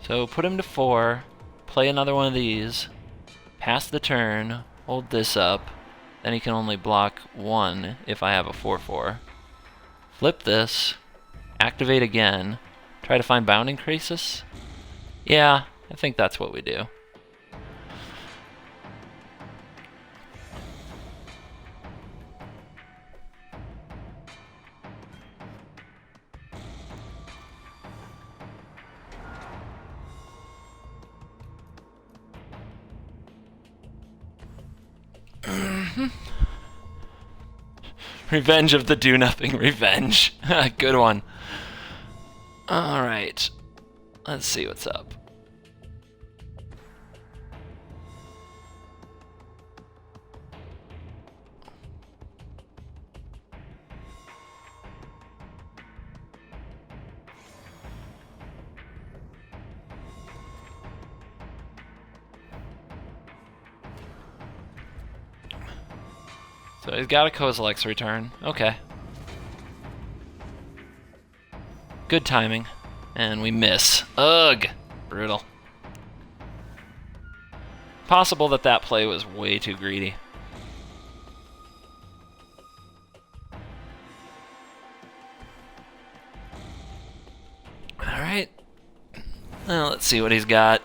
So put him to 4, play another one of these, pass the turn, hold this up, then he can only block 1 if I have a 4/4. Flip this, activate again, try to find Bounding Crisis? Yeah, I think that's what we do. Revenge of the Do-Nothing Revenge. Good one. Alright. Let's see what's up. So he's got a Kozilek's return. Okay. Good timing. And we miss. Ugh! Brutal. Possible that that play was way too greedy. Alright. Well, let's see what he's got.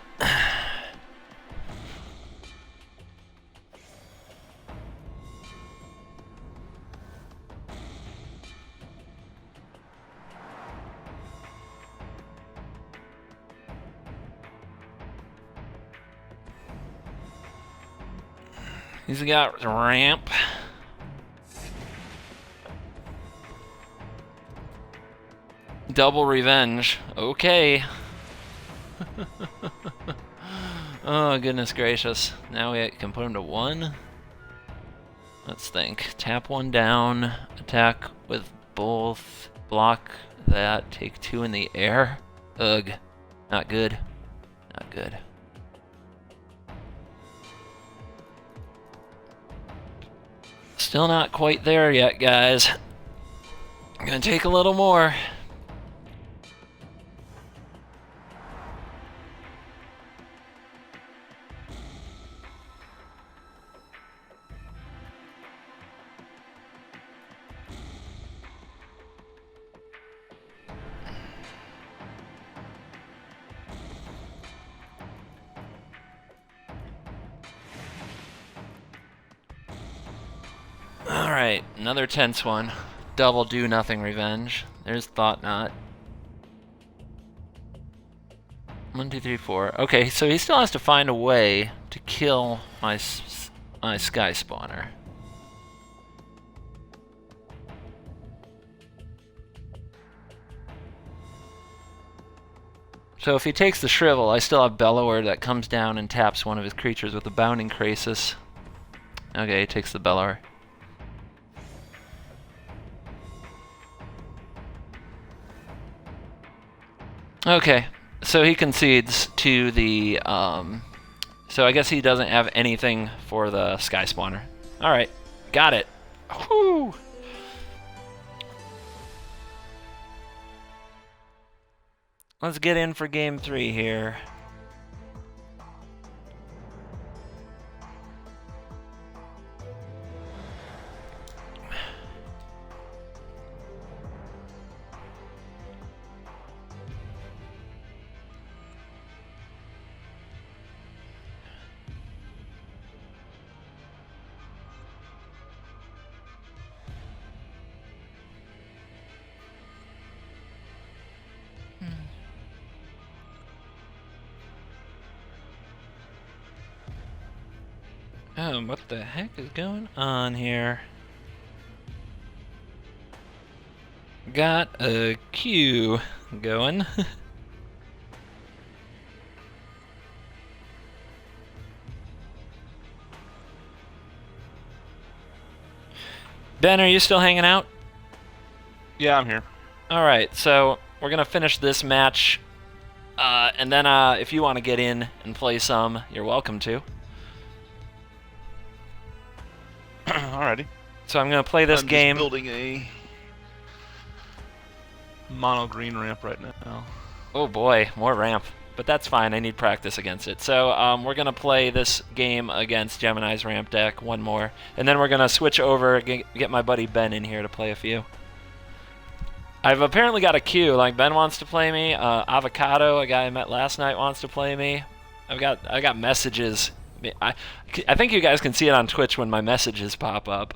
He's got ramp. Double revenge. Okay. Oh, goodness gracious. Now we can put him to 1. Let's think. Tap 1 down. Attack with both. Block that. Take 2 in the air. Ugh. Not good. Not good. Still not quite there yet, guys. Gonna take a little more. Alright, another tense one. Double Do-Nothing Revenge. There's Thought-Knot. 1, 2, 3, 4. Okay, so he still has to find a way to kill my Sky Spawner. So if he takes the Shrivel, I still have Bellower that comes down and taps one of his creatures with a Bounding Crisis. Okay, he takes the Bellower. Okay, so he concedes to the, so I guess he doesn't have anything for the Sky Spawner. Alright, got it. Whew! Let's get in for game 3 here. Oh, what the heck is going on here? Got a queue going. Ben, are you still hanging out? Yeah, I'm here. Alright, so we're gonna finish this match And then if you want to get in and play some, you're welcome to. Alrighty. So I'm going to play this I'm game. just building a mono green ramp right now. Oh boy, more ramp. But that's fine, I need practice against it. So we're going to play this game against Gemini's ramp deck, one more. And then we're going to switch over, get my buddy Ben in here to play a few. I've apparently got a queue, like Ben wants to play me, Avocado, a guy I met last night, wants to play me. I got messages. I think you guys can see it on Twitch when my messages pop up.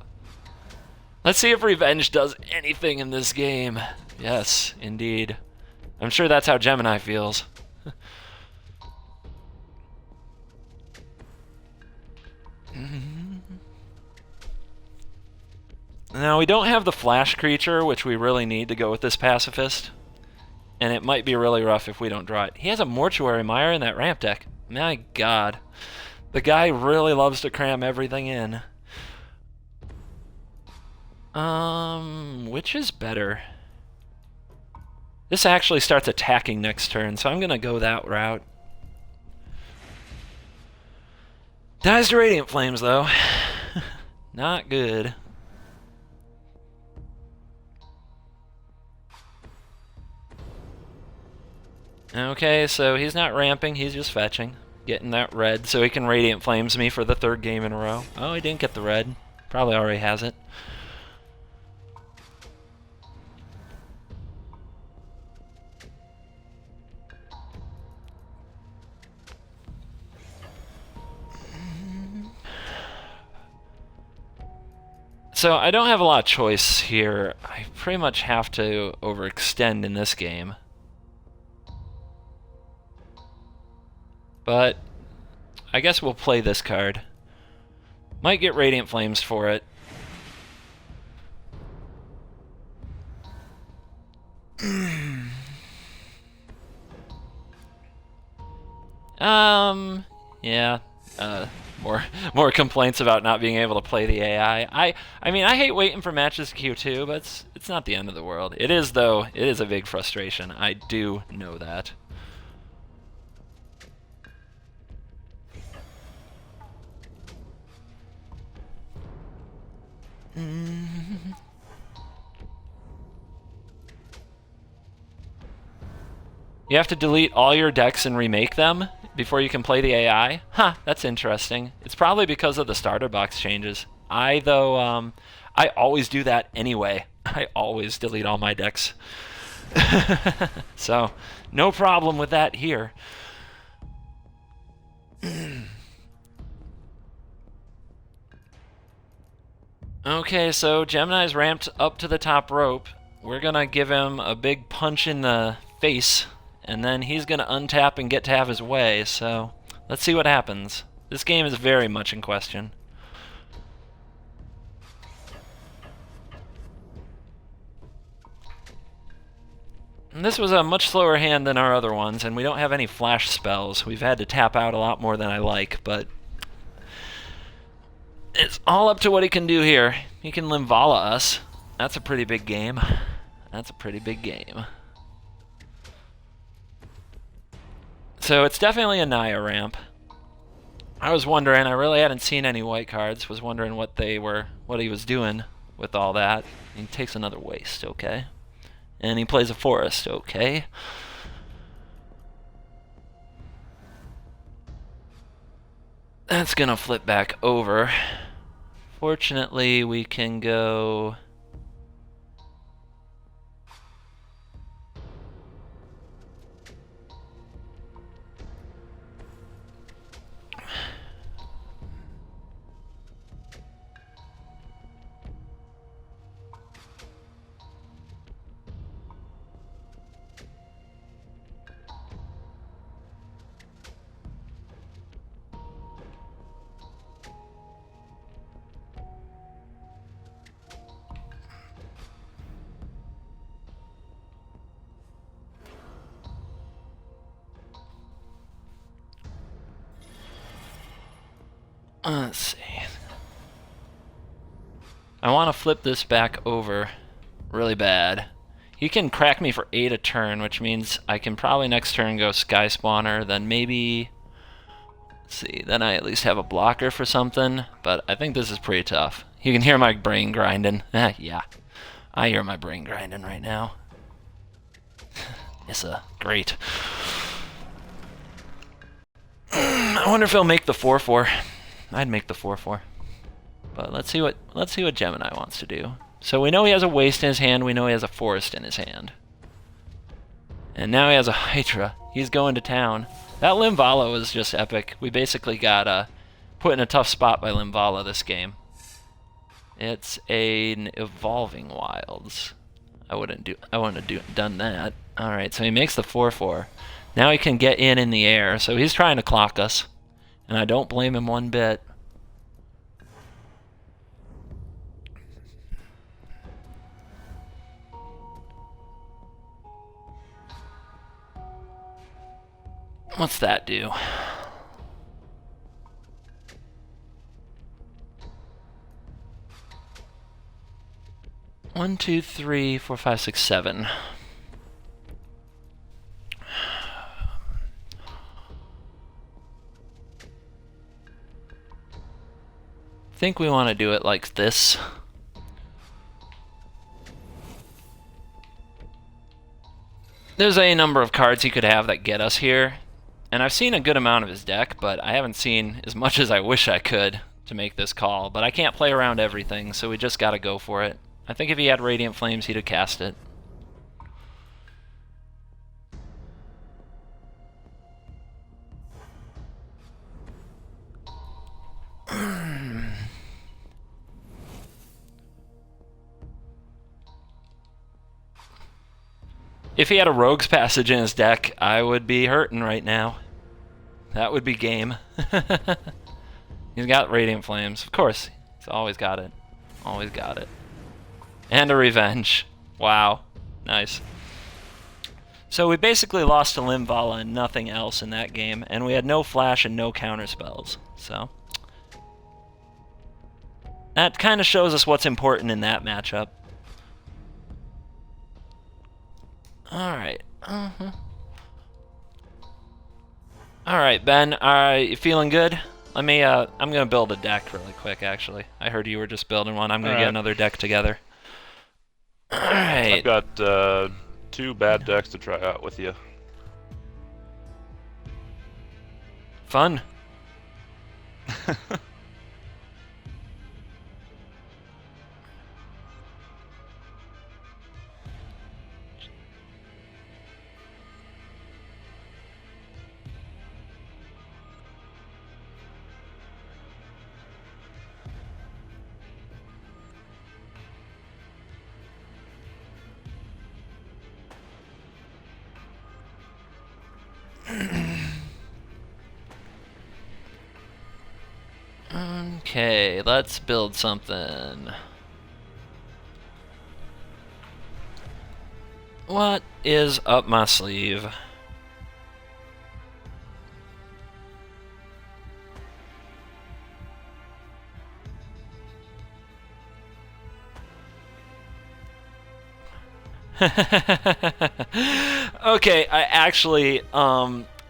Let's see if Revenge does anything in this game. Yes, indeed. I'm sure that's how Gemini feels. Now, we don't have the flash creature, which we really need to go with this pacifist. And it might be really rough if we don't draw it. He has a Mortuary Mire in that ramp deck. My god. The guy really loves to cram everything in. Which is better? This actually starts attacking next turn, so I'm gonna go that route. Dies to Radiant Flames, though. Not good. Okay, so he's not ramping, he's just fetching. Getting that red so he can Radiant Flames me for the third game in a row. Oh, he didn't get the red. Probably already has it. So I don't have a lot of choice here. I pretty much have to overextend in this game. But I guess we'll play this card. Might get Radiant Flames for it. Yeah. More complaints about not being able to play the AI. I mean, I hate waiting for matches Q2, but it's not the end of the world. It is, though. It is a big frustration. I do know that. You have to delete all your decks and remake them before you can play the AI? Huh, that's interesting. It's probably because of the starter box changes. I always do that anyway. I always delete all my decks. So, no problem with that here. Okay, so Gemini's ramped up to the top rope. We're gonna give him a big punch in the face, and then he's gonna untap and get to have his way, so let's see what happens. This game is very much in question. And this was a much slower hand than our other ones, and we don't have any flash spells. We've had to tap out a lot more than I like, but it's all up to what he can do here. He can Limvala us. That's a pretty big game. That's a pretty big game. So it's definitely a Naya ramp. I was wondering, I really hadn't seen any white cards, was wondering what he was doing with all that. He takes another waste, okay. And he plays a forest, okay. That's gonna flip back over. Fortunately, we can go... Let's see. I want to flip this back over really bad. He can crack me for 8 a turn, which means I can probably next turn go Sky Spawner, then maybe... Let's see, then I at least have a blocker for something, but I think this is pretty tough. You can hear my brain grinding. Yeah, I hear my brain grinding right now. It's great. I wonder if he'll make the 4/4. I'd make the 4/4. But let's see what Gemini wants to do. So we know he has a Waste in his hand, we know he has a Forest in his hand. And now he has a Hydra. He's going to town. That Limvala was just epic. We basically got put in a tough spot by Limvala this game. It's an Evolving Wilds. I wouldn't have done that. Alright, so he makes the 4/4. Now he can get in the air, so he's trying to clock us. And I don't blame him one bit. What's that do? One, two, three, four, five, six, seven. I think we want to do it like this. There's a number of cards he could have that get us here. And I've seen a good amount of his deck, but I haven't seen as much as I wish I could to make this call. But I can't play around everything, so we just gotta go for it. I think if he had Radiant Flames, he'd have cast it. If he had a Rogue's Passage in his deck, I would be hurting right now. That would be game. He's got Radiant Flames. Of course. He's always got it. Always got it. And a Revenge. Wow. Nice. So we basically lost to Limvala and nothing else in that game. And we had no flash and no counter spells. So that kind of shows us what's important in that matchup. Alright. Alright, Ben. You feeling good? Let me, I'm gonna build a deck really quick, actually. I heard you were just building one. I'm gonna get another deck together. Alright. I've got 2 bad decks to try out with you. Fun. Okay, let's build something. What is up my sleeve? Okay,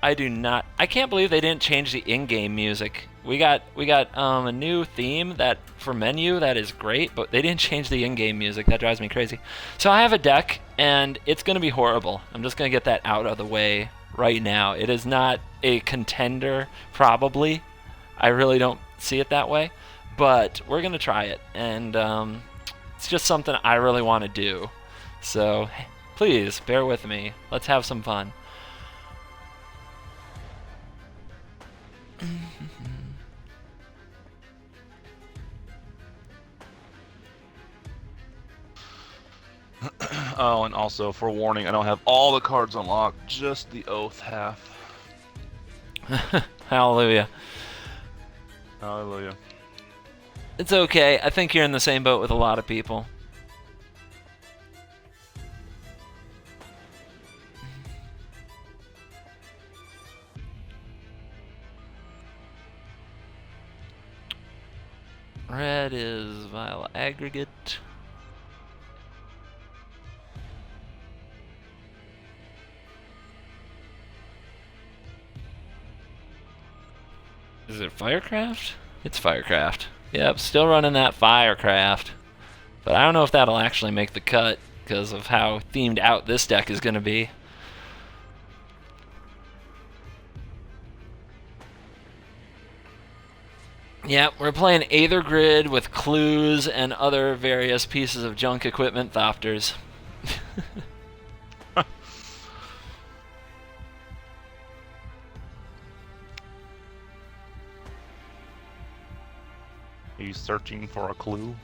I do not. I can't believe they didn't change the in-game music. We got a new theme that for menu that is great, but they didn't change the in-game music. That drives me crazy. So I have a deck, and it's gonna be horrible. I'm just gonna get that out of the way right now. It is not a contender, probably. I really don't see it that way, but we're gonna try it, and it's just something I really want to do. So please bear with me. Let's have some fun. Oh, and also, for warning, I don't have all the cards unlocked, just the Oath half. Hallelujah. Hallelujah. It's okay. I think you're in the same boat with a lot of people. Red is Vile Aggregate. Is it Firecraft? It's Firecraft. Yep, still running that Firecraft. But I don't know if that'll actually make the cut because of how themed out this deck is going to be. Yep, we're playing Aether Grid with clues and other various pieces of junk equipment Thopters. He's searching for a clue.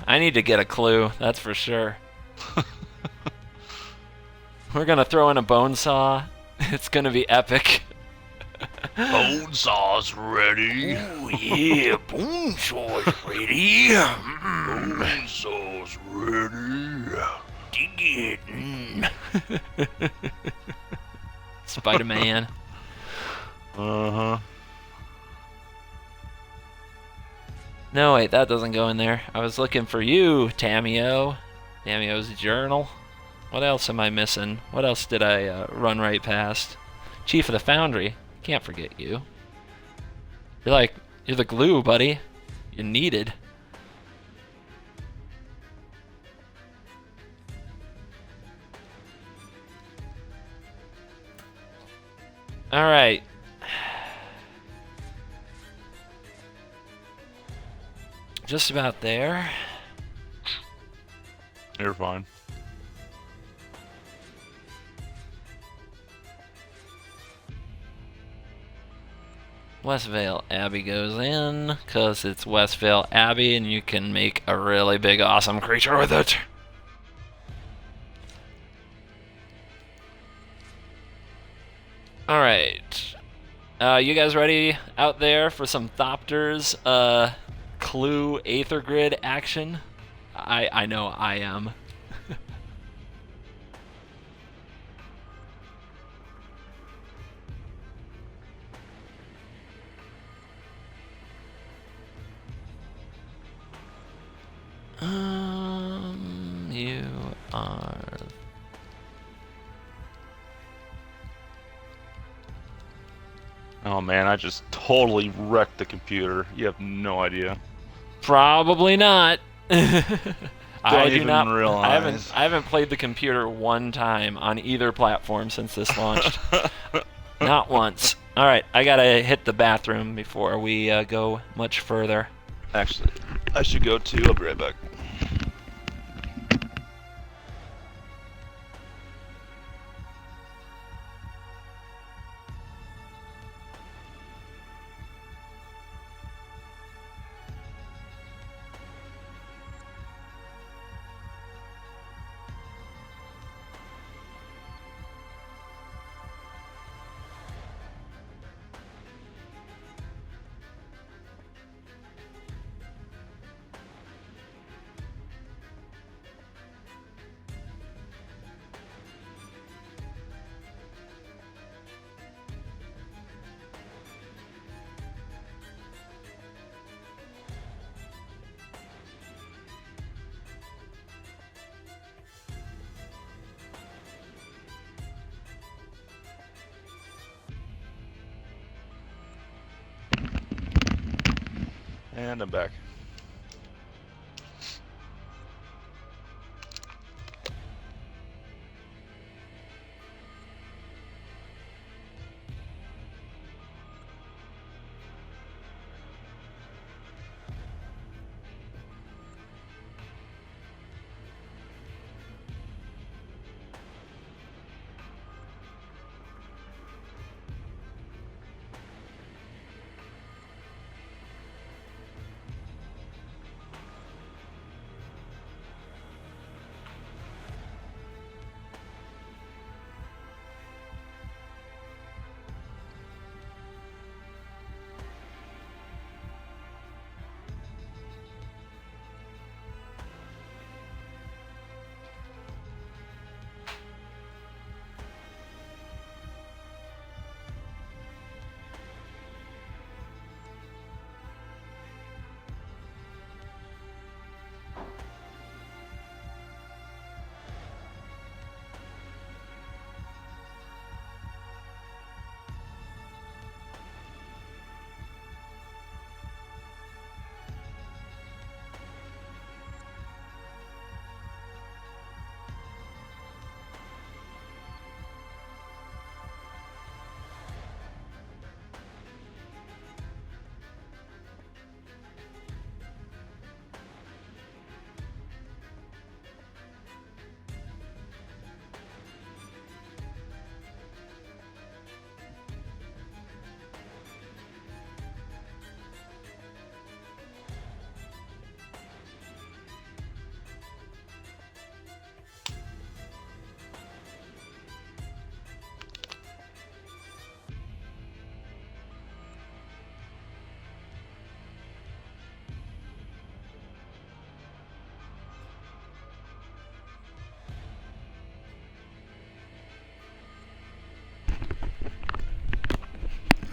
I need to get a clue, that's for sure. We're gonna throw in a bone saw. It's gonna be epic. Bone saw's ready. Oh yeah, bone saw's ready. Bone saw's ready. Dig it. Spider-Man. Uh-huh. No, wait, that doesn't go in there. I was looking for you, Tamio. Tamio's journal. What else am I missing? What else did I run right past? Chief of the Foundry. Can't forget you. You're the glue, buddy. You're needed. Alright. Just about there. You're fine. Westvale Abbey goes in, because it's Westvale Abbey, and you can make a really big, awesome creature with it. Alright. You guys ready out there for some Thopters, Clue Aether Grid action? I know I am. You are... Oh man, I just totally wrecked the computer. You have no idea. Probably not. I do even not realize. I haven't played the computer one time on either platform since this launched. Not once. All right, I gotta hit the bathroom before we go much further. Actually, I should go too. I'll be right back. And I'm back.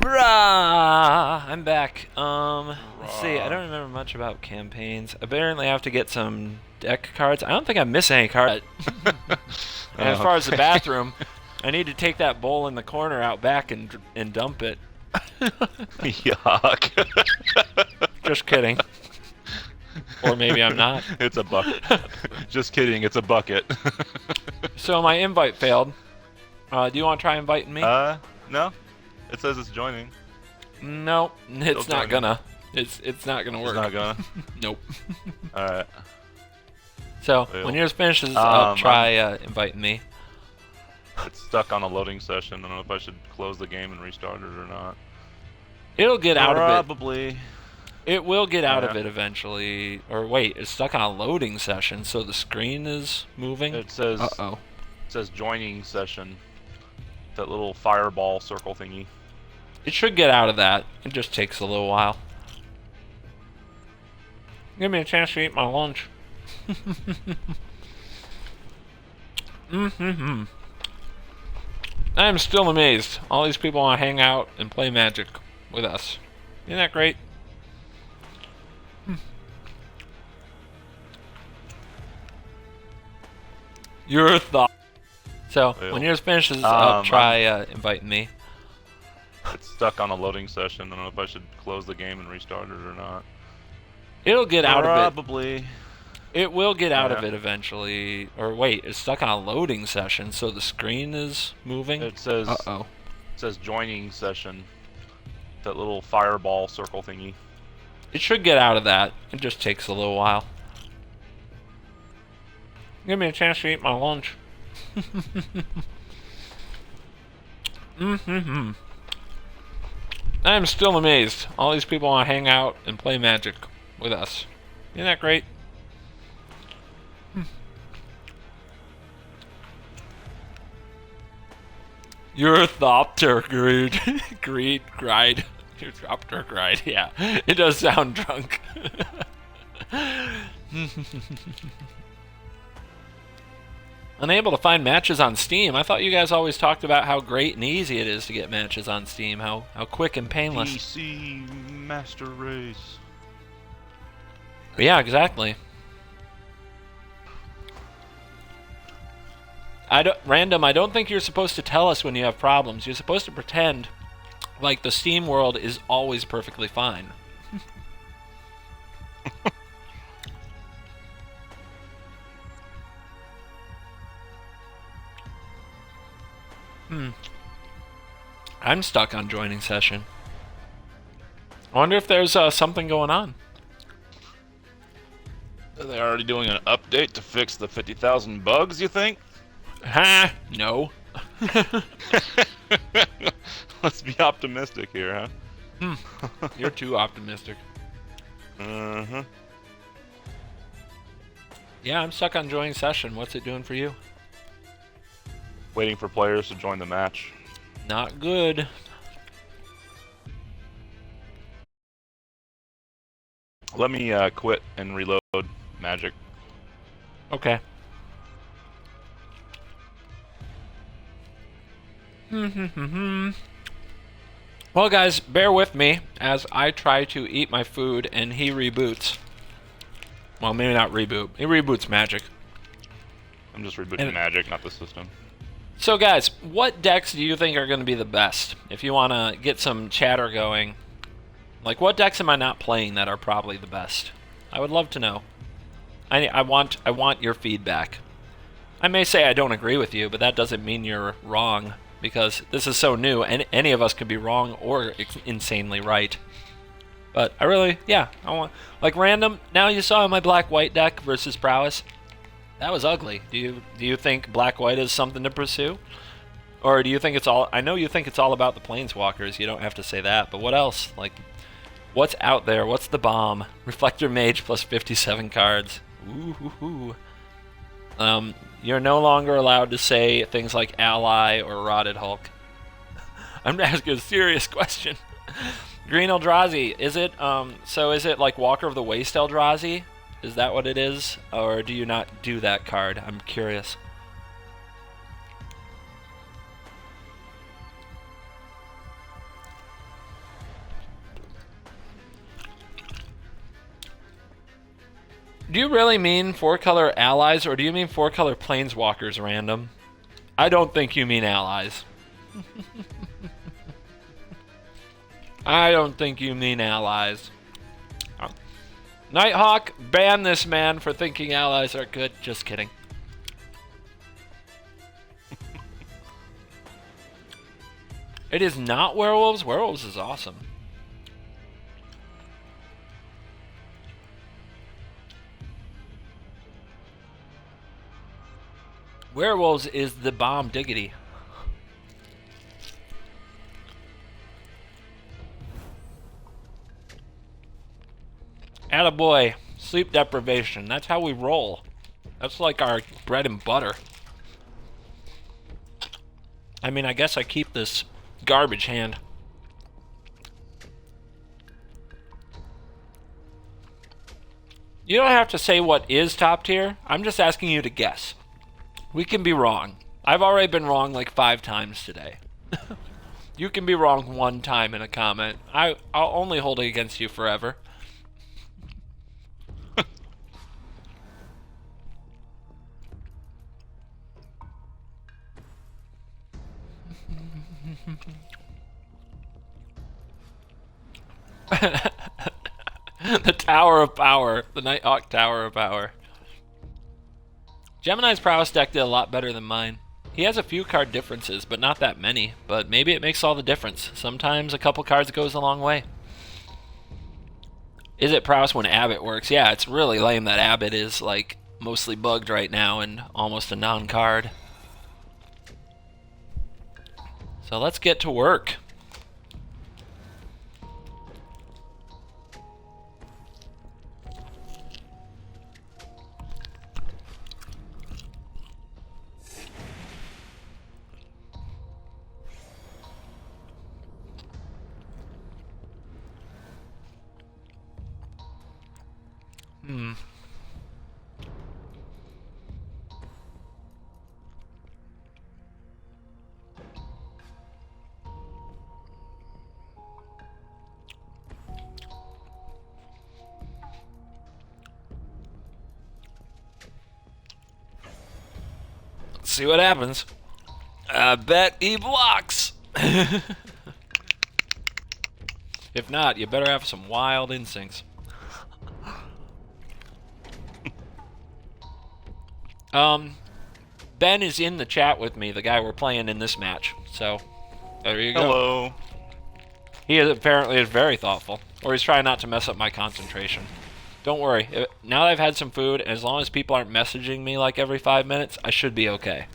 Brah! I'm back. Let's see. I don't remember much about campaigns. Apparently, I have to get some deck cards. I don't think I miss any cards. And as far as the bathroom, I need to take that bowl in the corner out back and dump it. Yuck. Just kidding. Or maybe I'm not. It's a bucket. Just kidding, it's a bucket. So my invite failed. Do you want to try inviting me? No. It says it's joining. No, it's Still not joining. gonna. It's not gonna work. It's not gonna. Nope. Alright. So Well, when yours finishes up, try inviting me. It's stuck on a loading session. I don't know if I should close the game and restart it or not. It'll get out of it. Probably. It will get out of Yeah. it eventually. Or wait, it's stuck on a loading session, so the screen is moving. It says Uh-oh. it says joining session. That little fireball circle thingy. It should get out of that. It just takes a little while. Give me a chance to eat my lunch. Mm-hmm. I'm still amazed. All these people want to hang out and play Magic with us. Isn't that great? Your thought. So Well, when yours finishes up, try inviting me. It's stuck on a loading session. I don't know if I should close the game and restart it or not. It'll get out of it. Probably. It will get out of Yeah. it eventually. Or wait, it's stuck on a loading session, so the screen is moving. It says Uh-oh. it says joining session. That little fireball circle thingy. It should get out of that. It just takes a little while. Give me a chance to eat my lunch. Mm-hmm. I'm still amazed. All these people want to hang out and play Magic with us. Isn't that great? Your Thopter greed. Greed, gride. Your Thopter gride, yeah. It does sound drunk. Unable to find matches on Steam. I thought you guys always talked about how great and easy it is to get matches on Steam. How quick and painless. PC Master Race. Yeah, exactly. Random, I don't think you're supposed to tell us when you have problems. You're supposed to pretend like the Steam world is always perfectly fine. I'm stuck on joining session. I wonder if there's something going on. Are they already doing an update to fix the 50,000 bugs, you think? Ha! No. Let's be optimistic here, huh? You're too optimistic. Uh-huh. Yeah, I'm stuck on joining session. What's it doing for you? Waiting for players to join the match. Not good. Let me quit and reload Magic. Okay. Well, guys, bear with me as I try to eat my food and he reboots. Well, maybe not reboot. He reboots Magic. I'm just rebooting And- Magic, not the system. So, guys, what decks do you think are going to be the best? If you want to get some chatter going, like what decks am I not playing that are probably the best? I would love to know. I want your feedback. I may say I don't agree with you, but that doesn't mean you're wrong, because this is so new, and any of us could be wrong or insanely right. But I really, yeah, I want, like, random. Now you saw my black-white deck versus Prowess. That was ugly. Do you think black-white is something to pursue? Or do you think it's all... I know you think it's all about the Planeswalkers. You don't have to say that. But what else? Like, what's out there? What's the bomb? Reflector Mage plus 57 cards. Ooh. You're no longer allowed to say things like Ally or Rotted Hulk. I'm asking a serious question. Green Eldrazi. Is it, so is it like Walker of the Waste Eldrazi? Is that what it is? Or do you not do that card? I'm curious. Do you really mean 4-color allies, or do you mean 4-color planeswalkers, random? I don't think you mean allies. I don't think you mean allies. Nighthawk, ban this man for thinking allies are good. Just kidding. It is not werewolves. Werewolves is awesome. Werewolves is the bomb diggity. Attaboy. Sleep deprivation. That's how we roll. That's like our bread and butter. I mean, I guess I keep this garbage hand. You don't have to say what is top tier. I'm just asking you to guess. We can be wrong. I've already been wrong like 5 times today. You can be wrong 1 time in a comment. I'll only hold it against you forever. The Tower of Power. The Nighthawk Tower of Power. Gemini's prowess deck did a lot better than mine. He has a few card differences, but not that many. But maybe it makes all the difference. Sometimes a couple cards goes a long way. Is it prowess when Abbott works? Yeah, it's really lame that Abbott is like mostly bugged right now and almost a non-card. So let's get to work. Let's see what happens. I bet he blocks. If not, you better have some wild instincts. Ben is in the chat with me, the guy we're playing in this match. So, there you go. Hello. He apparently is very thoughtful. Or he's trying not to mess up my concentration. Don't worry. Now that I've had some food, and as long as people aren't messaging me like every 5 minutes, I should be okay.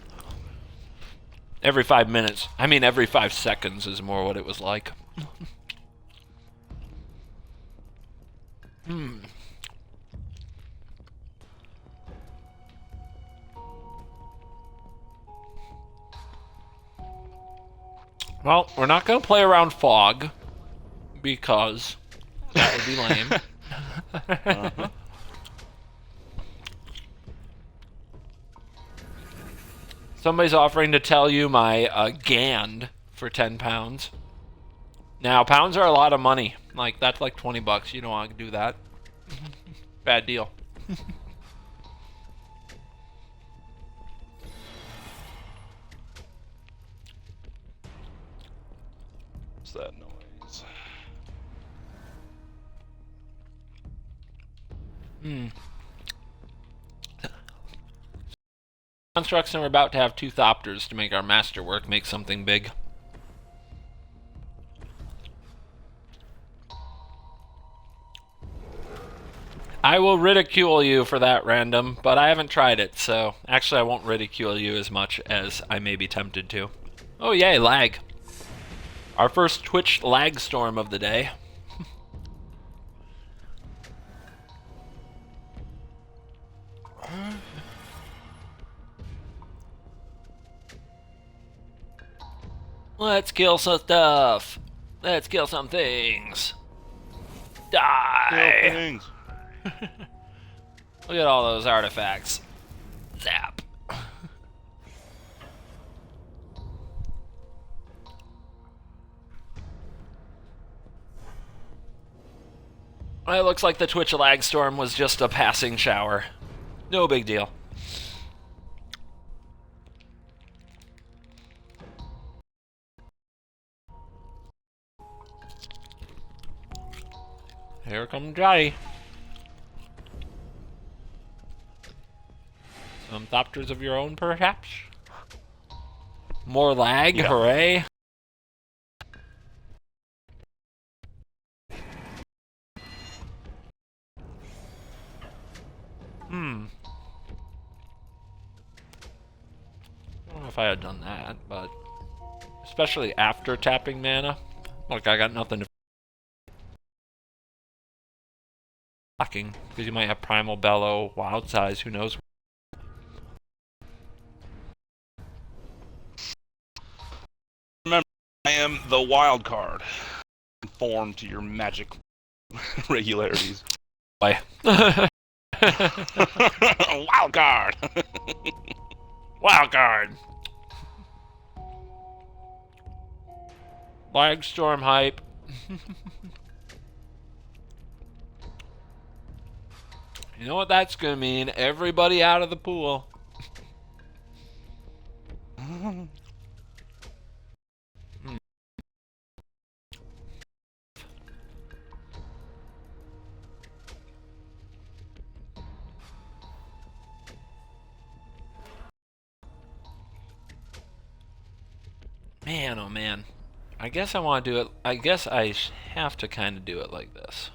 Every 5 minutes. I mean, every 5 seconds is more what it was like. Well, we're not going to play around fog, because that would be lame. Uh-huh. Somebody's offering to tell you my Gand for 10 pounds. Now, pounds are a lot of money. Like, that's like 20 bucks. You don't want to do that. Bad deal. What's that noise? Constructs, and we're about to have 2 Thopters to make our masterwork make something big. I will ridicule you for that, random, but I haven't tried it, so actually I won't ridicule you as much as I may be tempted to. Oh yay, lag. Our first Twitch lag storm of the day. Let's kill some stuff. Let's kill some things. Die. Things. Look at all those artifacts. Zap. It looks like the Twitch lag storm was just a passing shower. No big deal. Here comes Johnny. Some thopters of your own, perhaps? More lag, Yeah. hooray! I don't know if I had done that, but especially after tapping mana. Look, I got nothing to blocking because you might have Primal Bellow, Wild Size, who knows. Remember, I am the wild card. Conform to your magic regularities. Why? Wild card. Wild card. Lag storm hype. You know what that's gonna mean? Everybody out of the pool. Man, oh man. I guess I want to do it. I guess I have to kind of do it like this.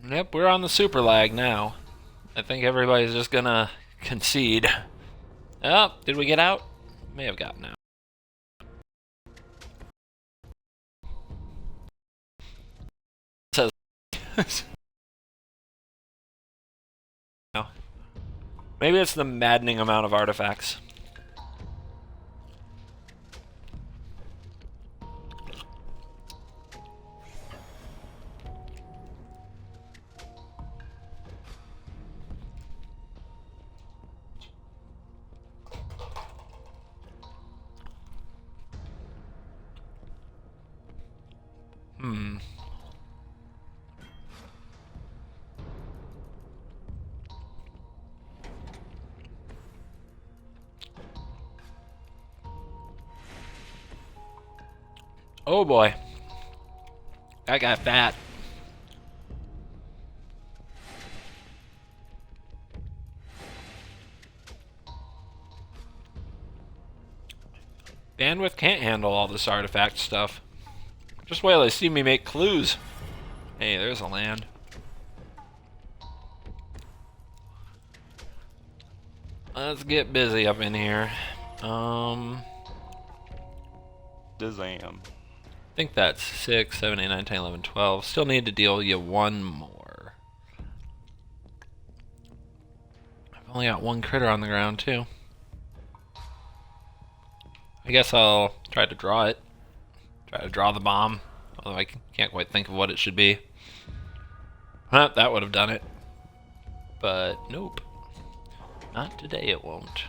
Yep, we're on the super lag now. I think everybody's just gonna concede. Oh, did we get out? May have gotten out. Says no. Maybe it's the maddening amount of artifacts. Oh boy. I got fat. Bandwidth can't handle all this artifact stuff. Just wait till they see me make clues. Hey, there's a land. Let's get busy up in here. Dizam. I think that's 6, 7, 8, 9, 10, 11, 12. Still need to deal you one more. I've only got one critter on the ground, too. I guess I'll try to draw it. Try to draw the bomb. Although I can't quite think of what it should be. Huh, that would have done it. But nope. Not today it won't.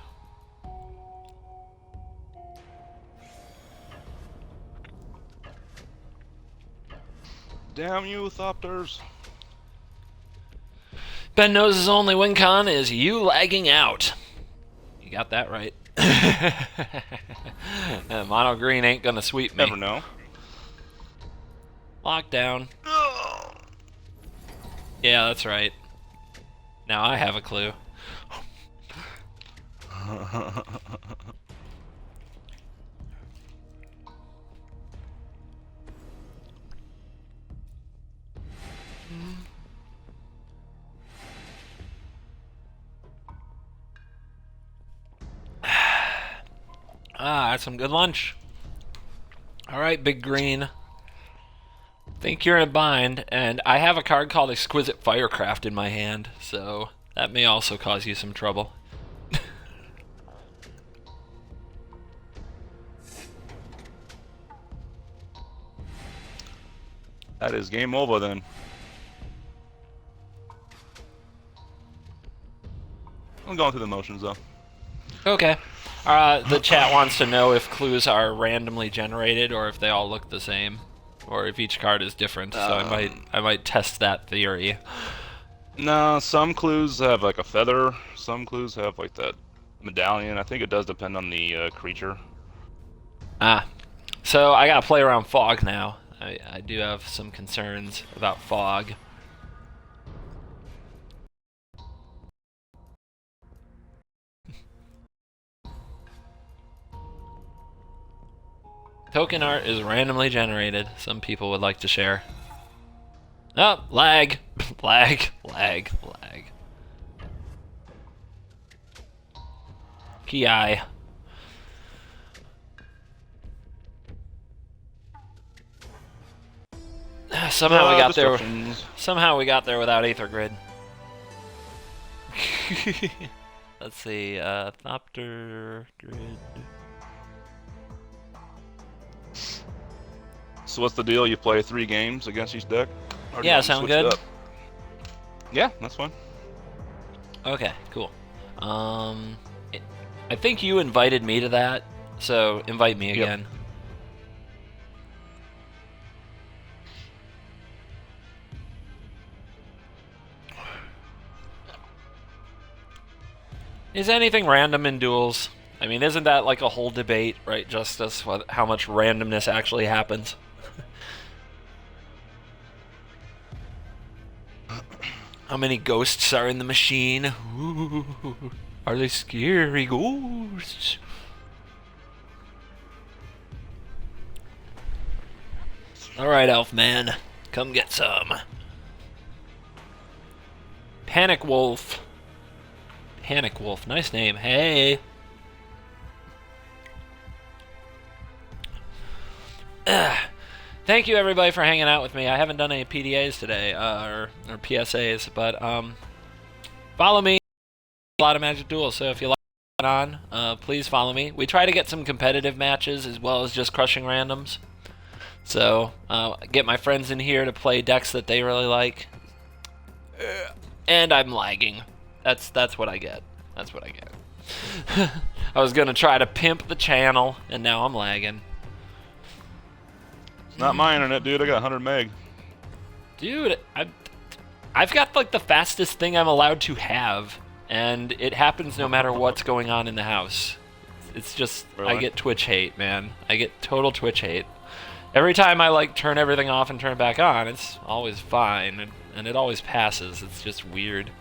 Damn you, Thopters. Ben knows his only win con is you lagging out. You got that right. Mono green ain't gonna sweep me. Never know. Lockdown. Yeah, that's right. Now I have a clue. Ah, that's some good lunch. Alright, Big Green. Think you're in a bind, and I have a card called Exquisite Firecraft in my hand, so that may also cause you some trouble. That is game over then. I'm going through the motions though. Okay. The chat wants to know if clues are randomly generated or if they all look the same, or if each card is different. So I might test that theory. No, some clues have like a feather. Some clues have like that medallion. I think it does depend on the creature. So I gotta play around fog now. I do have some concerns about fog. Token art is randomly generated. Some people would like to share. Oh, lag. Lag. Ki. Somehow we got there. Somehow we got there without Aether Grid. Let's see. Thopter Grid. So what's the deal? You play 3 games against each deck? Or do you Yeah, want to sound switch it good. up? Yeah, that's fine. Okay, cool. I think you invited me to that, so invite me again. Is anything random in duels? I mean, isn't that like a whole debate, right, Justice? How much randomness actually happens? How many ghosts are in the machine? Ooh, are they scary ghosts? Alright, Elfman. Come get some. Panic Wolf. Panic Wolf. Nice name. Hey. Thank you, everybody, for hanging out with me. I haven't done any PDAs today, or PSAs, but follow me. A lot of Magic Duels, so if you like it on, please follow me. We try to get some competitive matches as well as just crushing randoms. So get my friends in here to play decks that they really like. And I'm lagging. That's what I get. That's what I get. I was gonna try to pimp the channel, and now I'm lagging. It's not my internet, dude. I got 100 meg. Dude, I've got like the fastest thing I'm allowed to have, and it happens no matter what's going on in the house. It's just, Really? I get Twitch hate, man. I get total Twitch hate. Every time I like turn everything off and turn it back on, it's always fine, and it always passes. It's just weird.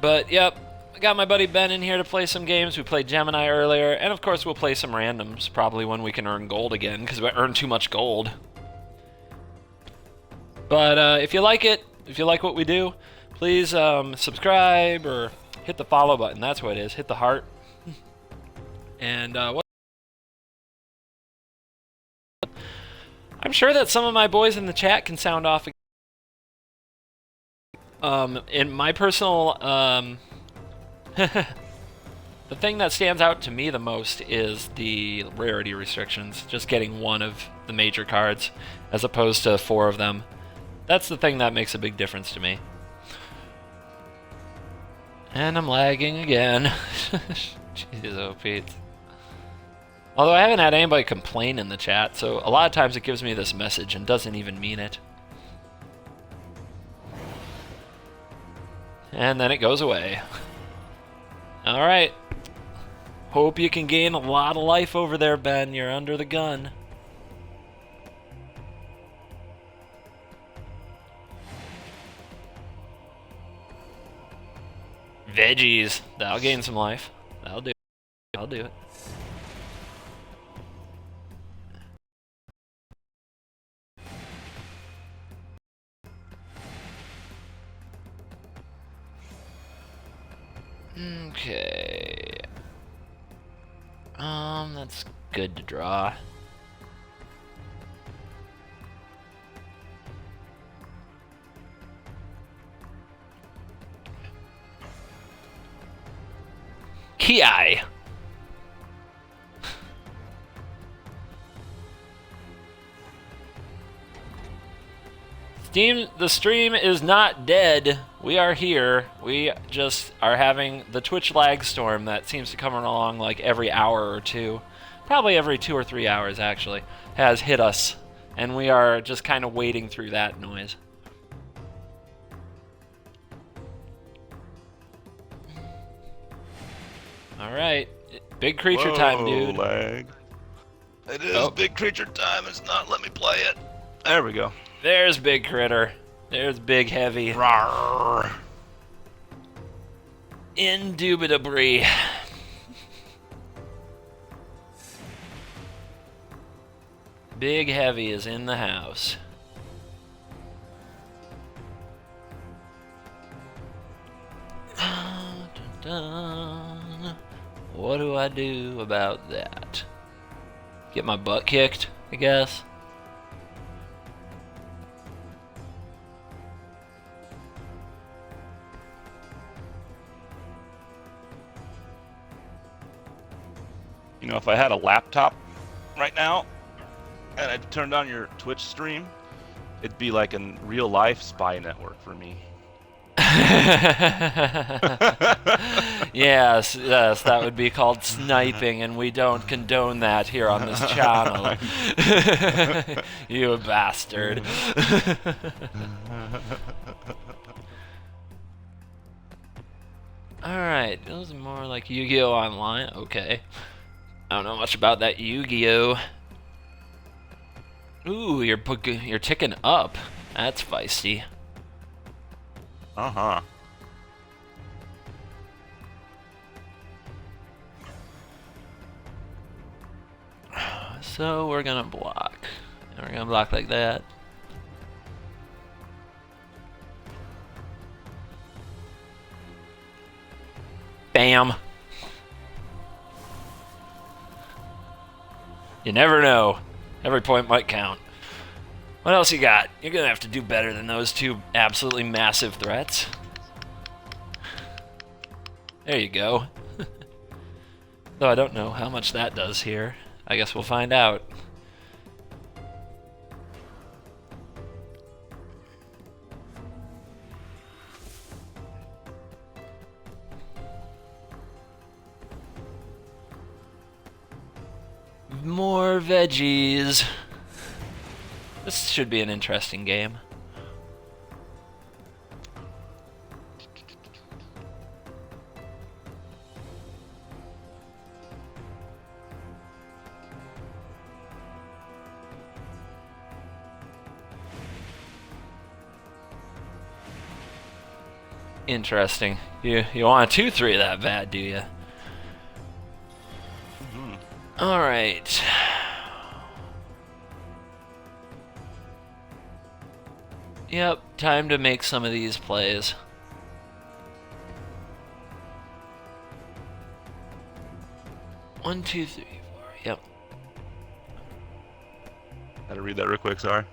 But yep, I got my buddy Ben in here to play some games. We played Gemini earlier, and of course we'll play some randoms, probably when we can earn gold again, because we earn too much gold. But if you like it, if you like what we do, please subscribe or hit the follow button. That's what it is. Hit the heart. And I'm sure that some of my boys in the chat can sound off. In my personal, the thing that stands out to me the most is the rarity restrictions. Just getting one of the major cards, as opposed to 4 of them. That's the thing that makes a big difference to me. And I'm lagging again. Jeez, oh Pete. Although I haven't had anybody complain in the chat, so a lot of times it gives me this message and doesn't even mean it. And then it goes away. Alright. Hope you can gain a lot of life over there, Ben. You're under the gun. Veggies. That'll gain some life. That'll do it. I'll do it. Okay. That's good to draw. Ki. The stream is not dead. We are here. We just are having the Twitch lag storm that seems to come along like every hour or two. Probably every 2 or 3 hours, actually, has hit us. And we are just kind of wading through that noise. Alright. Big creature time, dude. Lag. It is Oh. big creature time. It's not let me play it. There we go. There's Big Critter. There's Big Heavy. Rawr. Indubitably. Big Heavy is in the house. Dun, dun. What do I do about that? Get my butt kicked, I guess. You know, if I had a laptop right now and I turned on your Twitch stream, it'd be like a real life spy network for me. Yes, that would be called sniping, and we don't condone that here on this channel. You bastard. Alright, those are more like Yu-Gi-Oh! Online. Okay. I don't know much about that Yu-Gi-Oh! Ooh, you're ticking up. That's feisty. Uh-huh. So we're gonna block. And we're gonna block like that. Bam. You never know. Every point might count. What else you got? You're gonna have to do better than those two absolutely massive threats. There you go. Though I don't know how much that does here. I guess we'll find out. More veggies. This should be an interesting game. Interesting. You want a 2-3 that bad, do you? All right. Yep, time to make some of these plays. One, two, three, four. Yep. Had to read that real quick, sorry.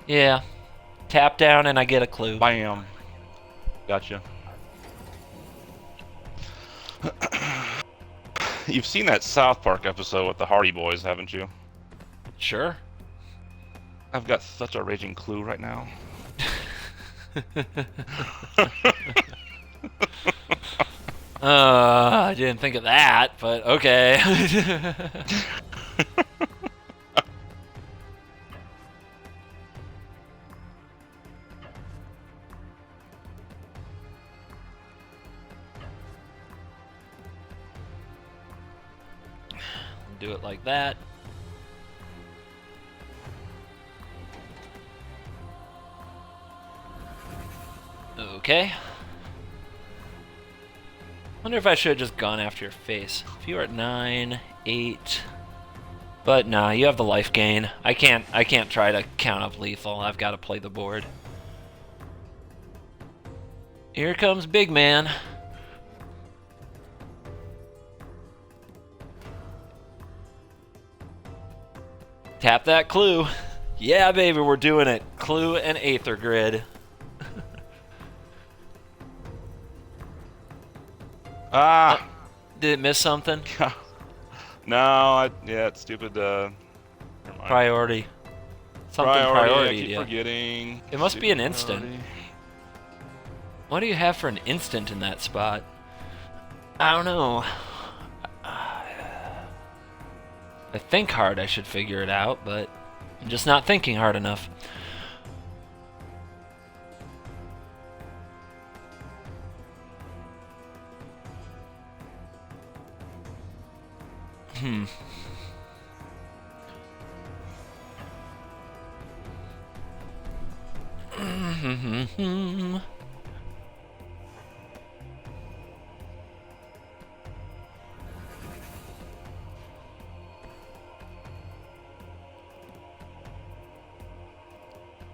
Yeah. Tap down and I get a clue. Bam. Gotcha. You've seen that South Park episode with the Hardy Boys, haven't you? Sure. I've got such a raging clue right now. I didn't think of that, but okay. Do it like that. Okay. Wonder if I should have just gone after your face. If you are at 9, 8, but nah, you have the life gain. I can't try to count up lethal. I've got to play the board. Here comes Big Man. Tap that clue. Yeah, baby, we're doing it. Clue and Aether Grid. Ah! Did it miss something? No, yeah, it's stupid. Never mind. Priority. something I priority. keep forgetting. It must be an Priority. instant. What do you have for an instant in that spot? I don't know. I think hard I should figure it out, but I'm just not thinking hard enough.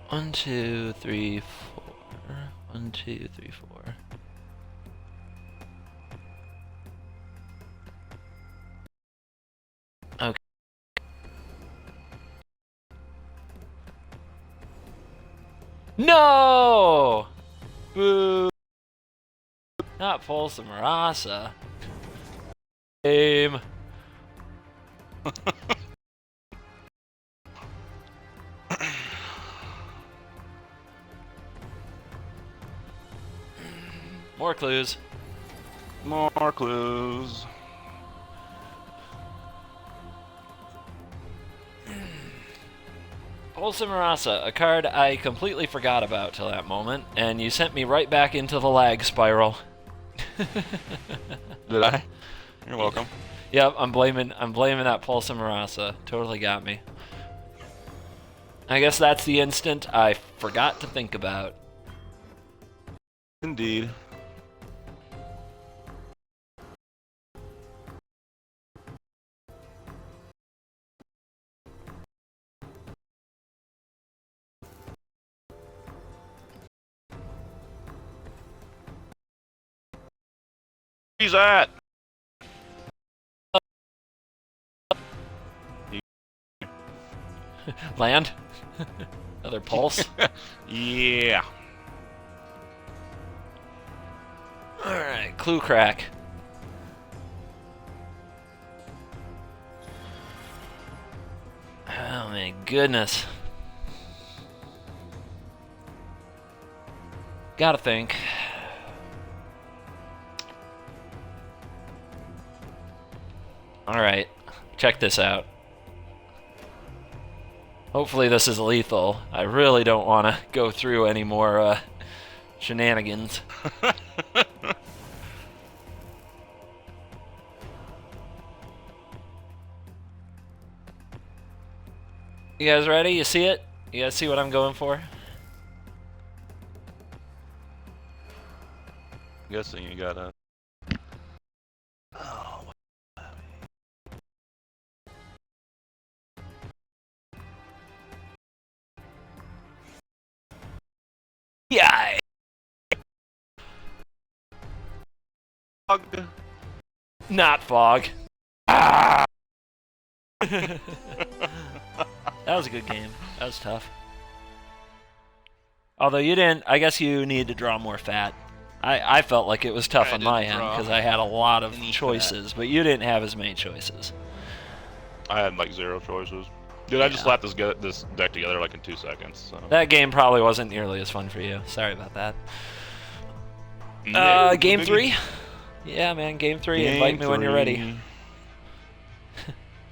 One, two, three, four. 1, 2, 3, 4. Okay. No! Boo! Not Folsom Rasa. Game. More clues. More clues. Folsom Rasa, a card I completely forgot about till that moment, and you sent me right back into the lag spiral. Did I? You're welcome. Yep, I'm blaming that Folsom Rasa. Totally got me. I guess that's the instant I forgot to think about. Indeed. He's at. Land? Another pulse? Yeah. Alright, clue crack. Oh my goodness. Gotta think. Alright, check this out. Hopefully this is lethal. I really don't want to go through any more shenanigans. You guys ready? You see it? You guys see what I'm going for? Guessing you gotta. Yeah. Fog. Not fog. Ah! That was a good game. That was tough. Although you didn't, I guess you need to draw more fat. I felt like it was tough I on my didn't end draw because I had a lot of any choices, but you didn't have as many choices. I had like 0 choices. Dude, I just slapped this deck together like in 2 seconds. So. That game probably wasn't nearly as fun for you. Sorry about that. No, Game biggie. 3? Yeah, man, game 3. Invite me when you're ready.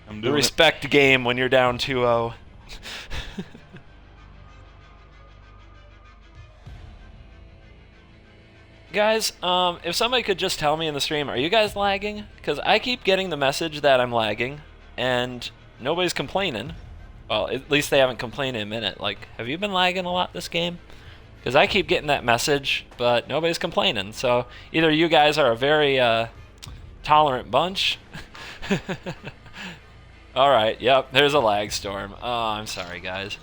I'm The doing it. respect game when you're down 2-0. Guys, if somebody could just tell me in the stream, are you guys lagging? Because I keep getting the message that I'm lagging, and nobody's complaining. Well, at least they haven't complained in a minute. Like, have you been lagging a lot this game? Because I keep getting that message, but nobody's complaining. So either you guys are a very tolerant bunch. All right, yep, there's a lag storm. Oh, I'm sorry, guys.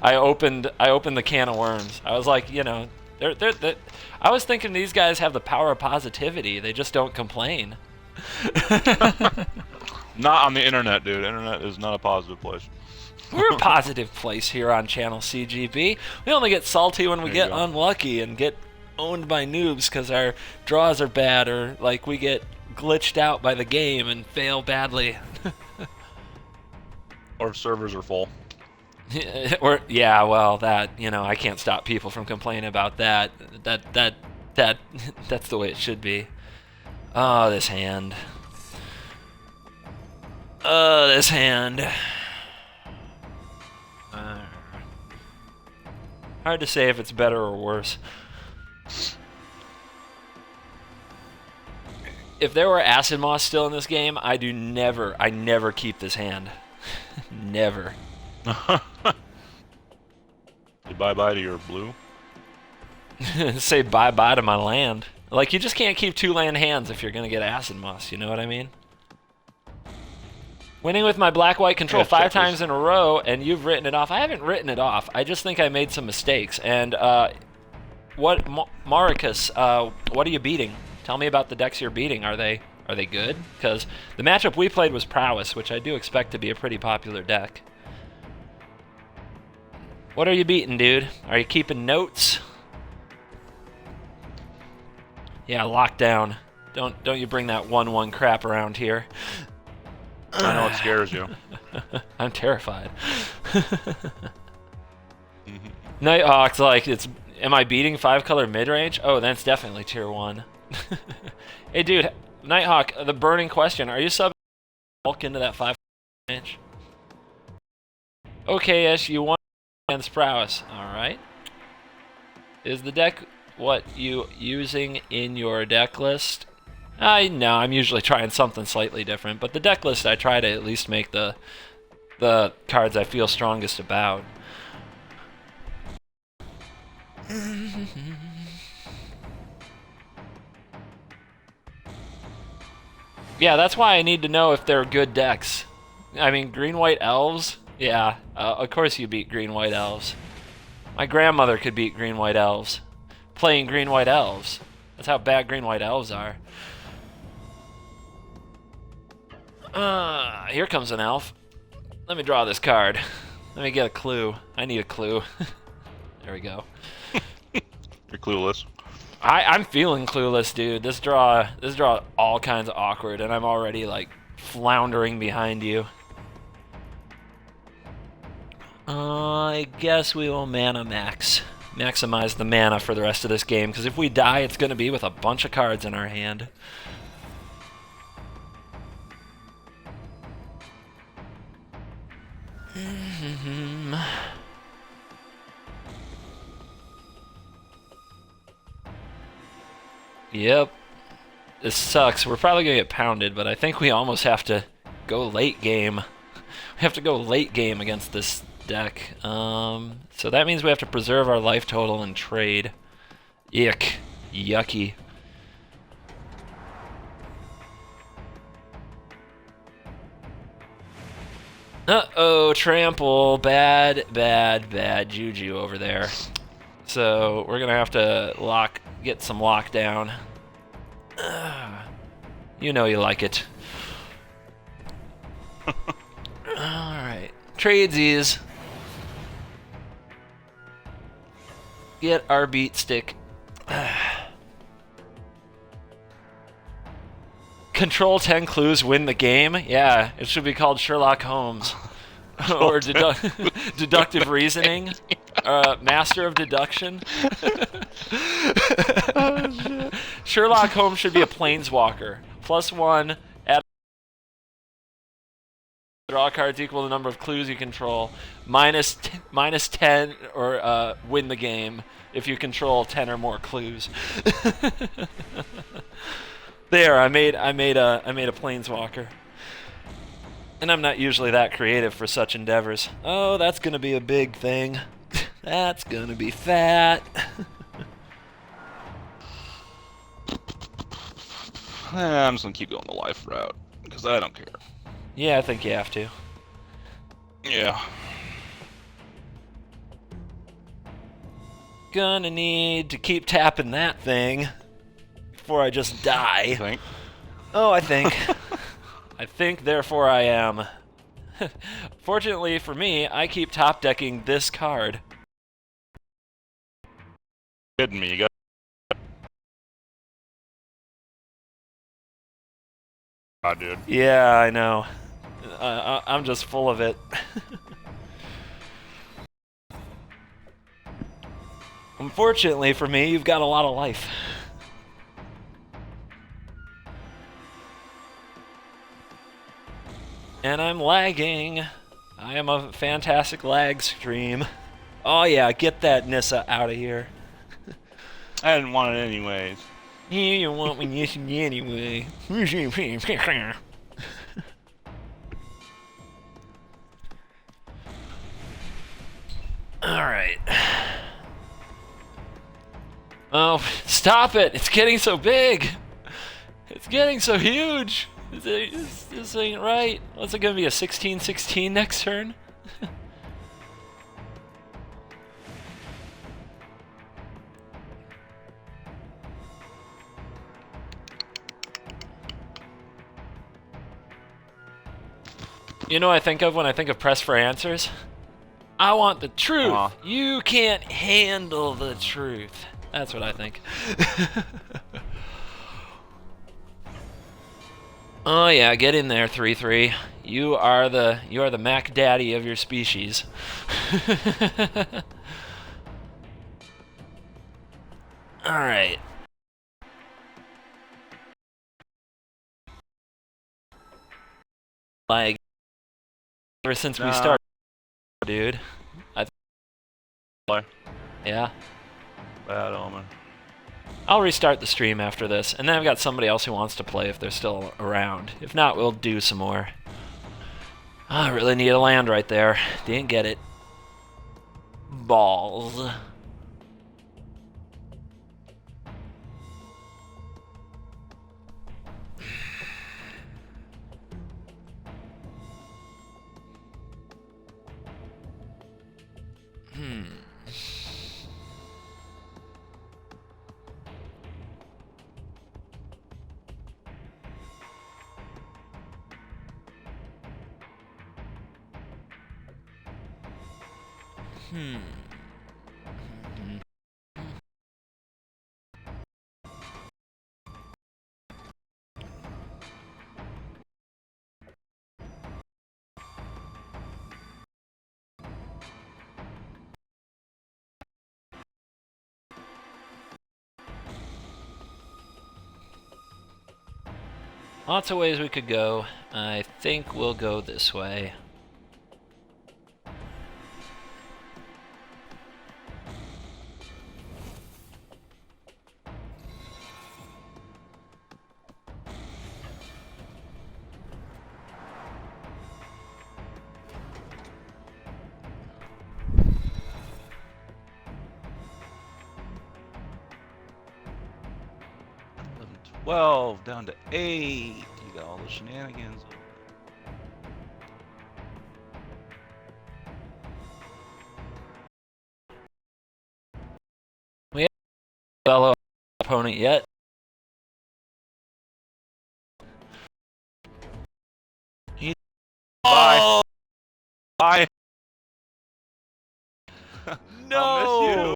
I opened the can of worms. I was like, you know, I was thinking these guys have the power of positivity. They just don't complain. Not on the internet, dude. Internet is not a positive place. We're a positive place here on Channel CGB. We only get salty when we There you get go. unlucky and get owned by noobs because our draws are bad, or like we get glitched out by the game and fail badly. Or servers are full. Or yeah, well, that I can't stop people from complaining about that. That that's the way it should be. Oh, this hand. This hand. Hard to say if it's better or worse. If there were acid moss still in this game, I never keep this hand. Never. Say bye-bye to your blue. Say bye-bye to my land. Like, you just can't keep 2 land hands if you're gonna get acid moss, you know what I mean? Winning with my black-white control 5 times in a row, and you've written it off. I haven't written it off. I just think I made some mistakes. And, Maricus, what are you beating? Tell me about the decks you're beating. Are they good? Because the matchup we played was Prowess, which I do expect to be a pretty popular deck. What are you beating, dude? Are you keeping notes? Yeah, lockdown. Don't you bring that 1/1 crap around here. I know it scares you. I'm terrified. Nighthawk's like, am I beating 5-color mid-range? Oh, then it's definitely tier 1. Hey, dude, Nighthawk, the burning question: are you subbing bulk into that 5 range? Okay, Ish, you won against Prowess. All right. Is the deck what you using in your deck list? No, I'm usually trying something slightly different, but the deck list I try to at least make the cards I feel strongest about. Yeah, that's why I need to know if they're good decks. I mean, green-white elves? Yeah, of course you beat green-white elves. My grandmother could beat green-white elves. Playing green-white elves. That's how bad green-white elves are. Here comes an elf. Let me draw this card. Let me get a clue. I need a clue. There we go. You're clueless. I'm feeling clueless, dude. This draw all kinds of awkward, and I'm already like floundering behind you. I guess we will mana max. Maximize the mana for the rest of this game, because if we die, it's going to be with a bunch of cards in our hand. Yep. This sucks. We're probably going to get pounded, but I think we almost have to go late game. We have to go late game against this deck. So that means we have to preserve our life total and trade. Ick. Yucky. Uh-oh, trample. Bad, bad, bad juju over there. So we're going to have to get some lockdown. You know you like it. Alright. Tradesies. Get our beat stick. Control 10 clues win the game? Yeah, it should be called Sherlock Holmes. Or deductive reasoning. Master of deduction. Oh, Sherlock Holmes should be a planeswalker. +1, add draw cards equal to the number of clues you control. Minus 10, or win the game if you control 10 or more clues. There, I made a planeswalker. And I'm not usually that creative for such endeavors. Oh, that's gonna be a big thing. That's gonna be fat. I'm just gonna keep going the life route, because I don't care. Yeah, I think you have to. Yeah. Gonna need to keep tapping that thing before I just die. You think? Oh, I think. I think, therefore I am. Fortunately for me, I keep top decking this card. Kidding me? You got. Ah, dude. Yeah, I know. I'm just full of it. Unfortunately for me, you've got a lot of life. And I'm lagging. I am a fantastic lag stream. Oh yeah, get that Nissa out of here. I didn't want it anyways. Yeah, you want me Nissa anyway. Alright. Oh, stop it! It's getting so big! It's getting so huge! This ain't right. What's it gonna be, a 16-16 next turn? You know what I think of when I think of press for answers? I want the truth. You can't handle the truth. That's what I think. Oh yeah, get in there, 3-3. You are the Mac Daddy of your species. All right. Like ever since we started, dude. Yeah. Bad omen. I'll restart the stream after this, and then I've got somebody else who wants to play if they're still around. If not, we'll do some more. Oh, I really need a land right there. Didn't get it. Balls. Lots of ways we could go. I think we'll go this way. Well, down to 8. You got all the shenanigans. We haven't fellow opponent yet. Bye. Bye. No! I'll miss you.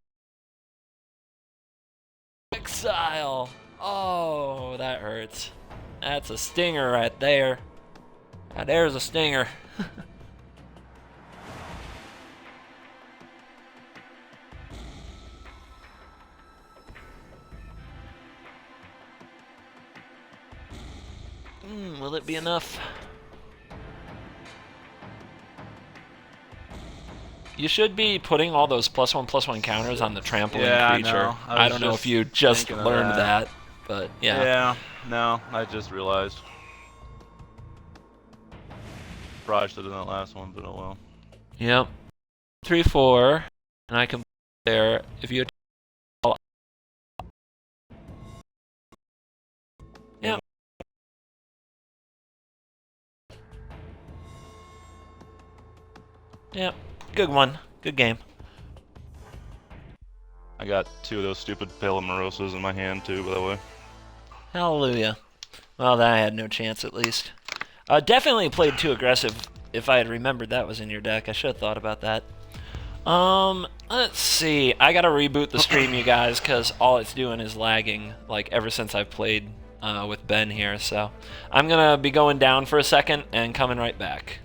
Exile! Oh, that hurts. That's a stinger right there. Now there's a stinger. Will it be enough? You should be putting all those +1/+1 counters on the trampling creature. I don't know if you just learned that, but yeah. Yeah, no, I just realized. Probably should have done that last one, but oh well. Yep. 3-4, and I can there if you. Yep. Yep. Good one. Good game. I got 2 of those stupid Palomarosas in my hand too, by the way. Hallelujah. Well, that I had no chance at least. Definitely played too aggressive. If I had remembered that was in your deck, I should have thought about that. Let's see. I gotta reboot the stream, you guys, because all it's doing is lagging, like, ever since I've played with Ben here, so I'm gonna be going down for a second and coming right back.